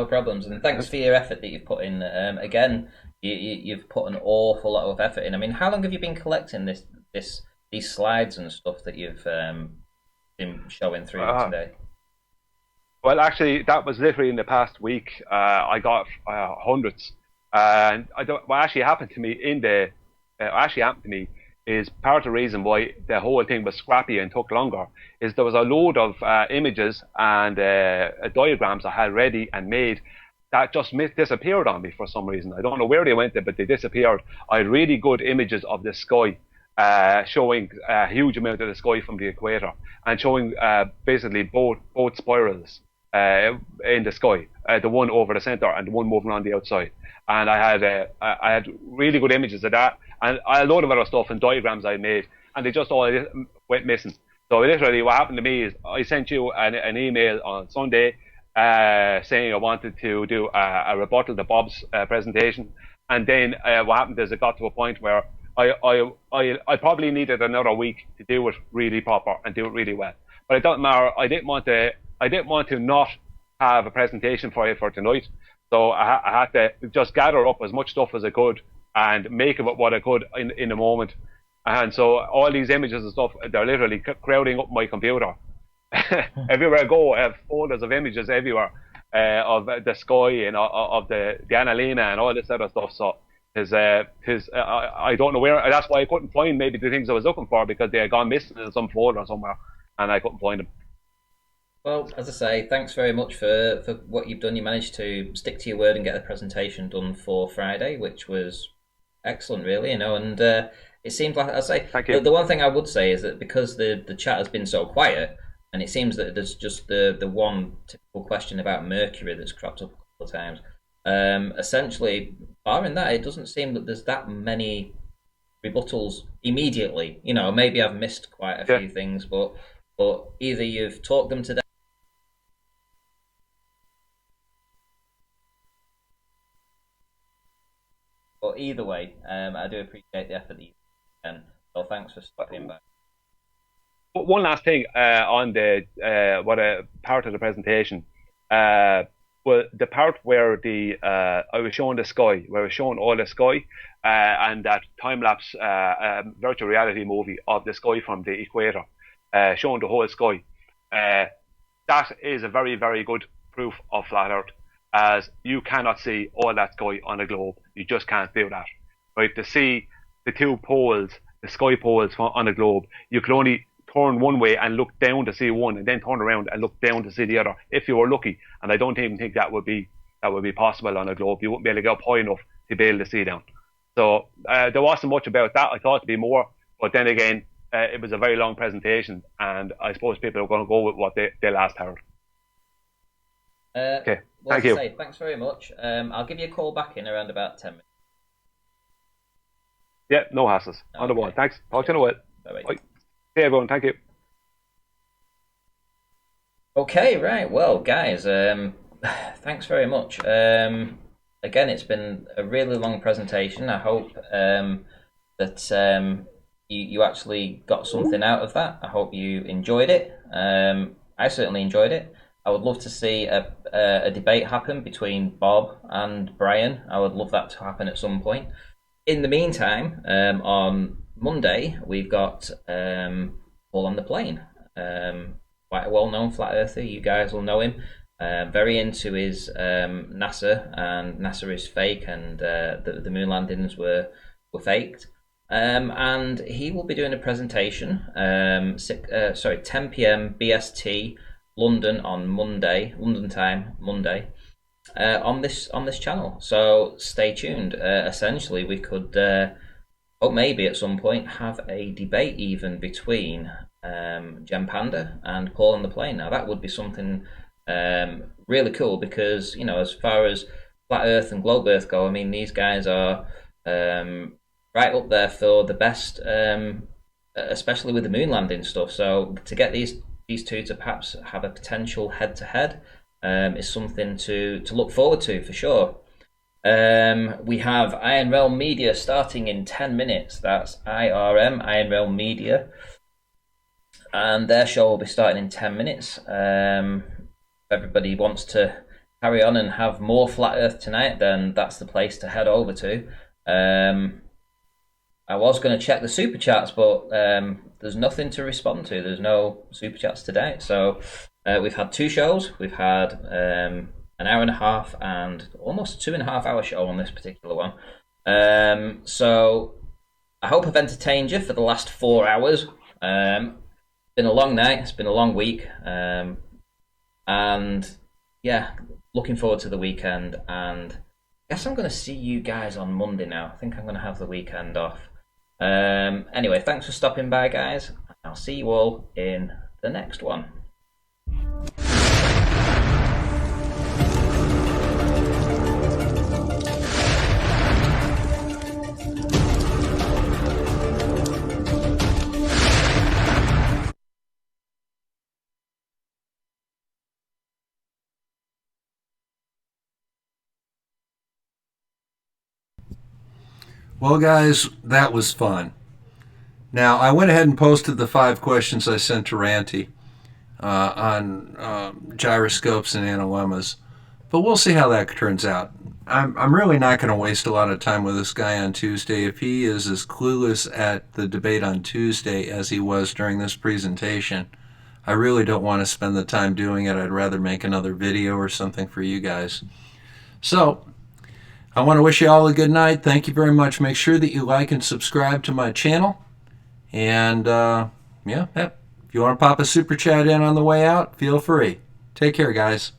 Speaker 1: problems, and thanks for your effort that you've put in. Again, you've put an awful lot of effort in. I mean, how long have you been collecting these slides and stuff that you've been showing through today?
Speaker 2: Well, actually, that was literally in the past week. I got hundreds, and what actually happened to me is part of the reason why the whole thing was scrappy and took longer is there was a load of images and diagrams I had ready and made that just disappeared on me for some reason. I don't know where they went, but they disappeared. I had really good images of the sky, showing a huge amount of the sky from the equator, and showing basically both spirals in the sky, the one over the center and the one moving on the outside. And I had really good images of that, and a load of other stuff and diagrams I made, and they just all went missing. So literally what happened to me is I sent you an email on Sunday saying I wanted to do a rebuttal to Bob's presentation, and then what happened is it got to a point where I probably needed another week to do it really proper and do it really well. But it doesn't matter. I didn't want to not have a presentation for you for tonight. So I had to just gather up as much stuff as I could and make of it what I could in the moment. And so all these images and stuff, they're literally crowding up my computer. Everywhere I go, I have folders of images everywhere of the sky and of the analema and all this other stuff. So I don't know where. That's why I couldn't find maybe the things I was looking for, because they had gone missing in some folder somewhere, and I couldn't find them.
Speaker 1: Well, as I say, thanks very much for what you've done. You managed to stick to your word and get the presentation done for Friday, which was excellent, really. And it seems like, as I say,
Speaker 2: Thank you.
Speaker 1: The one thing I would say is that because the chat has been so quiet, and it seems that there's just the one typical question about Mercury that's cropped up a couple of times. Essentially, barring that, it doesn't seem that there's that many rebuttals immediately. Maybe I've missed quite a few things, but either you've talked them to death. But either way, I do appreciate the effort that you've done. So thanks for stopping by.
Speaker 2: one last thing on the what a part of the presentation. Well, the part where I was showing the sky, where I was showing all the sky, and that time lapse virtual reality movie of the sky from the equator, showing the whole sky. That is a very, very good proof of flat Earth, as you cannot see all that sky on a globe. You just can't do that. Right? To see the two poles, the sky poles on a globe, you can only turn one way and look down to see one, and then turn around and look down to see the other, if you were lucky. And I don't even think that would be possible on a globe. You wouldn't be able to get up high enough to be able to see down. So there wasn't much about that. I thought it'd be more, but then again, it was a very long presentation, and I suppose people are going to go with what they last heard. Okay,
Speaker 1: well,
Speaker 2: thank you.
Speaker 1: Say, thanks very much. I'll give you a call back in around about 10 minutes.
Speaker 2: Yeah, no hassles. On the ball. Thanks. Talk to you in a while.
Speaker 1: Bye-bye.
Speaker 2: Bye. Hey everyone, thank you.
Speaker 1: Okay, right. Well, guys, thanks very much. Again, it's been a really long presentation. I hope that you actually got something out of that. I hope you enjoyed it. I certainly enjoyed it. I would love to see a debate happen between Bob and Brian. I would love that to happen at some point. In the meantime, on Monday, we've got Paul on the Plane. Quite a well-known flat earther. You guys will know him. Very into his NASA, and NASA is fake, and the moon landings were faked. And he will be doing a presentation, 10 p.m. BST, London on Monday, London time, Monday, on this channel. So stay tuned. Essentially, we could, maybe at some point, have a debate even between Gem Panda and Paul on the Plane. Now that would be something really cool, because as far as flat Earth and globe Earth go, I mean, these guys are right up there for the best, especially with the moon landing stuff. So to get these two to perhaps have a potential head-to-head is something to look forward to for sure. We have Iron Realm Media starting in 10 minutes. That's IRM, Iron Realm Media. And their show will be starting in 10 minutes. If everybody wants to carry on and have more Flat Earth tonight, then that's the place to head over to. I was going to check the super chats, but there's nothing to respond to. There's no super chats today. So we've had two shows. We've had an hour and a half and almost 2.5 hour show on this particular one. So I hope I've entertained you for the last 4 hours. It's been a long night. It's been a long week. And yeah, looking forward to the weekend. And I guess I'm going to see you guys on Monday now. I think I'm going to have the weekend off. Anyway, thanks for stopping by, guys. I'll see you all in the next one.
Speaker 3: Well, guys, that was fun. Now, I went ahead and posted the 5 questions I sent to Ranty on gyroscopes and anolemas, but we'll see how that turns out. I'm really not going to waste a lot of time with this guy on Tuesday. If he is as clueless at the debate on Tuesday as he was during this presentation, I really don't want to spend the time doing it. I'd rather make another video or something for you guys. So, I want to wish you all a good night. Thank you very much. Make sure that you like and subscribe to my channel. And, if you want to pop a super chat in on the way out, feel free. Take care, guys.